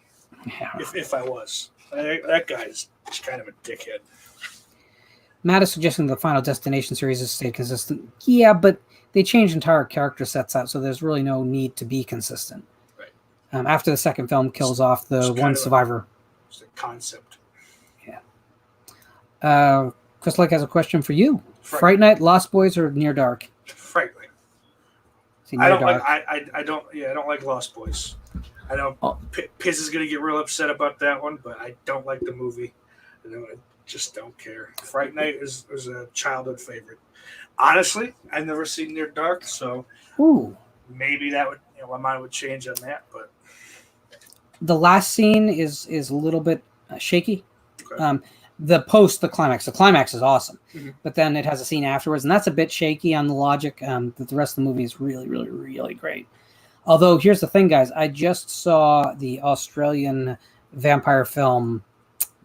if I was. That guy's just kind of a dickhead. Matt is suggesting the Final Destination series has stayed consistent. Yeah, but they changed entire character sets out, so there's really no need to be consistent. Right. After the second film kills off the one survivor. It's a concept. Yeah. Chris Lake has a question for you. Fright Night, Lost Boys, or Near Dark? Fright Night. I don't like Lost Boys. I know Piz is going to get real upset about that one, but I don't like the movie. Just don't care. Fright Night is a childhood favorite. Honestly, I've never seen Near Dark, so Ooh. maybe that would my mind would change on that. But The last scene is a little bit shaky. okay. The climax is awesome, but then it has a scene afterwards, and that's a bit shaky on the logic. But the rest of the movie is really, really, really great. Although here's the thing, guys, I just saw the Australian vampire film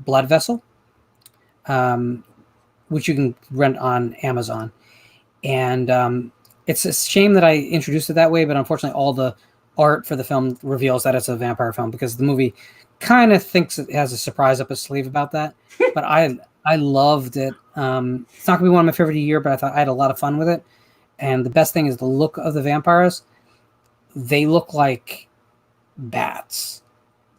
Blood Vessel, which you can rent on Amazon, and it's a shame that I introduced it that way, but unfortunately, all the art for the film reveals that it's a vampire film because the movie kind of thinks it has a surprise up its sleeve about that. But I loved it. It's not gonna be one of my favorite of the year, but I thought I had a lot of fun with it. And the best thing is the look of the vampires. They look like bats,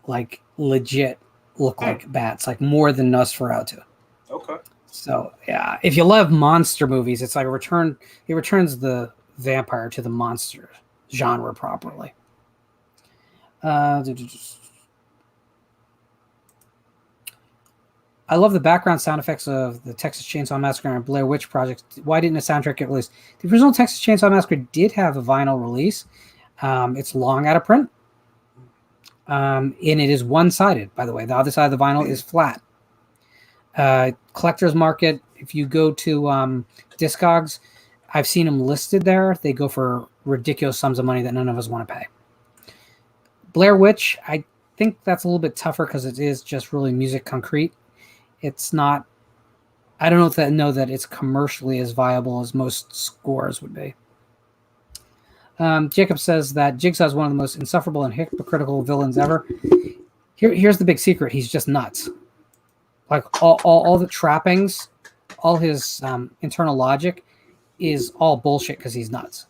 like legit look like bats, like more than Nosferatu. Okay. So yeah, if you love monster movies, it's like it returns the vampire to the monster genre properly. I love the background sound effects of the Texas Chainsaw Massacre and Blair Witch Project. Why didn't a soundtrack get released? The original Texas Chainsaw Massacre did have a vinyl release. It's long out of print. And it is one-sided, by the way. The other side of the vinyl is flat. Collector's market, if you go to Discogs, I've seen them listed there. They go for ridiculous sums of money that none of us want to pay. Blair Witch, I think that's a little bit tougher because it is just really music concrete. It's not, I don't know that it's commercially as viable as most scores would be. Jacob says that Jigsaw is one of the most insufferable and hypocritical villains ever. Here's the big secret. He's just nuts. Like all the trappings, all his internal logic is all bullshit because he's nuts.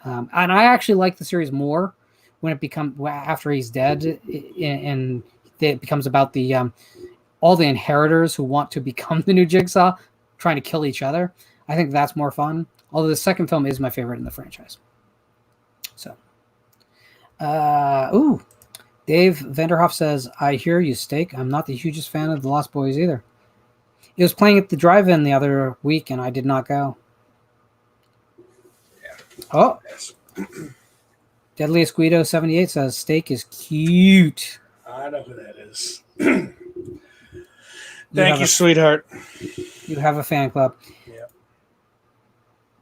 And I actually like the series more when it becomes after he's dead, and it becomes about the all the inheritors who want to become the new Jigsaw trying to kill each other. I think that's more fun. Although the second film is my favorite in the franchise. So, Dave Vanderhoff says, I hear you, Steak. I'm not the hugest fan of The Lost Boys either. It was playing at the drive-in the other week, and I did not go. Yeah. Oh. Yes. Deadliest Guido 78 says, Steak is cute. I know who that is. Thank you, sweetheart. You have a fan club. Yeah.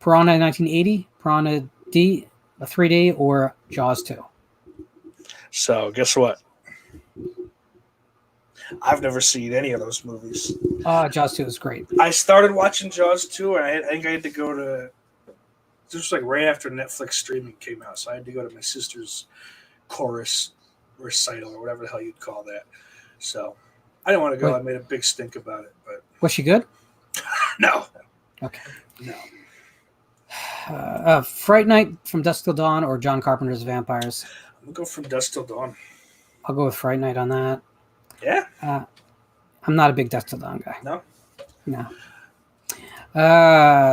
Piranha 1980, Piranha D, a 3D, or Jaws 2? So, guess what? I've never seen any of those movies. Jaws 2 is great. I started watching Jaws 2, and I think I had to go to... This was like right after Netflix streaming came out, so I had to go to my sister's chorus recital, or whatever the hell you'd call that. So, I didn't want to go. I made a big stink about it. But was she good? No. Okay. No. Fright Night, From Dusk Till Dawn, or John Carpenter's Vampires? I'm going to go From Dusk Till Dawn. I'll go with Fright Night on that. Yeah? I'm not a big Dusk Till Dawn guy. No? No.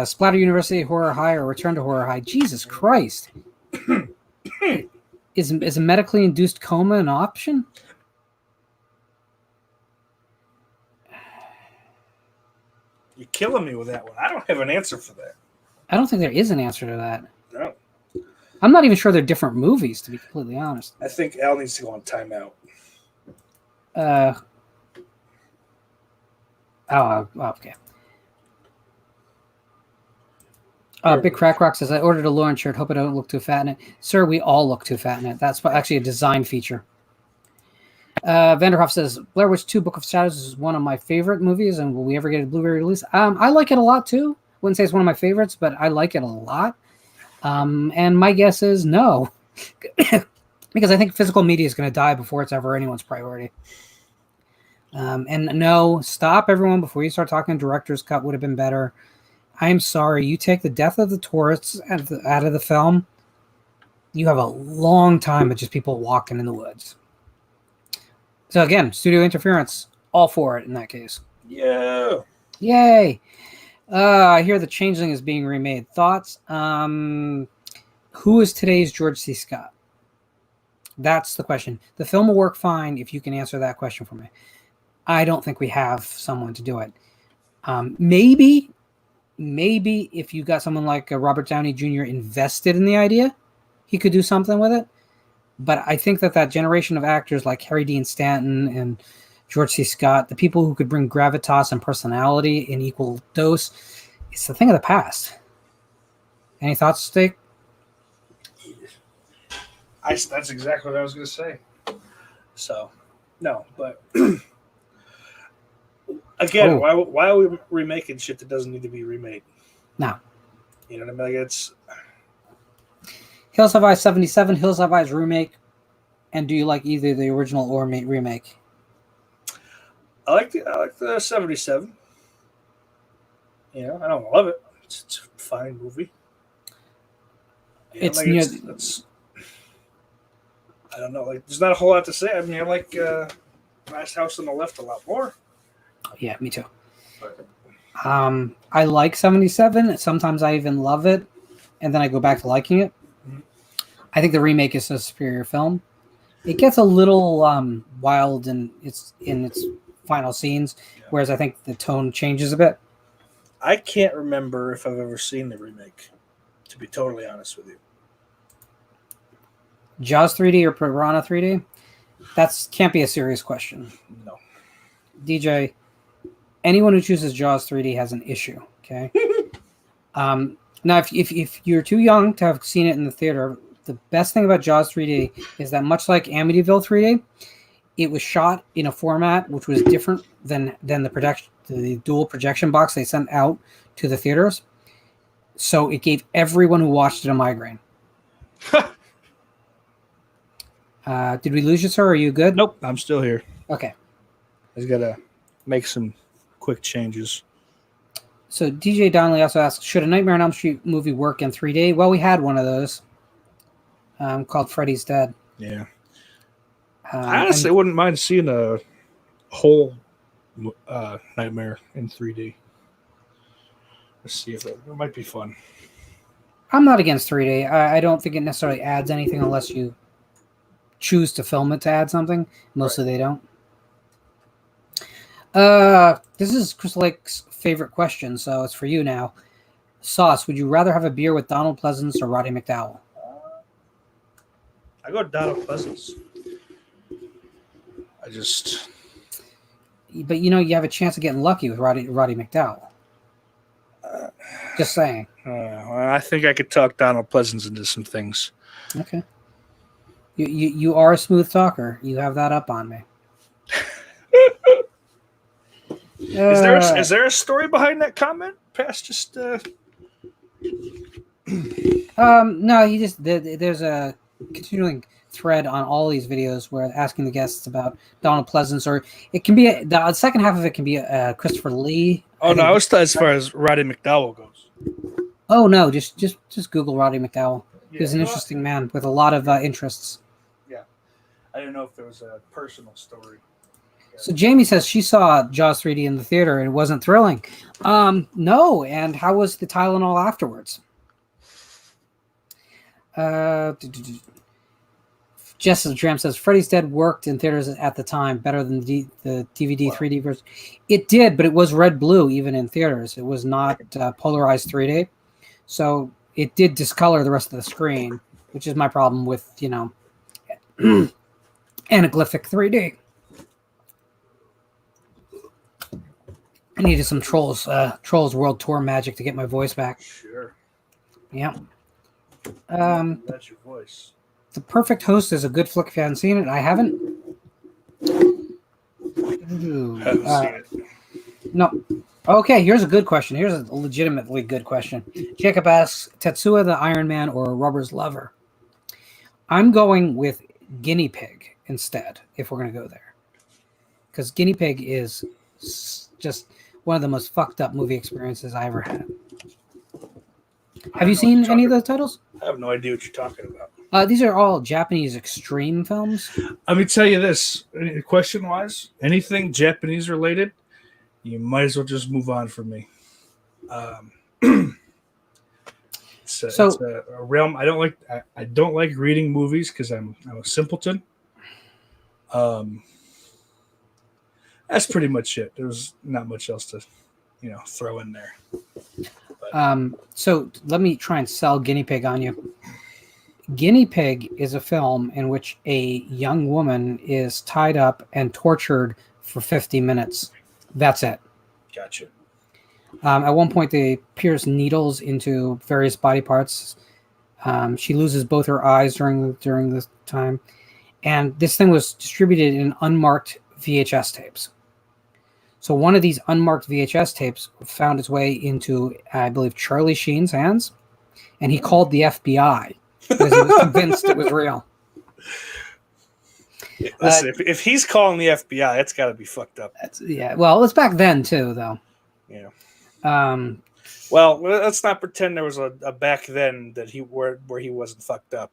Splatter University, Horror High, or Return to Horror High? Jesus Christ. Is a medically induced coma an option? You're killing me with that one. I don't have an answer for that. I don't think there is an answer to that. No. I'm not even sure they're different movies, to be completely honest. I think Al needs to go on timeout. Okay. Big Crack Rock says, I ordered a Lauren shirt. Hope I don't look too fat in it. Sir, we all look too fat in it. That's actually a design feature. Vanderhoff says, Blair Witch 2 Book of Shadows is one of my favorite movies, and will we ever get a Blu-ray release? I like it a lot, too. Wouldn't say it's one of my favorites, but I like it a lot. And my guess is no. Because I think physical media is going to die before it's ever anyone's priority. And no, stop, everyone, before you start talking director's cut would have been better. I'm sorry, you take the death of the tourists out of the film, you have a long time of just people walking in the woods. So again, studio interference, all for it in that case. Yeah. Yay. I hear The Changeling is being remade. Thoughts? Who is today's George C. Scott? That's the question. The film will work fine if you can answer that question for me. I don't think we have someone to do it. Maybe if you got someone like Robert Downey Jr. invested in the idea, he could do something with it. But I think that generation of actors like Harry Dean Stanton and George C. Scott, the people who could bring gravitas and personality in equal dose, it's the thing of the past. Any thoughts, Steak? That's exactly what I was going to say. So, no, but again, why are we remaking shit that doesn't need to be remade? No. You know what I mean? Like it's Hills Have Eyes 77, Hills Have Eyes remake, and do you like either the original or remake? I like the 77. You know, I don't love it. It's a fine movie. It's I don't know. Like, there's not a whole lot to say. I mean, I like Last House on the Left a lot more. Yeah, me too. But, I like 77. Sometimes I even love it, and then I go back to liking it. Mm-hmm. I think the remake is a superior film. It gets a little wild in its final scenes, whereas I think the tone changes a bit. I can't remember if I've ever seen the remake, to be totally honest with you. Jaws 3D or Piranha 3D? That can't be a serious question. No. DJ, anyone who chooses Jaws 3D has an issue, okay? Now, if you're too young to have seen it in the theater, the best thing about Jaws 3D is that much like Amityville 3D, it was shot in a format which was different than the dual projection box they sent out to the theaters. So it gave everyone who watched it a migraine. Did we lose you, sir? Are you good? Nope, I'm still here. Okay. I just got to make some quick changes. So DJ Donnelly also asks, should a Nightmare on Elm Street movie work in 3D? Well, we had one of those called Freddy's Dead. Yeah. I honestly wouldn't mind seeing a whole Nightmare in 3D. Let's see if it might be fun. I'm not against 3D. I don't think it necessarily adds anything unless you choose to film it to add something. Mostly they don't. This is Crystal Lake's favorite question, so it's for you now. Sauce, would you rather have a beer with Donald Pleasance or Roddy McDowell? I go Donald Pleasance. But you have a chance of getting lucky with Roddy McDowell. Just saying. Well, I think I could talk Donald Pleasance into some things. Okay. You are a smooth talker. You have that up on me. Is there a story behind that comment? Past just no, there's a continuing thread on all these videos where asking the guests about Donald Pleasance, or it can be the second half of it can be Christopher Lee. Oh no, I was as far as Roddy McDowell goes. Oh no, just Google Roddy McDowell. Yeah, he's an interesting man with a lot of interests. Yeah, I didn't know if there was a personal story. So Jamie says she saw Jaws 3D in the theater and it wasn't thrilling. No, and how was the Tylenol afterwards? Jess Dram says Freddy's Dead worked in theaters at the time better than the DVD 3D version. It did, but it was red-blue even in theaters. It was not polarized 3D. So it did discolor the rest of the screen, which is my problem with, anaglyphic 3D. I needed some Trolls World Tour magic to get my voice back. Sure. Yeah. That's your voice. The Perfect Host is a good flick if you haven't seen it. I haven't. Haven't seen it. No. Okay, here's a good question. Here's a legitimately good question. Jacob asks, Tetsuya the Iron Man or Rubber's Lover? I'm going with Guinea Pig instead, if we're going to go there. Because Guinea Pig is just one of the most fucked up movie experiences I ever had. Have you seen any of those titles? I have no idea what you're talking about. These are all Japanese extreme films. Let me tell you this, question-wise, anything Japanese related, you might as well just move on from me. It's a realm I don't like. I don't like reading movies because I'm a simpleton. That's pretty much it. There's not much else to, throw in there. But, so let me try and sell Guinea Pig on you. Guinea Pig is a film in which a young woman is tied up and tortured for 50 minutes. That's it. Gotcha. At one point, they pierce needles into various body parts. She loses both her eyes during this time. And this thing was distributed in unmarked VHS tapes. So one of these unmarked VHS tapes found its way into, I believe, Charlie Sheen's hands, and he called the FBI because he was convinced it was real. Listen, if he's calling the FBI, that's got to be fucked up. Well, it's back then too, though. Yeah. Well, let's not pretend there was a back then that where he wasn't fucked up.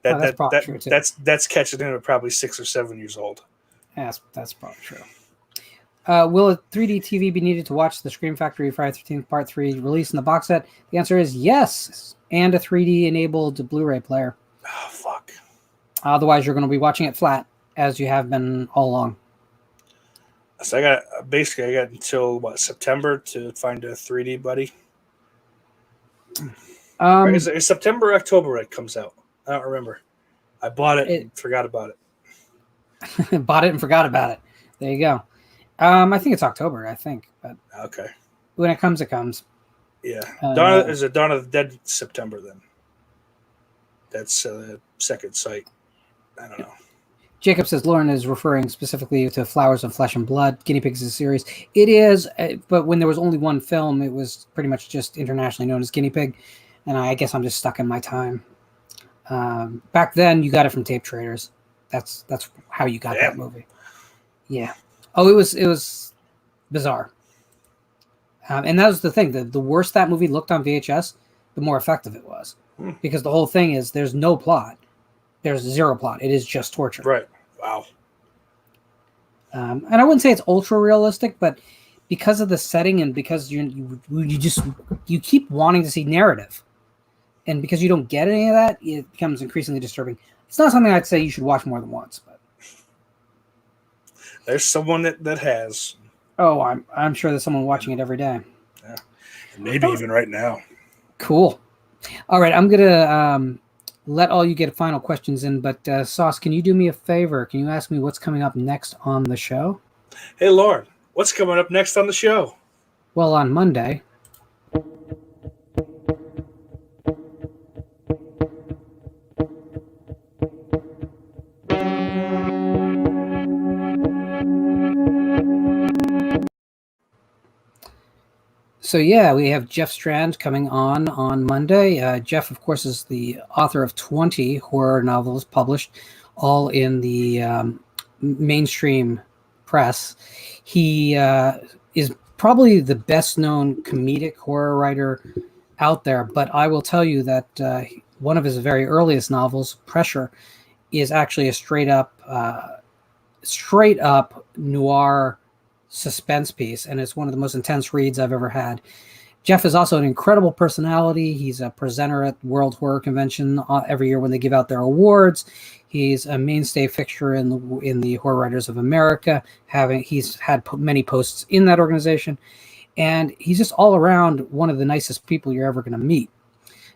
That's probably true too. That's catching him at probably 6 or 7 years old. That's probably true. Will a 3D TV be needed to watch the Scream Factory Friday the 13th Part 3 release in the box set? The answer is yes, and a 3D-enabled Blu-ray player. Oh, fuck. Otherwise, you're going to be watching it flat, as you have been all along. So I got until, September to find a 3D, buddy? Is September or October it comes out? I don't remember. I bought it and forgot about it. Bought it and forgot about it. There you go. I think it's October, but okay. When it comes, it comes. Yeah. Dawn of the Dead September then. That's the second site. I don't know. Jacob says Lauren is referring specifically to Flowers of Flesh and Blood. Guinea Pigs is a series. It is, but when there was only one film, it was pretty much just internationally known as Guinea Pig. And I guess I'm just stuck in my time. Back then, you got it from tape traders. That's how you got that movie. Yeah. Oh, it was bizarre. And that was the thing. The worse that movie looked on VHS, the more effective it was. Because the whole thing is there's no plot. There's zero plot. It is just torture. Right. Wow. And I wouldn't say it's ultra realistic, but because of the setting and because you keep wanting to see narrative, and because you don't get any of that, it becomes increasingly disturbing. It's not something I'd say you should watch more than once, but there's someone that has. Oh, I'm sure there's someone watching it every day. Yeah, maybe even right now. Cool. All right, I'm gonna let all you get final questions in, but Sauce, can you do me a favor? Can you ask me what's coming up next on the show? Hey, Lauren, what's coming up next on the show? Well, on Monday. So yeah, we have Jeff Strand coming on Monday. Jeff, of course, is the author of 20 horror novels published, all in the mainstream press. He is probably the best-known comedic horror writer out there, but I will tell you that one of his very earliest novels, Pressure, is actually a straight-up noir suspense piece, and it's one of the most intense reads I've ever had. Jeff is also an incredible personality. He's a presenter at World Horror Convention every year when they give out their awards. He's a mainstay fixture in the Horror Writers of America. He's had many posts in that organization, and he's just all around one of the nicest people you're ever going to meet.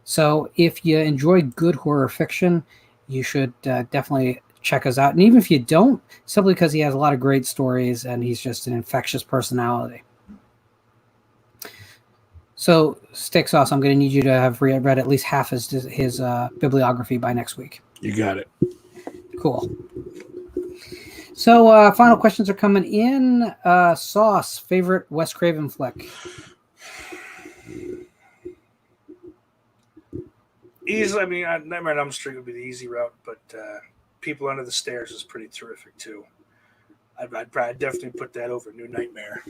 So if you enjoy good horror fiction, you should definitely check us out. And even if you don't, simply because he has a lot of great stories and he's just an infectious personality. So, Stick Sauce, I'm going to need you to have read at least half his bibliography by next week. You got it. Cool. So, final questions are coming in. Sauce, favorite Wes Craven flick? Easily, I mean, Nightmare on Elm Street would be the easy route, but People Under the Stairs is pretty terrific too. I'd probably definitely put that over New Nightmare.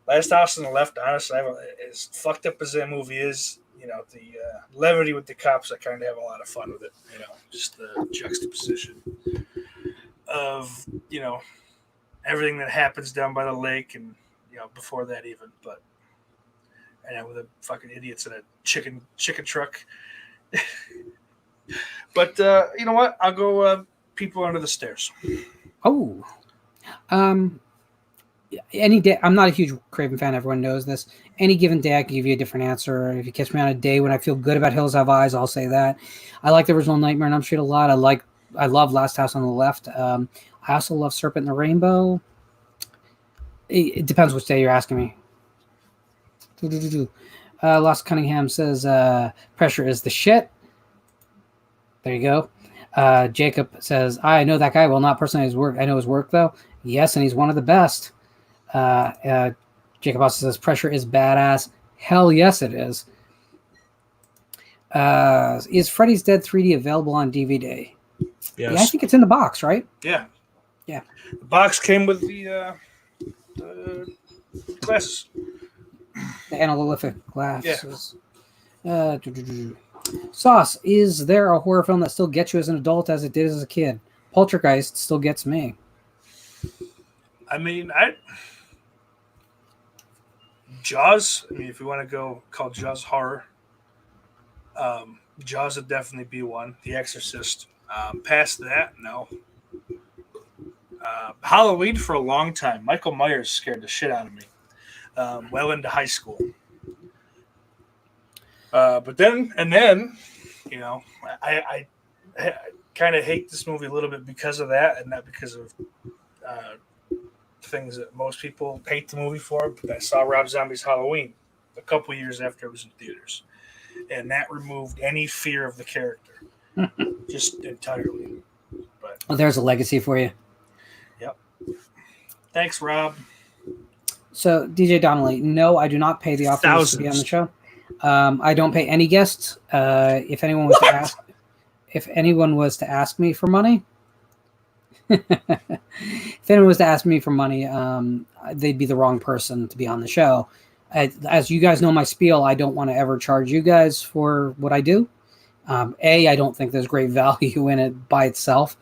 Last House on the Left, honestly, as fucked up as that movie is, the levity with the cops, I kind of have a lot of fun with it. Just the juxtaposition of everything that happens down by the lake, and before that even, but with the fucking idiots in a chicken truck. But you know what? I'll go People Under the Stairs. Oh, Um, any day, I'm not a huge Craven fan. Everyone knows this. Any given day, I can give you a different answer. If you catch me on a day when I feel good about Hills Have Eyes, I'll say that. I like the original Nightmare on Elm Street a lot. I love Last House on the Left. I also love Serpent in the Rainbow. It depends which day you're asking me. Lost Cunningham says Pressure is the shit. There you go. Jacob says, I know that guy. Well, not personally his work. I know his work, though. Yes, and he's one of the best. Jacob also says, Pressure is badass. Hell yes, it is. Is Freddy's Dead 3D available on DVD? Yes. Yeah, I think it's in the box, right? Yeah. Yeah. The box came with the glasses. The analytic glasses. Yeah. Sauce, is there a horror film that still gets you as an adult as it did as a kid? Poltergeist still gets me. I mean, Jaws. I mean, if you want to go call Jaws horror, Jaws would definitely be one. The Exorcist. Past that, no. Halloween for a long time. Michael Myers scared the shit out of me. Well into high school. But then, you know, I kind of hate this movie a little bit because of that, and not because of things that most people hate the movie for. But I saw Rob Zombie's Halloween a couple years after it was in theaters, and that removed any fear of the character, just entirely. But well, there's a legacy for you. Yep. Thanks, Rob. So, DJ Donnelly, no, I do not pay the authors to be on the show. I don't pay any guests. If anyone was to ask me for money, they'd be the wrong person to be on the show. As you guys know my spiel, I don't want to ever charge you guys for what I do. I don't think there's great value in it by itself,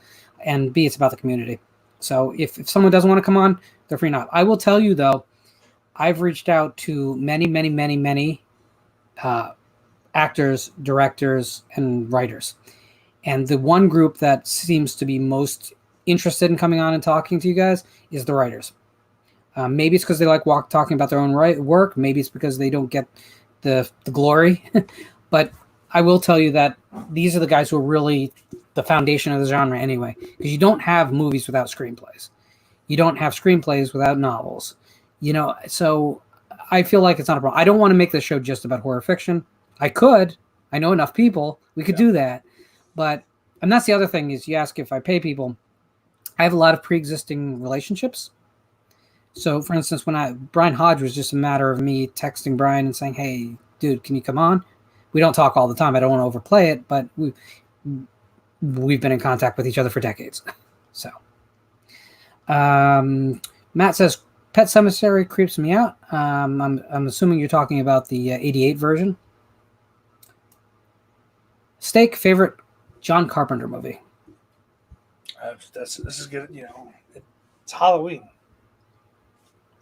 and B, it's about the community. So if someone doesn't want to come on, they're free not. I will tell you though, I've reached out to many actors, directors, and writers. And the one group that seems to be most interested in coming on and talking to you guys is the writers. Maybe it's because they like talking about their own work. Maybe it's because they don't get the glory. But I will tell you that these are the guys who are really the foundation of the genre anyway. Because you don't have movies without screenplays. You don't have screenplays without novels. You know, so I feel like it's not a problem. I don't want to make this show just about horror fiction. I could. I know enough people. We could do that. But, and that's the other thing is you ask if I pay people. I have a lot of pre-existing relationships. So, for instance, Brian Hodge was just a matter of me texting Brian and saying, hey, dude, can you come on? We don't talk all the time. I don't want to overplay it, but we've been in contact with each other for decades. So, Matt says, Pet Cemetery creeps me out. I'm assuming you're talking about the 88 version. Steak, favorite John Carpenter movie? This is good. You know, it's Halloween.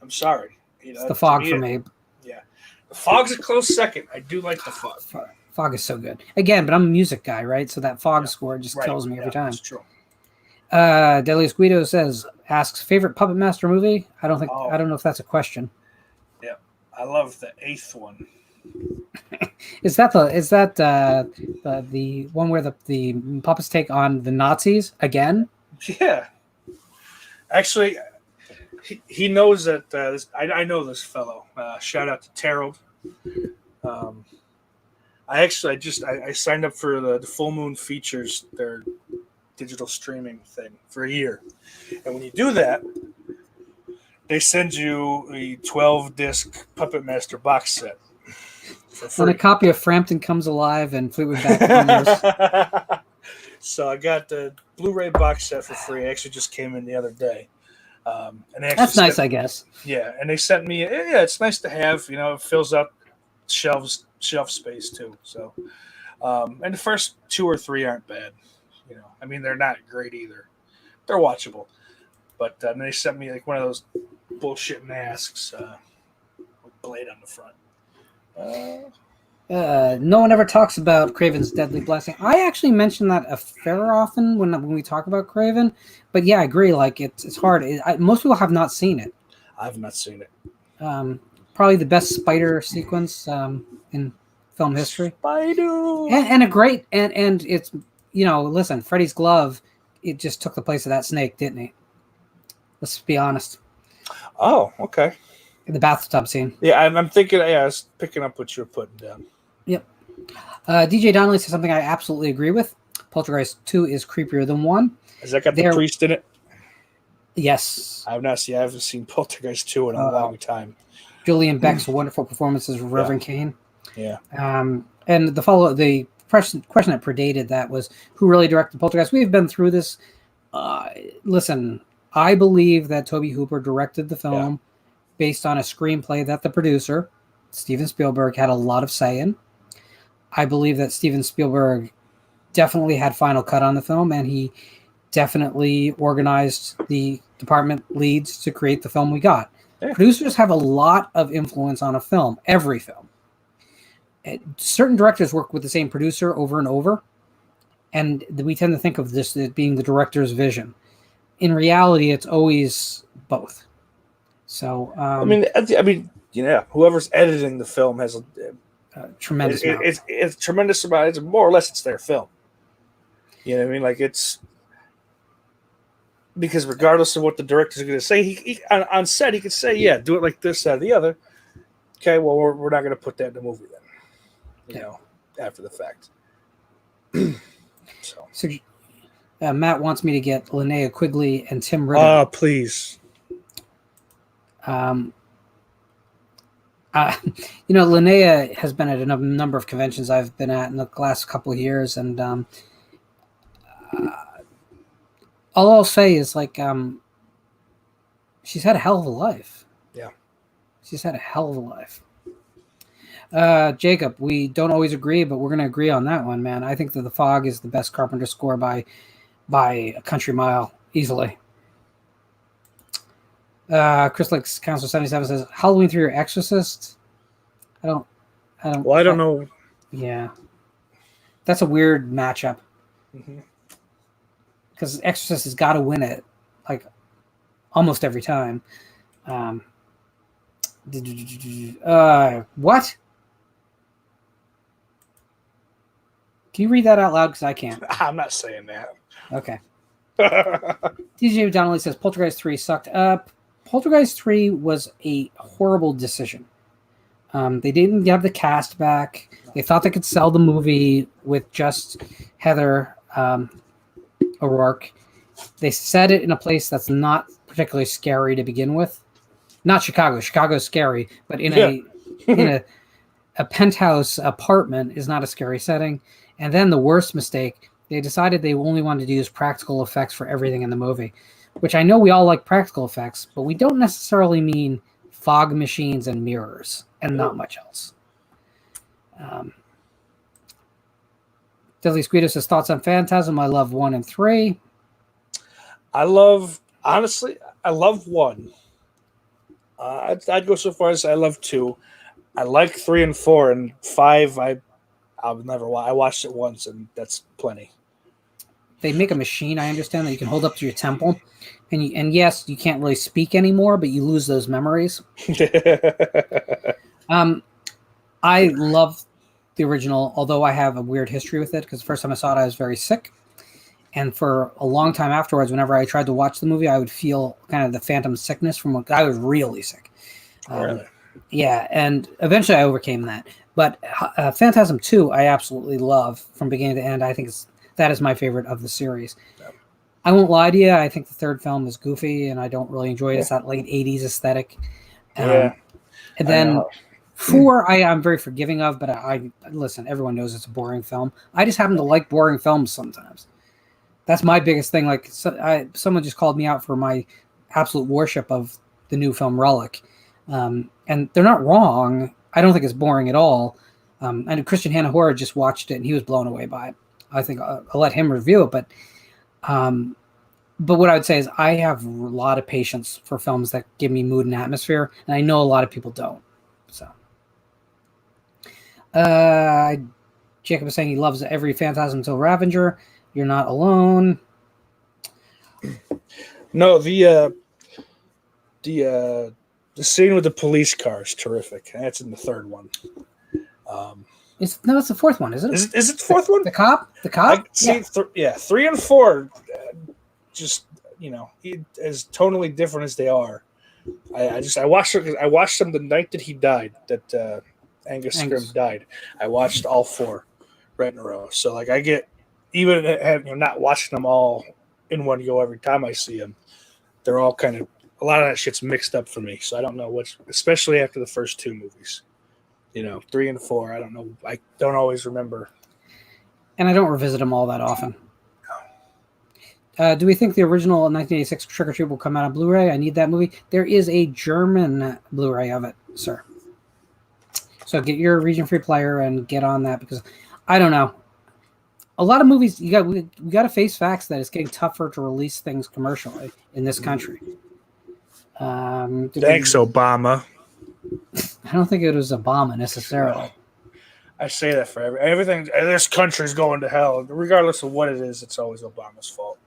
I'm sorry. You know, It's The Fog for me. Yeah. The Fog's a close second. I do like The Fog. Fog is so good. Again, but I'm a music guy, right? So that Fog score just kills me every time. That's true. Delius Guido asks, favorite Puppet Master movie? I don't know if that's a question. Yeah. I love the 8th one. Is that the one where the puppets take on the Nazis again? Yeah. Actually, he knows that I know this fellow. Shout out to Terrell. I signed up for the Full Moon Features, their digital streaming thing, for a year. And when you do that, they send you a 12-disc Puppet Master box set for free. And a copy of Frampton Comes Alive and Fleetwood Mac. So I got the Blu-ray box set for free. It actually just came in the other day. And that's nice, I guess. Yeah, and they sent me. Yeah, it's nice to have. You know, it fills up shelf space too. So, and the first 2 or 3 aren't bad. You know, I mean, they're not great either. They're watchable. But then they sent me like one of those bullshit masks with blade on the front. No one ever talks about Craven's Deadly Blessing. I actually mention that a fair often when we talk about Craven, but yeah, I agree. Like it's hard. Most people have not seen it. I've not seen it. Probably the best spider sequence in film history, Spider, and a great and it's listen, Freddy's glove, it just took the place of that snake, didn't he? Let's be honest. Oh, okay. The bathtub scene. Yeah, I'm thinking. Yeah, I was picking up what you were putting down. Yep. DJ Donnelly says something I absolutely agree with. Poltergeist 2 is creepier than 1. Has that got the priest in it? Yes. I haven't seen Poltergeist 2 in a long time. Julian Beck's wonderful performances of Reverend Kane. Yeah. And the question that predated that was who really directed Poltergeist. We've been through this. Listen, I believe that Tobe Hooper directed the film based on a screenplay that the producer, Steven Spielberg, had a lot of say in. I believe that Steven Spielberg definitely had final cut on the film, and he definitely organized the department leads to create the film we got. Yeah. Producers have a lot of influence on a film, every film. Certain directors work with the same producer over and over, and we tend to think of this as being the director's vision. In reality, it's always both. So, whoever's editing the film has a tremendous amount. It's tremendous amount. It's more or less it's their film. You know what I mean? Like it's because regardless of what the director's going to say, he on set he could say, "Yeah, do it like this, that, or the other." Okay, well we're not going to put that in the movie then. You know, after the fact. So Matt wants me to get Linnea Quigley and Tim Ritter. Oh, please. Linnea has been at a number of conventions I've been at in the last couple of years, and all I'll say is she's had a hell of a life. Yeah, she's had a hell of a life. Jacob, we don't always agree, but we're going to agree on that one, man. I think that The Fog is the best Carpenter score by a country mile, easily. Chris Lakes Council 77 says Halloween 3 or Exorcist. I don't know. Yeah, that's a weird matchup because Exorcist has got to win it like almost every time. What? Can you read that out loud? Because I can't. I'm not saying that. Okay. DJ Donnelly says Poltergeist 3 sucked. Poltergeist 3 was a horrible decision. They didn't have the cast back. They thought they could sell the movie with just Heather O'Rourke. They set it in a place that's not particularly scary to begin with. Not Chicago. Chicago's scary, but in a penthouse apartment is not a scary setting. And then the worst mistake, they decided they only wanted to use practical effects for everything in the movie, which I know we all like practical effects, but we don't necessarily mean fog machines and mirrors and not much else. Deadly Squeedo says thoughts on Phantasm. I love 1 and 3. I love 1. I'd go so far as I love 2. I like 3 and 4, and 5 I'll never watch. I watched it once, and that's plenty. They make a machine, I understand, that you can hold up to your temple, and yes, you can't really speak anymore, but you lose those memories. I love the original, although I have a weird history with it, because the first time I saw it, I was very sick. And for a long time afterwards, whenever I tried to watch the movie, I would feel kind of the phantom sickness from when I was really sick. Really? Yeah, and eventually I overcame that. But Phantasm 2, I absolutely love from beginning to end. I think that is my favorite of the series. Yep. I won't lie to you. I think the third film is goofy, and I don't really enjoy it. It's that late 80s aesthetic. And then 4, I'm very forgiving of, but I listen, everyone knows it's a boring film. I just happen to like boring films sometimes. That's my biggest thing. Like someone just called me out for my absolute worship of the new film Relic. And they're not wrong. I don't think it's boring at all. And Christian Hanahora just watched it and he was blown away by it. I think I'll let him review it, but what I would say is I have a lot of patience for films that give me mood and atmosphere, and I know a lot of people don't. So, Jacob is saying he loves every Phantasm till Ravager. You're not alone. No, the scene with the police car is terrific. That's in the third one. It's the fourth one, isn't it? Is it the fourth one? The cop? See, 3 and 4, just as tonally different as they are. I watched them the night that he died. That Angus Scrim died. I watched all 4 right in a row. So like I get even not watching them all in one go every time I see them. They're all kind of a lot of that shit's mixed up for me. So I don't know which, especially after the first 2 movies. 3 and 4. I don't know. I don't always remember. And I don't revisit them all that often. Do we think the original 1986 Trick or Treat will come out on Blu-ray? I need that movie. There is a German Blu-ray of it, sir. So get your region-free player and get on that, because I don't know. A lot of movies, we got to face facts that it's getting tougher to release things commercially in this country. Thanks, Obama. I don't think it was Obama necessarily. I say that for everything. This country's going to hell. Regardless of what it is, it's always Obama's fault.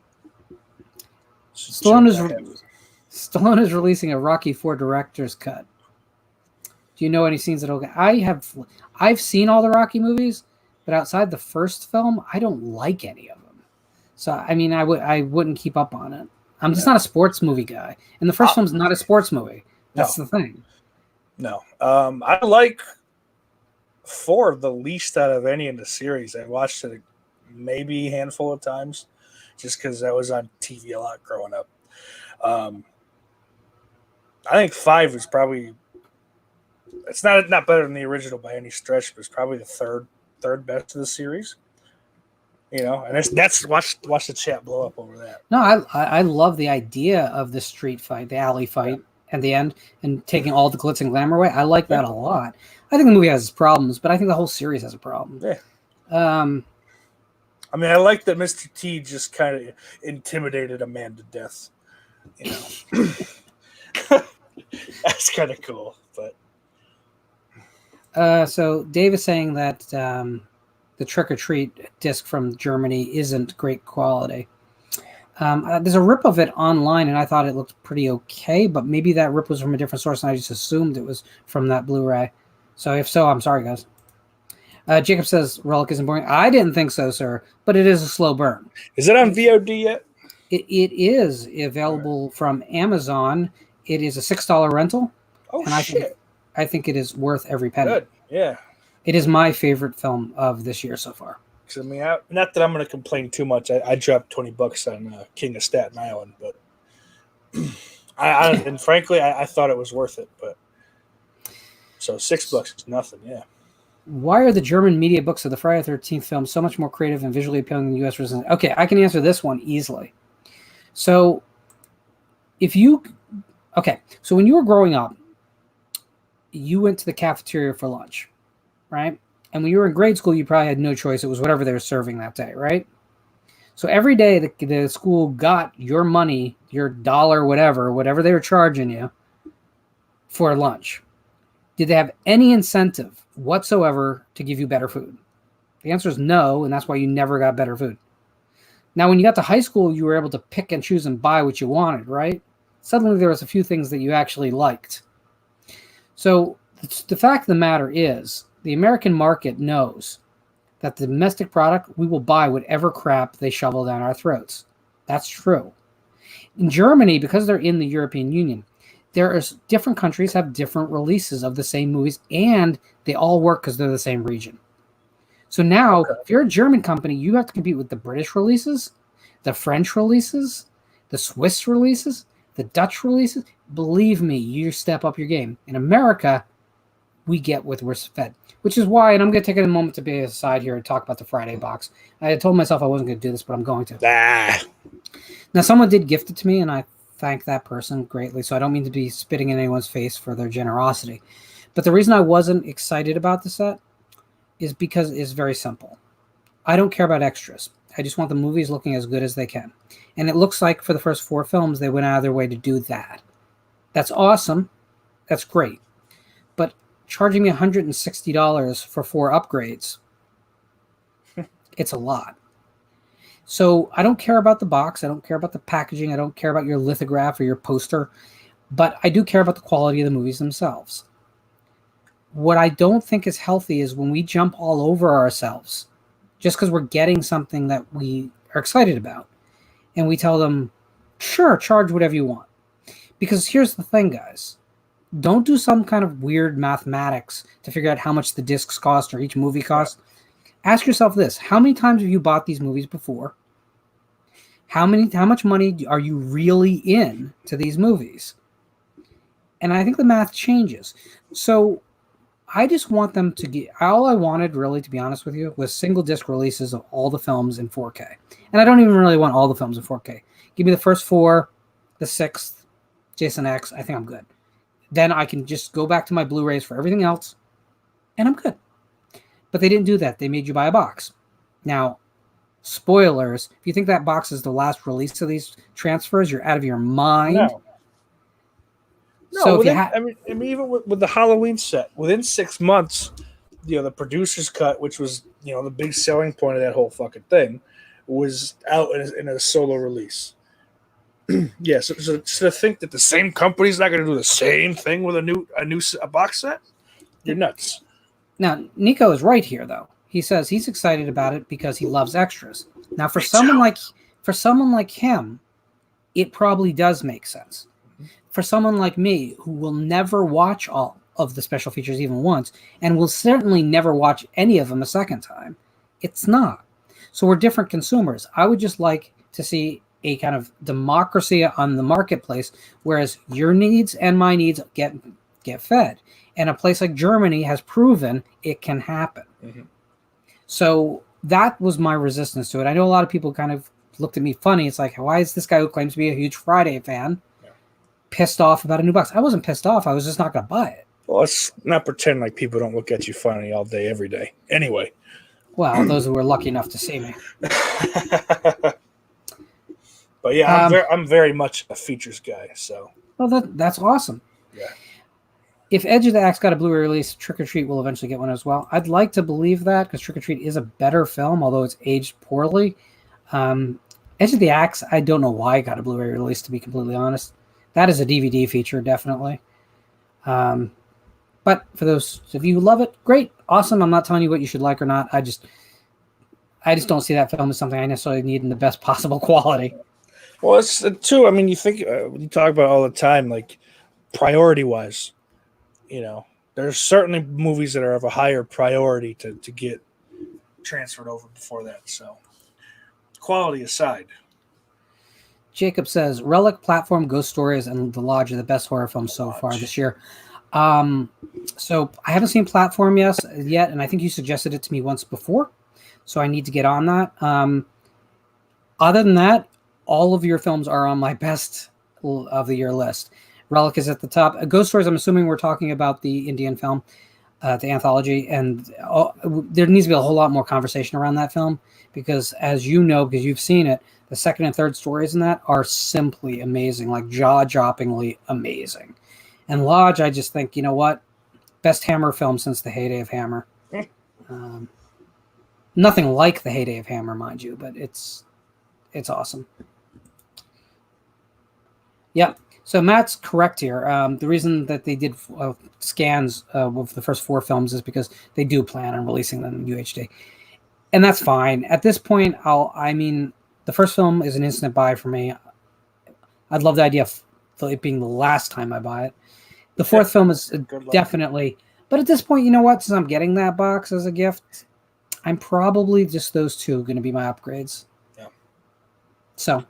Stallone is releasing a Rocky IV director's cut. Do you know any scenes that I've seen all the Rocky movies, but outside the first film, I don't like any of them. So I mean, I wouldn't keep up on it. I'm just not a sports movie guy, and the first film's not a sports movie. That's the thing. No, I like 4 the least out of any in the series. I watched it maybe a handful of times, just because that was on TV a lot growing up. I think 5 is probably, it's not better than the original by any stretch, but it's probably the third best of the series. And that's watch the chat blow up over that. No, I love the idea of the street fight, the alley fight at the end, and taking all the glitz and glamour away. I like that a lot. I think the movie has its problems, but I think the whole series has a problem. Yeah. I mean, I like that Mr. T just kind of intimidated a man to death. That's kind of cool. But so Dave is saying that the Trick or Treat disc from Germany isn't great quality. There's a rip of it online, and I thought it looked pretty okay, but maybe that rip was from a different source, and I just assumed it was from that Blu-ray. So if so, I'm sorry, guys. Jacob says Relic isn't boring. I didn't think so, sir, but it is a slow burn. Is it on VOD yet? It is available from Amazon. It is a $6 rental. Oh, and shit. I think it is worth every penny. Good, yeah. It is my favorite film of this year so far. I mean, not that I'm going to complain too much. I dropped $20 on King of Staten Island, but and frankly, I thought it was worth it. But so $6 is nothing. Yeah. Why are the German media books of the Friday the 13th film so much more creative and visually appealing than the U.S. version? Okay, I can answer this one easily. So, so when you were growing up, you went to the cafeteria for lunch, right? And when you were in grade school, you probably had no choice. It was whatever they were serving that day, right? So every day the school got your money, your dollar, whatever they were charging you for lunch. Did they have any incentive whatsoever to give you better food? The answer is no, and that's why you never got better food. Now, when you got to high school, you were able to pick and choose and buy what you wanted, right? Suddenly there was a few things that you actually liked. So the fact of the matter is, the American market knows that the domestic product, we will buy whatever crap they shovel down our throats. That's true. In Germany, because they're in the European Union, different countries have different releases of the same movies, and they all work because they're the same region. So now, if you're a German company, you have to compete with the British releases, the French releases, the Swiss releases, the Dutch releases. Believe me, you step up your game. In America, we get what we're fed. Which is why, and I'm going to take a moment to be aside here and talk about the Friday box. I had told myself I wasn't going to do this, but I'm going to. Now, someone did gift it to me, and I thank that person greatly, so I don't mean to be spitting in anyone's face for their generosity. But the reason I wasn't excited about the set is because it's very simple. I don't care about extras. I just want the movies looking as good as they can. And it looks like for the first 4 films, they went out of their way to do that. That's awesome. That's great. But charging me $160 for 4 upgrades. It's a lot. So I don't care about the box. I don't care about the packaging. I don't care about your lithograph or your poster. But I do care about the quality of the movies themselves. What I don't think is healthy is when we jump all over ourselves just because we're getting something that we are excited about. And we tell them, sure, charge whatever you want. Because here's the thing, guys. Don't do some kind of weird mathematics to figure out how much the discs cost or each movie costs. Ask yourself this. How many times have you bought these movies before? How much money are you really in to these movies? And I think the math changes. So I just want them to get, all I wanted really, to be honest with you, was single disc releases of all the films in 4K. And I don't even really want all the films in 4K. Give me the first 4, the 6th, Jason X, I think I'm good. Then I can just go back to my Blu-rays for everything else, and I'm good. But they didn't do that. They made you buy a box. Now, spoilers, if you think that box is the last release of these transfers, you're out of your mind. No, So I mean, even with the Halloween set, within 6 months, the producer's cut, which was, the big selling point of that whole fucking thing, was out in a solo release. Yeah, so to think that the same company's not going to do the same thing with a box set, you're nuts. Now, Nico is right here, though. He says he's excited about it because he loves extras. Now, for someone like him, it probably does make sense. For someone like me, who will never watch all of the special features even once, and will certainly never watch any of them a second time, it's not. So we're different consumers. I would just like to see a kind of democracy on the marketplace, whereas your needs and my needs get fed. And a place like Germany has proven it can happen. Mm-hmm. So that was my resistance to it. I know a lot of people kind of looked at me funny. It's like, why is this guy who claims to be a huge Friday fan pissed off about a new box? I wasn't pissed off. I was just not going to buy it. Well, let's not pretend like people don't look at you funny all day, every day. Anyway. Well, those who were lucky enough to see me. But yeah, I'm very much a features guy. So. Well, that's awesome. Yeah. If Edge of the Axe got a Blu-ray release, Trick or Treat will eventually get one as well. I'd like to believe that because Trick or Treat is a better film, although it's aged poorly. Edge of the Axe, I don't know why it got a Blu-ray release, to be completely honest. That is a DVD feature, definitely. But for those of you who love it, great, awesome. I'm not telling you what you should like or not. I just don't see that film as something I necessarily need in the best possible quality. Well, it's too. I mean, you think you talk about it all the time, like priority-wise. There's certainly movies that are of a higher priority to get transferred over before that. So, quality aside. Jacob says, Relic, Platform, Ghost Stories, and The Lodge are the best horror films so far this year. So I haven't seen Platform yet, and I think you suggested it to me once before, so I need to get on that. Other than that, all of your films are on my best of the year list. Relic is at the top. Ghost Stories, I'm assuming we're talking about the Indian film, the anthology, and there needs to be a whole lot more conversation around that film because, as you know, because you've seen it, the second and third stories in that are simply amazing, like jaw-droppingly amazing. And Lodge, I just think, you know what? Best Hammer film since the heyday of Hammer. Nothing like the heyday of Hammer, mind you, but it's awesome. Yep. So Matt's correct here. The reason that they did scans of the first 4 films is because they do plan on releasing them in UHD. And that's fine. At this point, the first film is an instant buy for me. I'd love the idea of it being the last time I buy it. The fourth film is definitely, but at this point, you know what? Since I'm getting that box as a gift, I'm probably just those 2 going to be my upgrades. Yeah. So,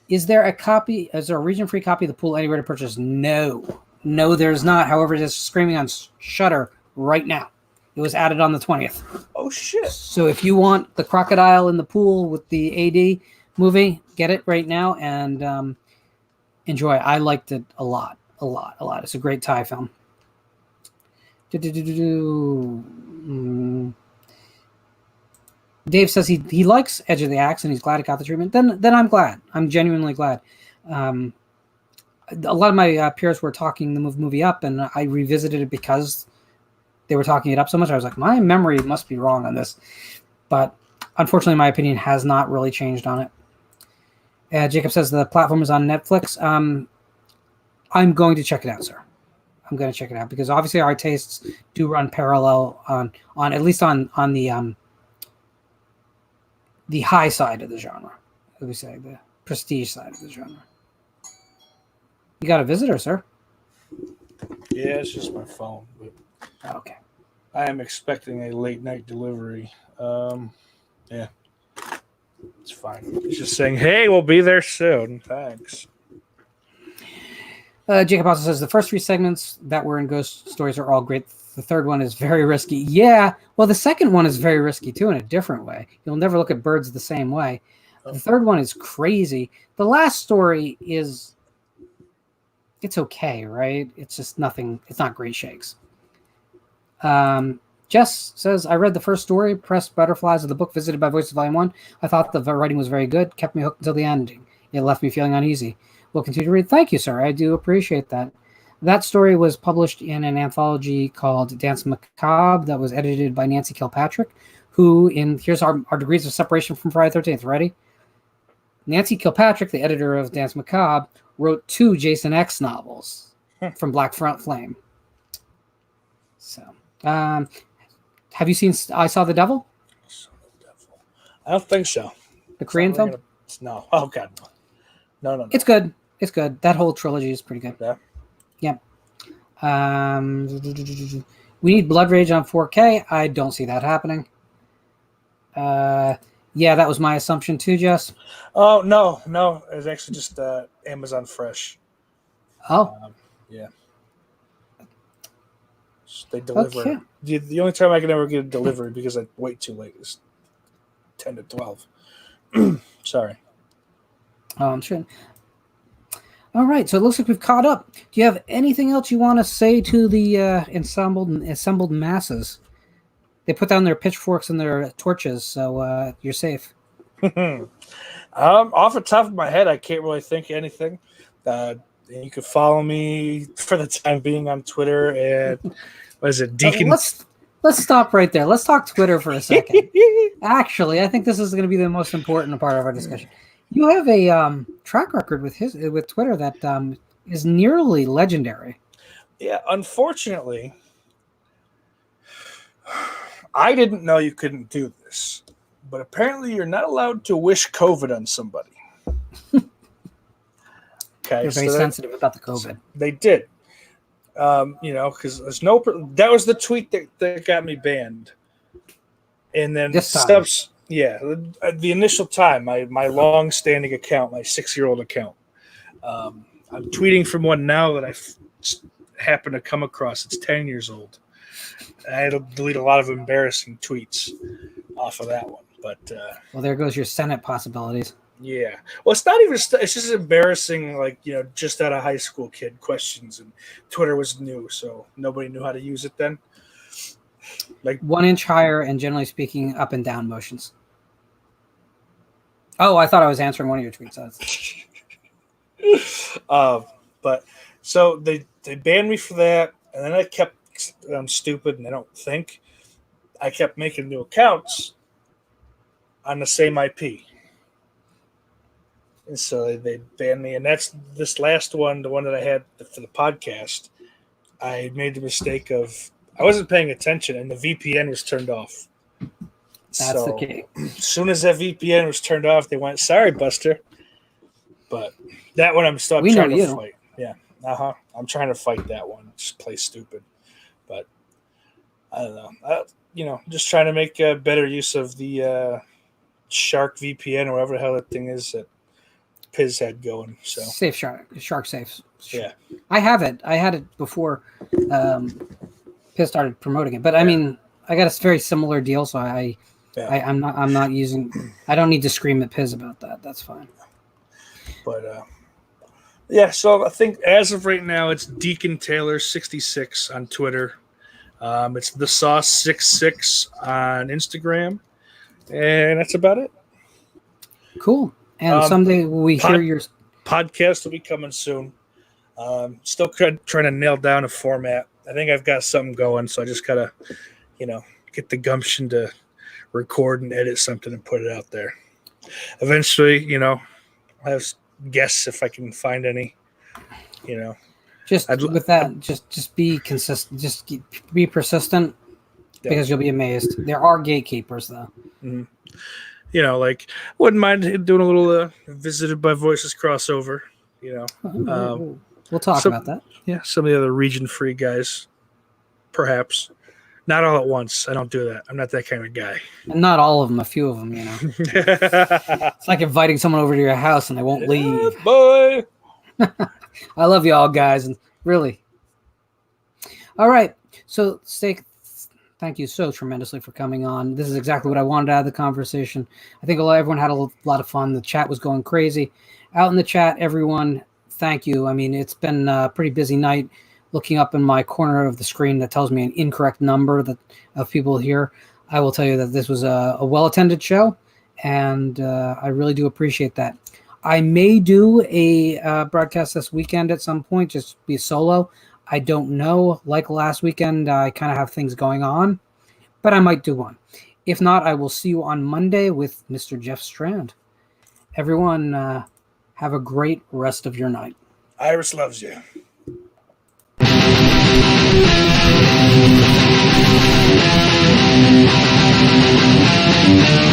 is there a region-free copy of The Pool anywhere to purchase? No, there's not. However, it is screaming on Shudder right now. It was added on the 20th. Oh, shit. So if you want the crocodile in the pool with the AD movie, get it right now and enjoy. I liked it a lot. It's a great Thai film. Dave says he likes Edge of the Axe and he's glad it got the treatment. Then I'm glad. I'm genuinely glad. a lot of my peers were talking the movie up, and I revisited it because they were talking it up so much. I was like, my memory must be wrong on this. But unfortunately, my opinion has not really changed on it. Jacob says the platform is on Netflix. I'm going to check it out, sir. I'm going to check it out because obviously our tastes do run parallel on at least on the high side of the genre. As we say, the prestige side of the genre. You got a visitor, sir? Yeah, it's just my phone. But okay. I am expecting a late night delivery. Yeah. It's fine. He's just saying, hey, we'll be there soon. Thanks. Jacob also says the first 3 segments that were in Ghost Stories are all great. The third one is very risky. Yeah, well, the second one is very risky too in a different way. You'll never look at birds the same way. The third one is crazy. The last story is, it's okay, right? It's just nothing. It's not great shakes. Jess says, I read the first story, Pressed Butterflies of the book Visited by Voices Volume 1. I thought the writing was very good, kept me hooked until the ending. It left me feeling uneasy. We'll continue to read. Thank you, sir. I do appreciate that. That story was published in an anthology called Dance Macabre that was edited by Nancy Kilpatrick, who, here's our degrees of separation from Friday the 13th. Ready? Nancy Kilpatrick, the editor of Dance Macabre, wrote 2 Jason X novels from Black Front Flame. So, have you seen I Saw the Devil? I don't think so. The Korean film? No. Oh, God. No. It's good. It's good. That whole trilogy is pretty good. Yeah. We need Blood Rage on 4K. I don't see that happening. Yeah, that was my assumption too, Jess. Oh, no. It was actually just Amazon Fresh. Oh. Yeah. They deliver. Okay. The only time I can ever get a delivery because I wait too late is 10 to 12. Sorry. Oh, I'm sure. All right, so it looks like we've caught up. Do you have anything else you want to say to the assembled masses? They put down their pitchforks and their torches, so you're safe. Off the top of my head, I can't really think of anything. You can follow me for the time being on Twitter at what is it, Deacon? Let's stop right there. Let's talk Twitter for a second. Actually, I think this is going to be the most important part of our discussion. You have a track record with Twitter that is nearly legendary. Yeah, unfortunately, I didn't know you couldn't do this, but apparently you're not allowed to wish COVID on somebody. Okay, they're very sensitive about the COVID. They did, because there's that was the tweet that got me banned, and then stuff's. Yeah, the initial time, my long-standing account, my 6-year-old account. I'm tweeting from one now that I happened to come across. It's 10 years old. I had to delete a lot of embarrassing tweets off of that one. But well, there goes your Senate possibilities. Yeah. Well, it's not even. It's just embarrassing, just out of high school kid questions, and Twitter was new, so nobody knew how to use it then. Like 1 inch higher and generally speaking, up and down motions. Oh, I thought I was answering one of your tweets. But so they banned me for that, and then I kept. I'm stupid, and I don't think. I kept making new accounts on the same IP, and so they banned me. And that's this last one, the one that I had for the podcast. I made the mistake of I wasn't paying attention, and the VPN was turned off. That's the key. As soon as that VPN was turned off, they went, "Sorry, Buster." But that one, I'm still trying to fight. Yeah, I'm trying to fight that one. Just play stupid, but I don't know. Just trying to make a better use of the Shark VPN or whatever the hell that thing is that Piz had going. So Safe Shark Safe. Yeah, I have it. I had it before Piz started promoting it, but I mean, I got a very similar deal, so I'm not using. I don't need to scream at Piz about that. That's fine. But yeah, so I think as of right now, it's Deacon Taylor 66 on Twitter. It's the Sauce 66 on Instagram, and that's about it. Cool. And someday we hear your podcast will be coming soon. Still trying to nail down a format. I think I've got something going, so I just gotta, get the gumption to record and edit something and put it out there. Eventually, I'll have guests if I can find any. Just be consistent. Just be persistent, because you'll be amazed. There are gatekeepers, though. Mm-hmm. Wouldn't mind doing a little Visited by Voices crossover. We'll talk about that. Yeah, some of the other region-free guys, perhaps. Not all at once. I don't do that. I'm not that kind of guy. And not all of them. A few of them, It's like inviting someone over to your house and they won't leave. Bye. I love you all, guys. And really. All right. So, Steak, thank you so tremendously for coming on. This is exactly what I wanted out of the conversation. I think everyone had a lot of fun. The chat was going crazy. Out in the chat, everyone, thank you. I mean, it's been a pretty busy night. Looking up in my corner of the screen that tells me an incorrect number of people here. I will tell you that this was a well-attended show, and I really do appreciate that. I may do a broadcast this weekend at some point, just be solo. I don't know. Like last weekend, I kind of have things going on, but I might do one. If not, I will see you on Monday with Mr. Jeff Strand. Everyone, have a great rest of your night. Iris loves you. Thank you.